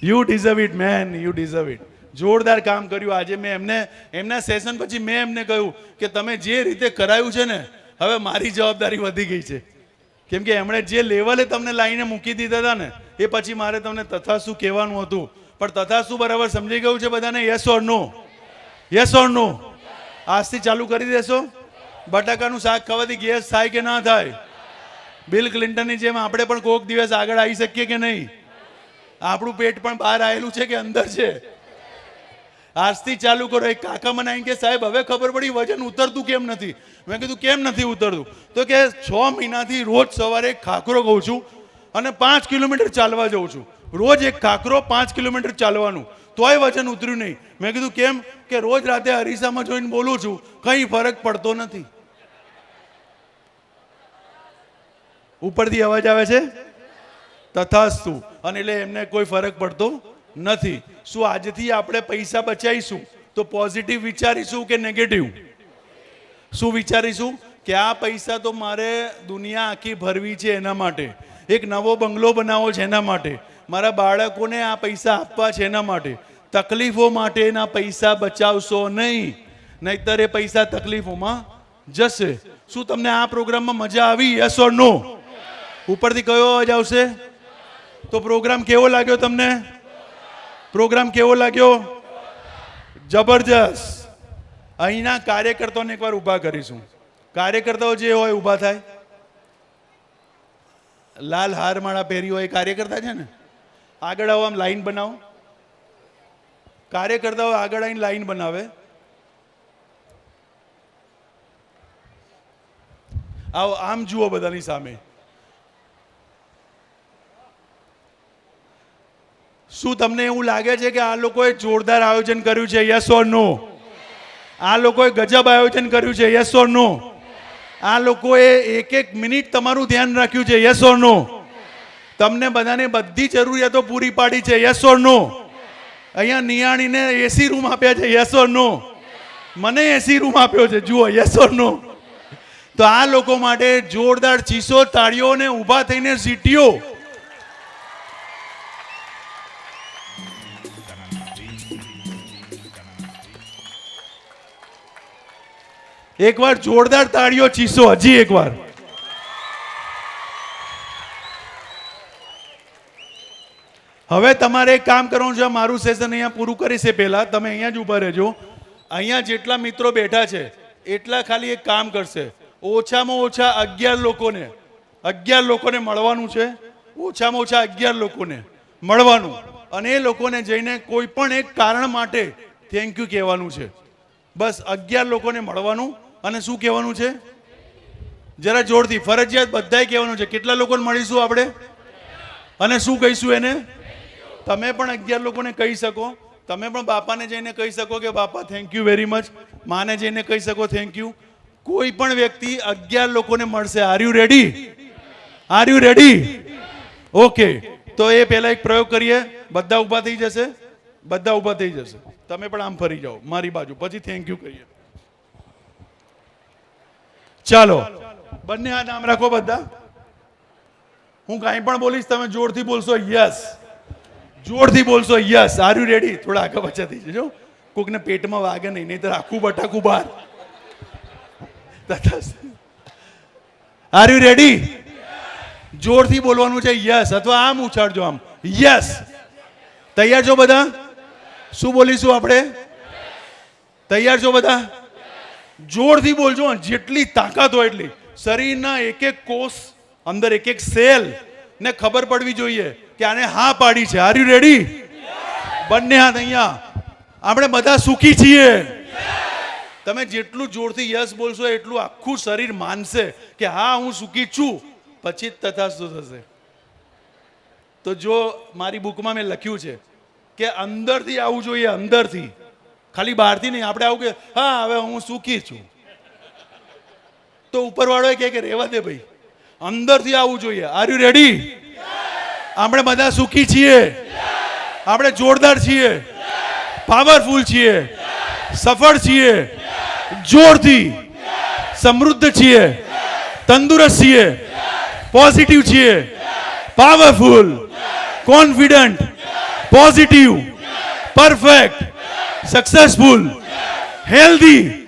You deserve it man, you deserve it. જોરદાર કામ કર્યું આજે. મેં એમના સેશન પછી મેં એમને કહ્યું કે તમે જે રીતે કરાયું છે ને, હવે મારી જવાબદારી વધી ગઈ છે. કેમ કે એમણે જે લેવલે તમને લાઈને મૂકી દીધા હતા ને, એ પછી મારે તમને તથાસ્તુ કહેવાનું હતું. પણ તથાસ્તુ બરાબર સમજી ગયું છે બધાને? Yes or no? Yes or no? આજથી ચાલુ કરી દેશો? બટાકાનું શાક ખાવાથી ગેસ થાય કે ના થાય? બિલ ક્લિન્ટનની જેમ આપણે પણ કોઈક દિવસ આગળ આવી શકીએ કે નહીં? આપણું પેટ પણ બહાર આવેલું છે કે અંદર છે? આજથી ચાલુ કરો. એક કાકા મને આવીને કે સાહેબ હવે ખબર પડી વજન ઉતરતું કેમ નથી. મેં કીધું કેમ નથી ઉતરતું? તો કે 6 મહિનાથી રોજ સવારે ખાખરો ખાઉં છું અને 5 કિલોમીટર ચાલવા જાઉં છું. રોજ એક ખાખરો 5 કિલોમીટર ચાલવાનું, તોય વજન ઉતર્યું નહીં. મેં કીધું કેમ? કે રોજ રાતે અરીસામાં જોઈને બોલું છું, કંઈ ફરક પડતો નથી. ઉપરથી અવાજ આવે છે તથાસ્તુ, અને એટલે એમને કોઈ ફરક પડતો નથી. શું આજથી આપણે પૈસા બચાવીશું તો પોઝિટિવ વિચારીશું કે નેગેટિવ? શું વિચારીશું? કે આ પૈસા તો મારે દુનિયા આખી ભરવી છે, એના માટે એક નવો બંગલો બનાવવો છે, એના માટે મારા બાળકોને આ પૈસા આપવા છે, એના માટે. તકલીફો માટેના પૈસા બચાવશો નહીં, નહીતર એ પૈસા તકલીફોમાં જશે. શું તમને આ પ્રોગ્રામમાં મજા આવી? યસ ઓર નો? ઉપરથી કયો અવાજ આવશે? તો પ્રોગ્રામ કેવો લાગ્યો તમને? પ્રોગ્રામ કેવો લાગ્યો? જબરજસ્ત. અહીંના કાર્યકર્તાઓને એકવાર ઊભા કરીશું. કાર્યકર્તાઓ જે હોય ઊભા થાય. લાલ હાર માળા પહેરી હોય કાર્યકર્તા છે ને, આગળ આવો, આમ લાઈન બનાવો. કાર્યકર્તાઓ આગળ આવીને લાઈન બનાવે. આવો, આમ જુઓ બધાની સામે. શું તમને એવું લાગે છે કે આ લોકોએ જોરદાર આયોજન કર્યું છે? યસ ઓર નો? આ લોકોએ ગજબ આયોજન કર્યું છે? યસ ઓર નો? આ લોકોએ એક એક મિનિટ તમારું ધ્યાન રાખ્યું છે? યસ ઓર નો? તમને બધાને બધી જરૂરિયાતો પૂરી પાડી છે? યસ ઓર નો? અહીંયા નિયાણીને એસી રૂમ આપ્યા છે? યસ ઓર નો? મને એસી રૂમ આપ્યો છે, જુઓ. Yes or no? તો આ લોકો માટે જોરદાર ચીસો, તાળીઓ ને ઊભા થઈને સીટીઓ. એકવાર જોરદાર તાળીઓ, ચીસો, હજી એકવાર. હવે તમારે એક કામ કરવાનું છે. મારું સેશન અહીંયા પૂરું કરીશ એ પહેલા તમે અહીંયા જ ઊભા રહેજો. અહીંયા જેટલા મિત્રો બેઠા છે એટલા ખાલી એક કામ કરશે. ઓછામાં ઓછા 11 લોકોને મળવાનું છે. ઓછામાં ઓછા 11 લોકોને મળવાનું, અને એ લોકોને જઈને કોઈ પણ એક કારણ માટે થેન્ક યુ કહેવાનું છે. બસ 11 લોકોને મળવાનું. અને શું કહેવાનું છે? જરા જોરથી, ફરજિયાત બધાએ કહેવાનું છે. કેટલા લોકોને મળીશું આપણે અને શું કહીશું એને? તમે પણ 11 લોકોને કહી શકો. તમે પણ બાપાને જઈને કહી શકો કે બાપા થેન્ક યુ વેરી મચ. માને જઈને કહી શકો થેન્ક યુ. કોઈ પણ વ્યક્તિ 11 લોકોને મળશે. R you ready? R you ready? Okay. તો એ પહેલા એક પ્રયોગ કરીએ. બધા ઊભા થઈ જશે. બધા ઊભા થઈ જશે. તમે પણ આમ ફરી જાઓ મારી બાજુ, પછી થેન્ક યુ કહીએ. ચાલો, બંને હાથ આમ રાખો બધા. હું કાંઈ પણ બોલીશ તમે જોરથી બોલશો યસ. જોરથી બોલશો યસ. R you ready? થોડા આગળ પાછા થઈ જજો, કોકને પેટમાં વાગે નહીં, નહીતર આખું બટાકું બહાર. R you ready? જોરથી બોલવાનું છે યસ, અથવા આમ ઉછાળજો, આમ યસ. તૈયાર છો બધા? શું બોલીશું આપણે? તૈયાર છો બધા? જોરથી બોલજો, જેટલી તાકાત હોય એટલી. શરીરના એક એક કોષ, અંદર એક એક સેલ ને ખબર પડવી જોઈએ કે આને હા પાડી છે. R you ready? બંને હાથ અહીંયા. આપણે બધા સુખી છીએ. તમે જેટલું જોરથી યસ બોલશો એટલું આખું શરીર માનશે કે હા હું સુખી છું. પછી જ તથાસ્તુ થશે. તો જો મારી બુકમાં મેં લખ્યું છે કે અંદરથી આવવું જોઈએ, અંદરથી, ખાલી બહારથી નહીં. આપણે આવું કે હા હવે હું સુખી છું, તો ઉપરવાળો કહે કે રહેવા દે ભાઈ. અંદરથી આવવું જોઈએ. R you ready? આપણે બધા સુખી છીએ. આપણે જોરદાર છીએ, પાવરફુલ છીએ, સફળ છીએ, જોરથી સમૃદ્ધ છીએ, તંદુરસ્ત છીએ, પોઝિટિવ છીએ, powerful, confident, positive, perfect, successful, healthy,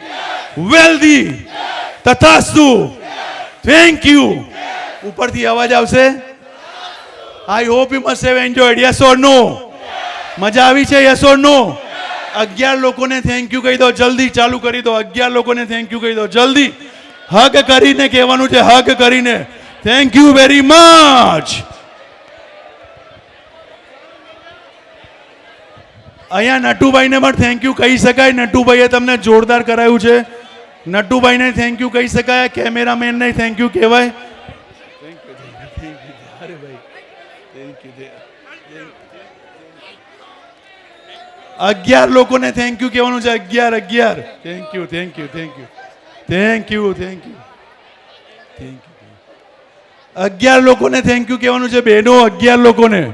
wealthy. તથાસ્તુ. Thank you. ઉપરથી અવાજ આવશે. I hope you must have enjoyed. Yes or no? મજા આવી છે? યસ ઓર નો? 11 લોકોને થેન્ક યુ કહી દો જલ્દી, ચાલુ કરી દો. 11 લોકોને થેન્ક યુ કહી દો જલ્દી. હગ કરીને કહેવાનું છે, હગ કરીને. Thank you very much. અહીંયા નટુભાઈને પણ થેન્ક યુ કહી શકાય. નટુભાઈએ તમને જોરદાર કરાયું છે. નટુભાઈને થેન્ક યુ કહી શકાય. કેમેરામેનને થેન્ક યુ કહેવાય. 11 લોકોને થેન્ક યુ કહેવાનું છે. 11. Thank you, thank you, thank you, thank you, thank you, thank you. 11 લોકોને થેન્ક યુ કહેવાનું છે બહેનો. 11 લોકોને.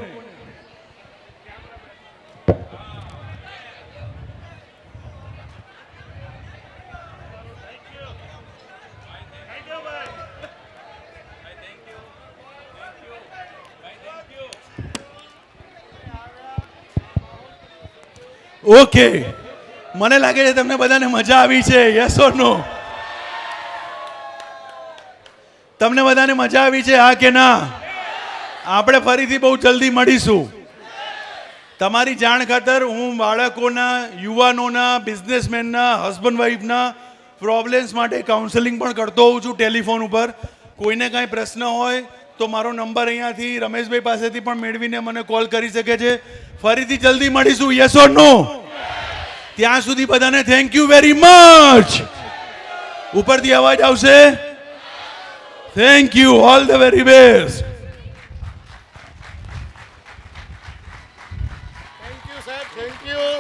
ઓકે, મને લાગે છે તમને બધાને મજા આવી છે. યસ ઓર નો? તમને બધાને મજા આવી છે, હા કે ના? આપણે ફરીથી બહુ જલ્દી મળીશું. તમારી જાણ ખાતર હું બાળકોના, યુવાનોના, બિઝનેસમેનના, હસબન્ડ વાઈફના પ્રોબ્લેમ્સ માટે કાઉન્સેલિંગ પણ કરતો હોઉં છું ટેલિફોન ઉપર. કોઈને કાંઈ પ્રશ્ન હોય તો મારો નંબર અહીંયાથી રમેશભાઈ પાસેથી પણ મેળવીને મને કોલ કરી શકે છે. ફરીથી જલ્દી મળીશું. યસ ઓર નો? ત્યાં સુધી બધાને થેન્ક યુ વેરી મચ. ઉપરથી અવાજ આવશે? Thank you. All the very best. Thank you સાહેબ, થેન્ક યુ.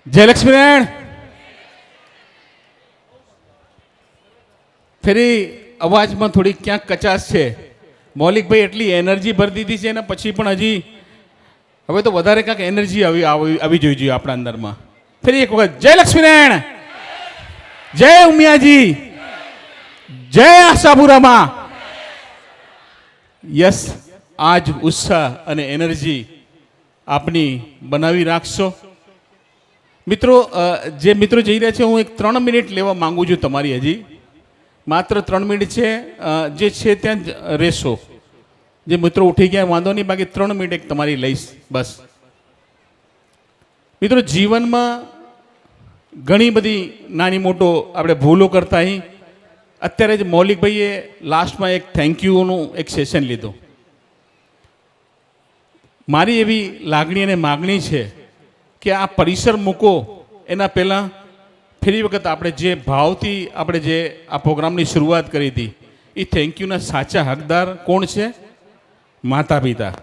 જય લક્ષ્મીનારાયણ. ફરી અવાજમાં થોડી ક્યાંક કચાશ છે. મૌલિકભાઈ એટલી એનર્જી ભરી દીધી છે ને પછી પણ હજી હવે તો વધારે ક્યાંક એનર્જી આવી જોઈએ આપણા અંદરમાં. ફરી એક વખત જય લક્ષ્મીનારાયણ, જય ઉમિયાજી, જય આશાપુરામાં. યસ, આજ ઉત્સાહ અને એનર્જી આપની બનાવી રાખશો. મિત્રો, જે મિત્રો જઈ રહ્યા છે, હું એક 3 મિનિટ લેવા માંગુ છું તમારી. હજી માત્ર 3 મિનિટ છે. જે છે ત્યાં જ રહેશો. જે મિત્રો ઉઠી ગયા વાંધો નહીં, બાકી 3 મિનિટ એક તમારી લઈશ બસ. મિત્રો, જીવનમાં ઘણી બધી નાની મોટો આપણે ભૂલો કરતા. અહીં અત્યારે જ મૌલિકભાઈએ લાસ્ટમાં એક થેન્ક યુનું એક સેશન લીધું. મારી એવી લાગણી અને માગણી છે કે આ પરિસર મૂકો એના પહેલાં ફરી વખત આપણે જે ભાવથી આપણે જે આ પ્રોગ્રામની શરૂઆત કરી હતી, એ થેન્ક યુના સાચા હકદાર કોણ છે? માતા પિતા.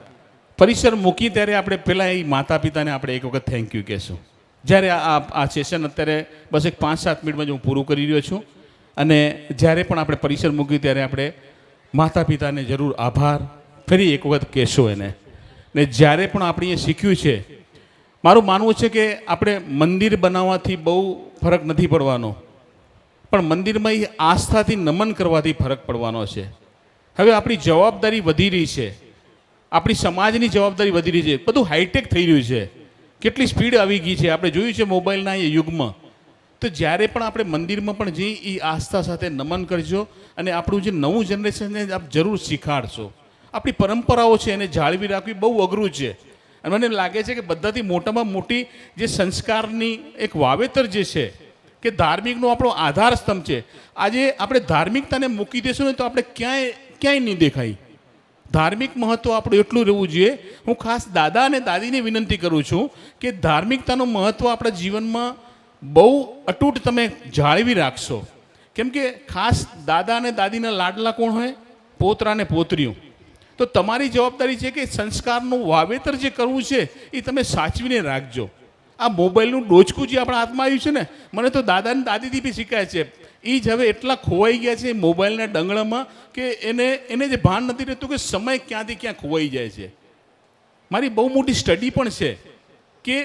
પરિસર મૂકી ત્યારે આપણે પહેલાં એ માતા પિતાને આપણે એક વખત થેન્ક યુ કહેશું. જ્યારે આ સેશન અત્યારે બસ એક 5-7 મિનિટમાં જ હું પૂરું કરી રહ્યો છું. અને જ્યારે પણ આપણે પરિસર મૂક્યું ત્યારે આપણે માતા પિતાને જરૂર આભાર ફરી એક વખત કહેશો એને. ને જ્યારે પણ આપણે એ શીખ્યું છે, મારું માનવું છે કે આપણે મંદિર બનાવવાથી બહુ ફરક નથી પડવાનો, પણ મંદિરમાં એ આસ્થાથી નમન કરવાથી ફરક પડવાનો છે. હવે આપણી જવાબદારી વધી રહી છે, આપણી સમાજની જવાબદારી વધી રહી છે, બધું હાઈટેક થઈ રહ્યું છે, કેટલી સ્પીડ આવી ગઈ છે આપણે જોયું છે મોબાઈલના એ યુગમાં. તો જ્યારે પણ આપણે મંદિરમાં પણ જઈ એ આસ્થા સાથે નમન કરજો અને આપણું જે નવું જનરેશનને આપ જરૂર શીખાડશો. આપણી પરંપરાઓ છે એને જાળવી રાખવી બહુ અઘરું છે. અને મને લાગે છે કે બધાથી મોટામાં મોટી જે સંસ્કારની એક વાવેતર જે છે કે ધાર્મિકનો આપણો આધાર સ્તંભ છે. આજે આપણે ધાર્મિકતાને મૂકી દઈશું ને તો આપણે ક્યાંય નહીં દેખાય. ધાર્મિક મહત્ત્વ આપણું એટલું રહેવું જોઈએ. હું ખાસ દાદા અને દાદીને વિનંતી કરું છું કે ધાર્મિકતાનું મહત્ત્વ આપણા જીવનમાં બહુ અતૂટ તમે જાળવી રાખશો. કેમ કે ખાસ દાદા અને દાદીના લાડલા કોણ હોય? પોતરા અને પોતરીઓ. તો તમારી જવાબદારી છે કે સંસ્કારનું વાવેતર જે કરવું છે એ તમે સાચવીને રાખજો. આ મોબાઈલનું ડોચકું જે આપણા હાથમાં આવ્યું છે ને, મને તો દાદા અને દાદીથી બી શીખાય છે. એ જ હવે એટલા ખોવાઈ ગયા છે મોબાઈલના ડંગળામાં કે એને જે ભાન નથી રહેતું કે સમય ક્યાંથી ક્યાં ખોવાઈ જાય છે. મારી બહુ મોટી સ્ટડી પણ છે કે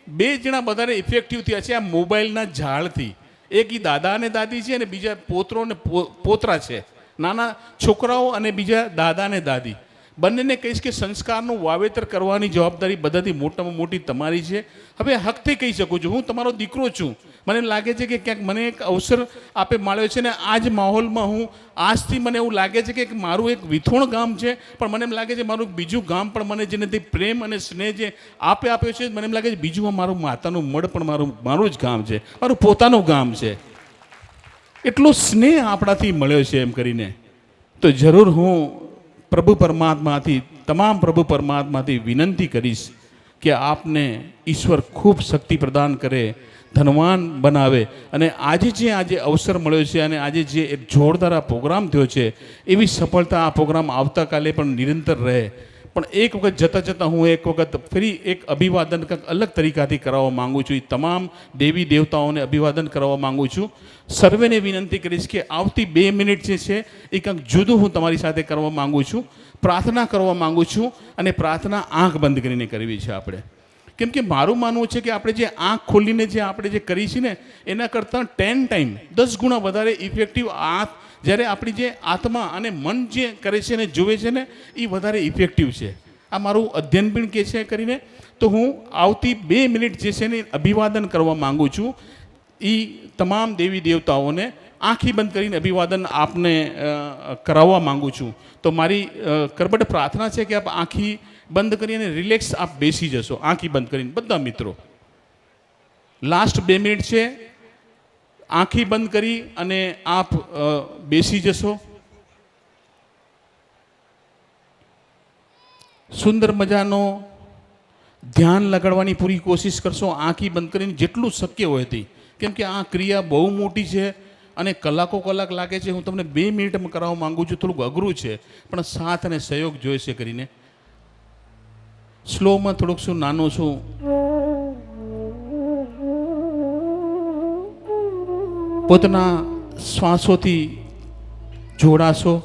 2 જણા વધારે ઇફેક્ટિવ થયા છે આ મોબાઈલના ઝાડથી. એક ઈ દાદા અને દાદી છે અને બીજા પોત્રો અને પોતરા છે, નાના છોકરાઓ અને બીજા દાદા અને દાદી. બંનેને કહીશ કે સંસ્કારનું વાવેતર કરવાની જવાબદારી બધાથી મોટામાં મોટી તમારી છે. હવે હકથી કહી શકું છું, હું તમારો દીકરો છું. મને લાગે છે કે ક્યાંક મને એક અવસર આપે મળ્યો છે ને આ જ માહોલમાં હું આજથી મને એવું લાગે છે કે મારું એક વિથોણ ગામ છે, પણ મને એમ લાગે છે મારું બીજું ગામ પણ મને જેનાથી પ્રેમ અને સ્નેહ જે આપ્યો છે, મને એમ લાગે છે બીજું મારું માતાનું મઢ પણ મારું જ ગામ છે, મારું પોતાનું ગામ છે. એટલો સ્નેહ આપણાથી મળ્યો છે એમ કરીને તો જરૂર હું પ્રભુ પરમાત્માથી, તમામ પ્રભુ પરમાત્માથી વિનંતી કરીશ કે આપને ઈશ્વર ખૂબ શક્તિ પ્રદાન કરે, ધનવાન બનાવે. અને આજે અવસર મળ્યો છે અને આજે જે એક જોરદાર આ પ્રોગ્રામ થયો છે, એવી સફળતા આ પ્રોગ્રામ આવતાકાલે પણ નિરંતર રહે. પણ એક વખત જતાં હું એક વખત ફરી એક અભિવાદન કંઈક અલગ તરીકાથી કરાવવા માગું છું. એ તમામ દેવી દેવતાઓને અભિવાદન કરવા માગું છું. સર્વેને વિનંતી કરીશ કે આવતી 2 મિનિટ જે છે એ કંઈક જુદું હું તમારી સાથે કરવા માગું છું. પ્રાર્થના કરવા માગું છું અને પ્રાર્થના આંખ બંધ કરીને કરવી છે આપણે. કેમ કે મારું માનવું છે કે આપણે જે આંખ ખોલીને જે આપણે જે કરી છે ને એના કરતાં 10 ટાઈમ 10 ગુણા વધારે ઇફેક્ટિવ આંખ જ્યારે આપણી જે આત્મા અને મન જે કરે છે ને જુએ છે ને એ વધારે ઇફેક્ટિવ છે. આ મારું અધ્યયન પણ કે છે કરીને તો હું આવતી 2 મિનિટ જે છે ને અભિવાદન કરવા માગું છું. એ તમામ દેવી દેવતાઓને આંખી બંધ કરીને અભિવાદન આપને કરાવવા માગું છું. તો મારી કરબડ પ્રાર્થના છે કે આપ આંખી બંધ કરીને રિલેક્સ આપ બેસી જશો, આંખી બંધ કરીને બધા મિત્રો. લાસ્ટ 2 મિનિટ છે, આંખી બંધ કરી અને આપ બેસી જશો. સુંદર મજાનો ધ્યાન લગાડવાની પૂરી કોશિશ કરશો આંખી બંધ કરીને જેટલું શક્ય હોય તે. કેમ કે આ ક્રિયા બહુ મોટી છે અને કલાક લાગે છે. હું તમને 2 મિનિટમાં કરાવવા માંગુ છું. થોડુંક અઘરું છે પણ સાથ અને સહયોગ જોઈશે કરીને. સ્લોમાં થોડુંક શું નાનું છું. પોતાના શ્વાસોથી જોડાશો.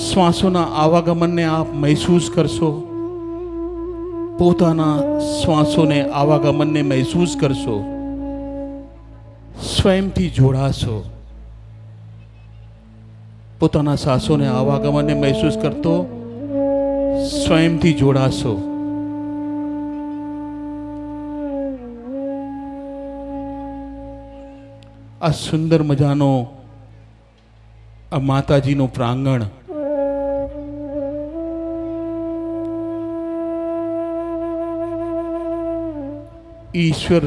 શ્વાસોના આવાગમનને આપ મહેસૂસ કરશો. પોતાના શ્વાસોને આવાગમનને મહેસૂસ કરશો. સ્વયંથી જોડાશો. પોતાના શ્વાસોને આવાગમનને મહેસૂસ કરતો સ્વયંથી જોડાશો. આ સુંદર મજાનો આ માતાજીનું પ્રાંગણ, ઈશ્વર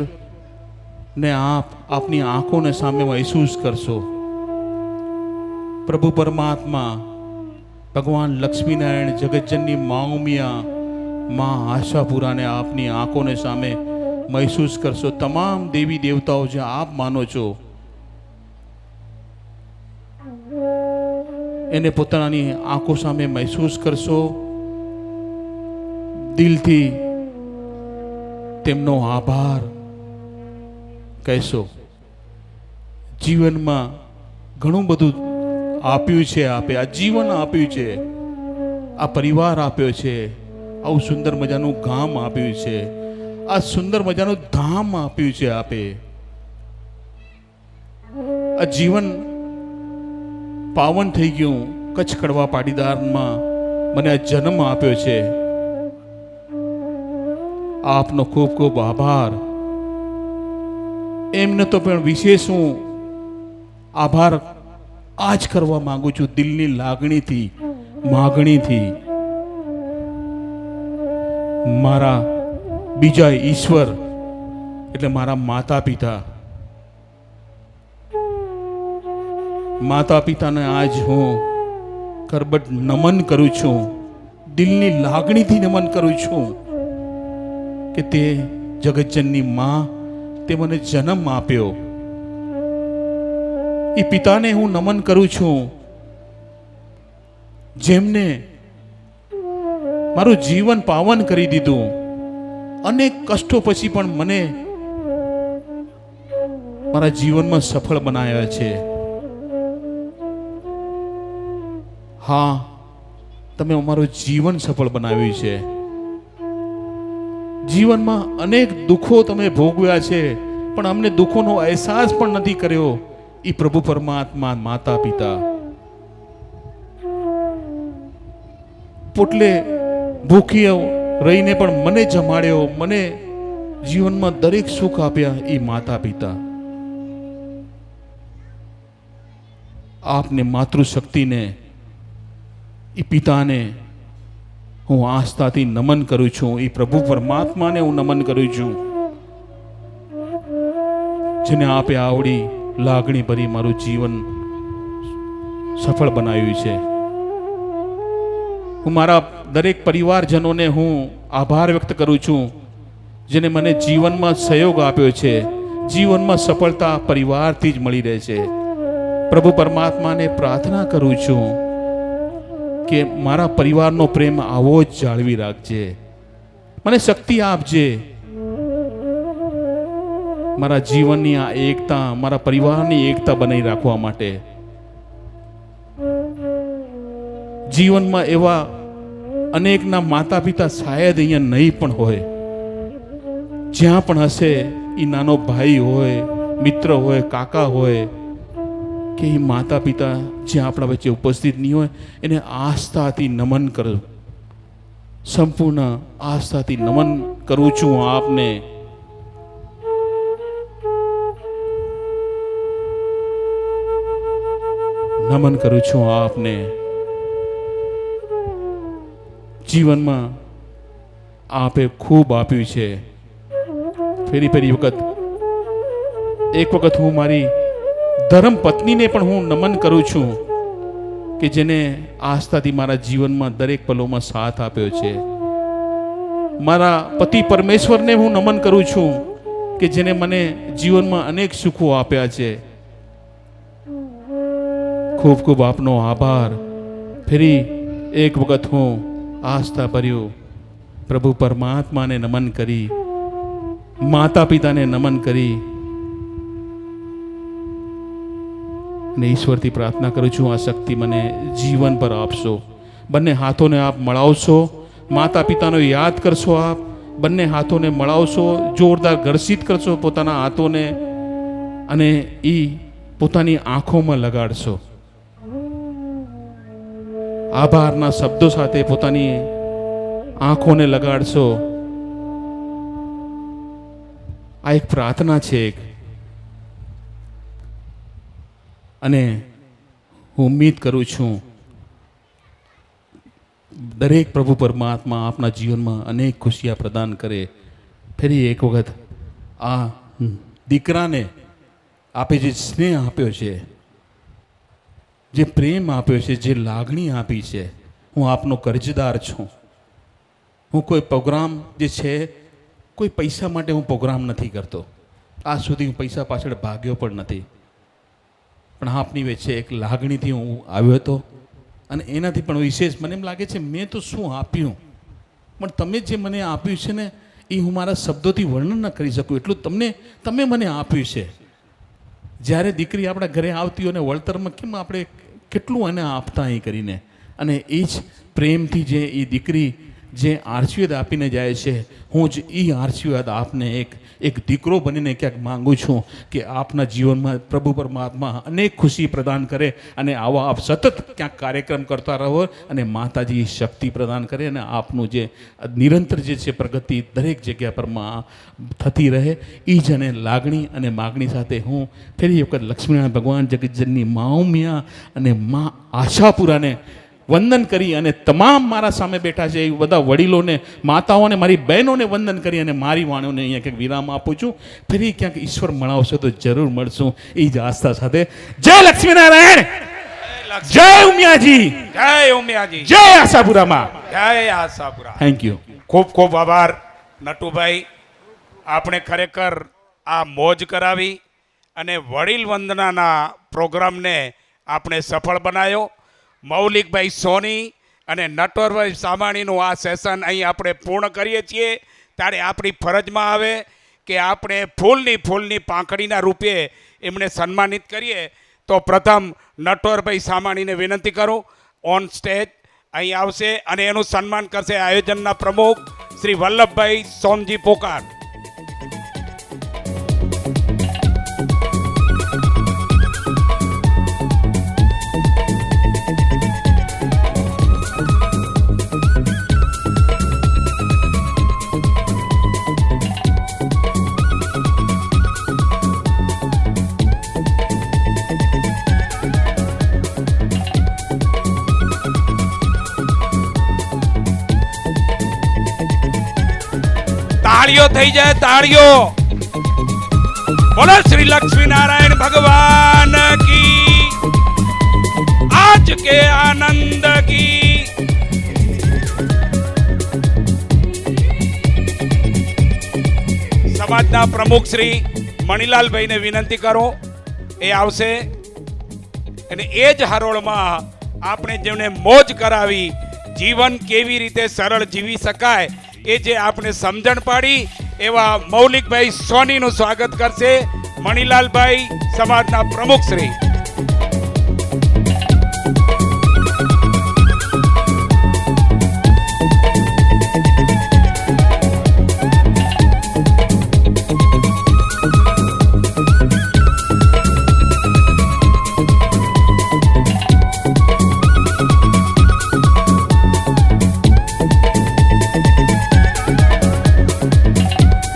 ને આપની આંખોને સામે મહેસૂસ કરશો. પ્રભુ પરમાત્મા ભગવાન લક્ષ્મીનારાયણ જગતજનની મા ઉમિયા મા આશાપુરાને આપની આંખોને સામે મહેસૂસ કરશો. તમામ દેવી દેવતાઓ જે આપ માનો છો એને પોતાની આંખો સામે મહેસૂસ કરશો. દિલથી તેમનો આભાર કહેશો. જીવનમાં ઘણું બધું આપ્યું છે આપે. આ જીવન આપ્યું છે, આ પરિવાર આપ્યો છે, આવું સુંદર મજાનું ગામ આપ્યું છે, આ સુંદર મજાનું ધામ આપ્યું છે આપે. આ જીવન પાવન થઈ ગયું. કચ્છ કડવા પાટીદારમાં મને આ જન્મ આપ્યો છે. આપનો ખૂબ ખૂબ આભાર. એમને તો પણ વિશેષ હું આભાર આજ કરવા માંગુ છું, દિલની લાગણીથી, માગણીથી. મારા બીજા ઈશ્વર એટલે મારા માતા પિતાને આજ હું કરબટ નમન કરું છું. દિલની લાગણીથી નમન કરું છું કે તે જગતજનની માં, તે મને જન્મ આપ્યો. એ પિતાને હું નમન કરું છું જેમને મારું જીવન પાવન કરી દીધું. અનેક કષ્ટો પછી પણ મને મારા જીવનમાં સફળ બનાવ્યા છે. હા, તમે અમારું જીવન સફળ બનાવ્યું છે. જીવનમાં અનેક દુઃખો તમે ભોગવ્યા છે, પણ અમને દુઃખોનો અહેસાસ પણ નથી કર્યો. એ પ્રભુ પરમાત્મા માતા પિતા પોટલે ભૂખ્યો રહીને પણ મને જમાડ્યો, મને જીવનમાં દરેક સુખ આપ્યા. એ માતા પિતા આપને માતૃશક્તિને, એ પિતાને હું આસ્થાથી નમન કરું છું. એ પ્રભુ પરમાત્માને હું નમન કરું છું, જેને આપે આવડી લાગણી ભરી મારું જીવન સફળ બનાવ્યું છે. હું મારા દરેક પરિવારજનોને હું આભાર વ્યક્ત કરું છું, જેને મને જીવનમાં સહયોગ આપ્યો છે. જીવનમાં સફળતા પરિવારથી જ મળી રહે છે. પ્રભુ પરમાત્માને પ્રાર્થના કરું છું કે મારા પરિવારનો પ્રેમ આવો જ જાળવી રાખજે. મને શક્તિ આપજે. મારા જીવનની આ એકતા, મારા પરિવારની એકતા બનાવી રાખવા માટે. જીવનમાં એવા અનેકના માતા પિતા શાયદ અહીંયા નહીં પણ હોય. જ્યાં પણ હશે, એ નાનો ભાઈ હોય, મિત્ર હોય, કાકા હોય, કે એ માતા પિતા જ્યાં આપણા વચ્ચે ઉપસ્થિત નહીં હોય, એને આસ્થાથી નમન કરો. સંપૂર્ણ આસ્થાથી નમન કરું છું આપને. નમન કરું છું આપને. જીવનમાં આપે ખૂબ આપ્યું છે. ફરી વખત એક વખત હું મારી ધર્મ પત્નીને પણ હું નમન કરું છું, કે જેને આસ્થાથી મારા જીવનમાં દરેક પલોમાં સાથ આપ્યો છે. મારા પતિ પરમેશ્વરને હું નમન કરું છું, કે જેને મને જીવનમાં અનેક સુખો આપ્યા છે. ખૂબ ખૂબ આપનો આભાર. ફરી એક વખત હું આસ્થા ભર્યું પ્રભુ પરમાત્માને નમન કરી, માતા પિતાને નમન કરી, અને ઈશ્વરથી પ્રાર્થના કરું છું આ શક્તિ મને જીવન પર આપશો. બંને હાથોને આપ મળાવશો, માતા પિતાનો યાદ કરશો, આપ બંને હાથોને મળાવશો, જોરદાર ઘર્ષિત કરશો પોતાના હાથોને, અને એ પોતાની આંખોમાં લગાડશો. આભારના શબ્દો સાથે પોતાની આંખોને લગાડશો. આ એક પ્રાર્થના છે. અને હું ઉમ્મીદ કરું છું દરેક પ્રભુ પરમાત્મા આપના જીવનમાં અનેક ખુશિયા પ્રદાન કરે. ફરી એક વખત આ દીકરાને આપે જે સ્નેહ આપ્યો છે, જે પ્રેમ આપ્યો છે, જે લાગણી આપી છે, હું આપનો કર્જદાર છું. હું કોઈ પ્રોગ્રામ જે છે, કોઈ પૈસા માટે હું પ્રોગ્રામ નથી કરતો. આજ સુધી હું પૈસા પાછળ ભાગ્યો પણ નથી. પણ આપની વચ્ચે એક લાગણીથી હું આવ્યો હતો, અને એનાથી પણ વિશેષ મને એમ લાગે છે મેં તો શું આપ્યું, પણ તમે જે મને આપ્યું છે ને, એ હું મારા શબ્દોથી વર્ણન ન કરી શકું એટલું તમે મને આપ્યું છે. જ્યારે દીકરી આપણા ઘરે આવતી હોય ને વળતરમાં કેમ આપણે કેટલું એને આપતા અહીં કરીને, અને એ જ પ્રેમથી જે એ દીકરી જે આશીર્વાદ આપીને જાય છે, હું જ એ આશીર્વાદ આપને એક દીકરો બનીને ક્યાંક માંગુ છું કે આપના જીવનમાં પ્રભુ પરમાત્મા અનેક ખુશી પ્રદાન કરે, અને આવા આપ સતત ક્યાંક કાર્યક્રમ કરતા રહો, અને માતાજી શક્તિ પ્રદાન કરે, અને આપનું જે નિરંતર જે છે પ્રગતિ દરેક જગ્યા પર થતી રહે. એ જ અને લાગણી અને માગણી સાથે હું ફરી વખત લક્ષ્મીનારાયણ ભગવાન જગતજનની માઉમિયા અને મા આશાપુરાને વંદન કરી, અને તમામ મારા સામે બેઠા છે એ બધા વડીલોને, માતાઓને, મારી બહેનોને વંદન કરી, અને મારી વાણીઓને અહીંયા ક્યાંક વિરામ આપું છું. ફરી ક્યાંક ઈશ્વર મળાવશે તો જરૂર મળશું. એ જ આસ્થા સાથે જય લક્ષ્મીનારાયણ, જય ઉમિયાજી, જય ઉમિયાજી, જય આશાપુરામાં, જય આશાપુરા. Thank you. ખૂબ ખૂબ આભાર નટુભાઈ. આપણે ખરેખર આ મોજ કરાવી અને વડીલ વંદનાના પ્રોગ્રામને આપણે સફળ બનાવ્યો. મૌલિકભાઈ સોની અને નટવરભાઈ સામાણીનું આ સેશન અહીં આપણે પૂર્ણ કરીએ છીએ. ત્યારે આપણી ફરજમાં આવે કે આપણે ફૂલની પાંખડીના રૂપે એમને સન્માનિત કરીએ. તો પ્રથમ નટવરભાઈ સામાણીને વિનંતી કરું, ઓન સ્ટેજ અહીં આવશે અને એનું સન્માન કરશે આયોજનના પ્રમુખ શ્રી વલ્લભભાઈ સોમજી પોકાર. તાળીઓ થઈ જાય, તાળીઓ. બોલો શ્રી લક્ષ્મી નારાયણ ભગવાન કી, આજ કે આનંદ કી. સમાજના પ્રમુખ શ્રી મણિલાલભાઈને વિનંતી કરો, એ આવશે અને એ જ હરોળમાં આપણે જેમને મોજ કરાવી, જીવન કેવી રીતે સરળ જીવી શકાય એ જે આપણે સમજણ પાડી, એવા મૌલિકભાઈ સોનીનું સ્વાગત કરશે મણિલાલભાઈ, સમાજના પ્રમુખ શ્રી.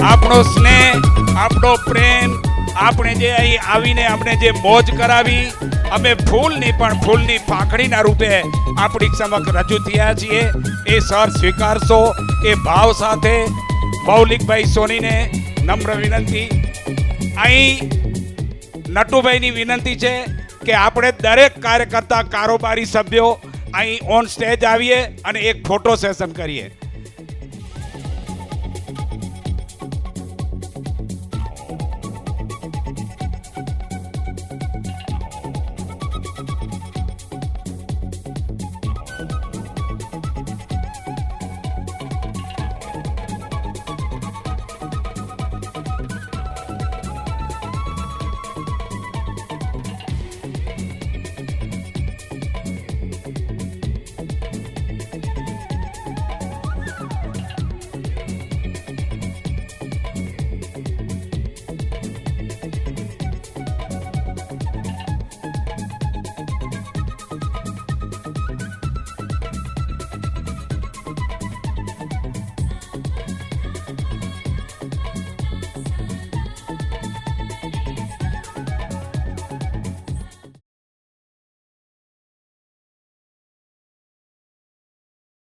આપણો સ્નેહ, આપણો પ્રેમ, આપણે જે અહીં આવીને આપણે જે મોજ કરાવી, અમે ફૂલની પણ ફૂલની પાંખડીના રૂપે આપણી સમક્ષ રજૂ થયા છીએ, એ સર સ્વીકારશો એ ભાવ સાથે. મૌલિકભાઈ સોનીને નમ્ર વિનંતી. અહીં નટુભાઈની વિનંતી છે કે આપણે દરેક કાર્યકર્તા, કારોબારી સભ્યો અહીં ઓન સ્ટેજ આવીએ અને એક ફોટો સેશન કરીએ.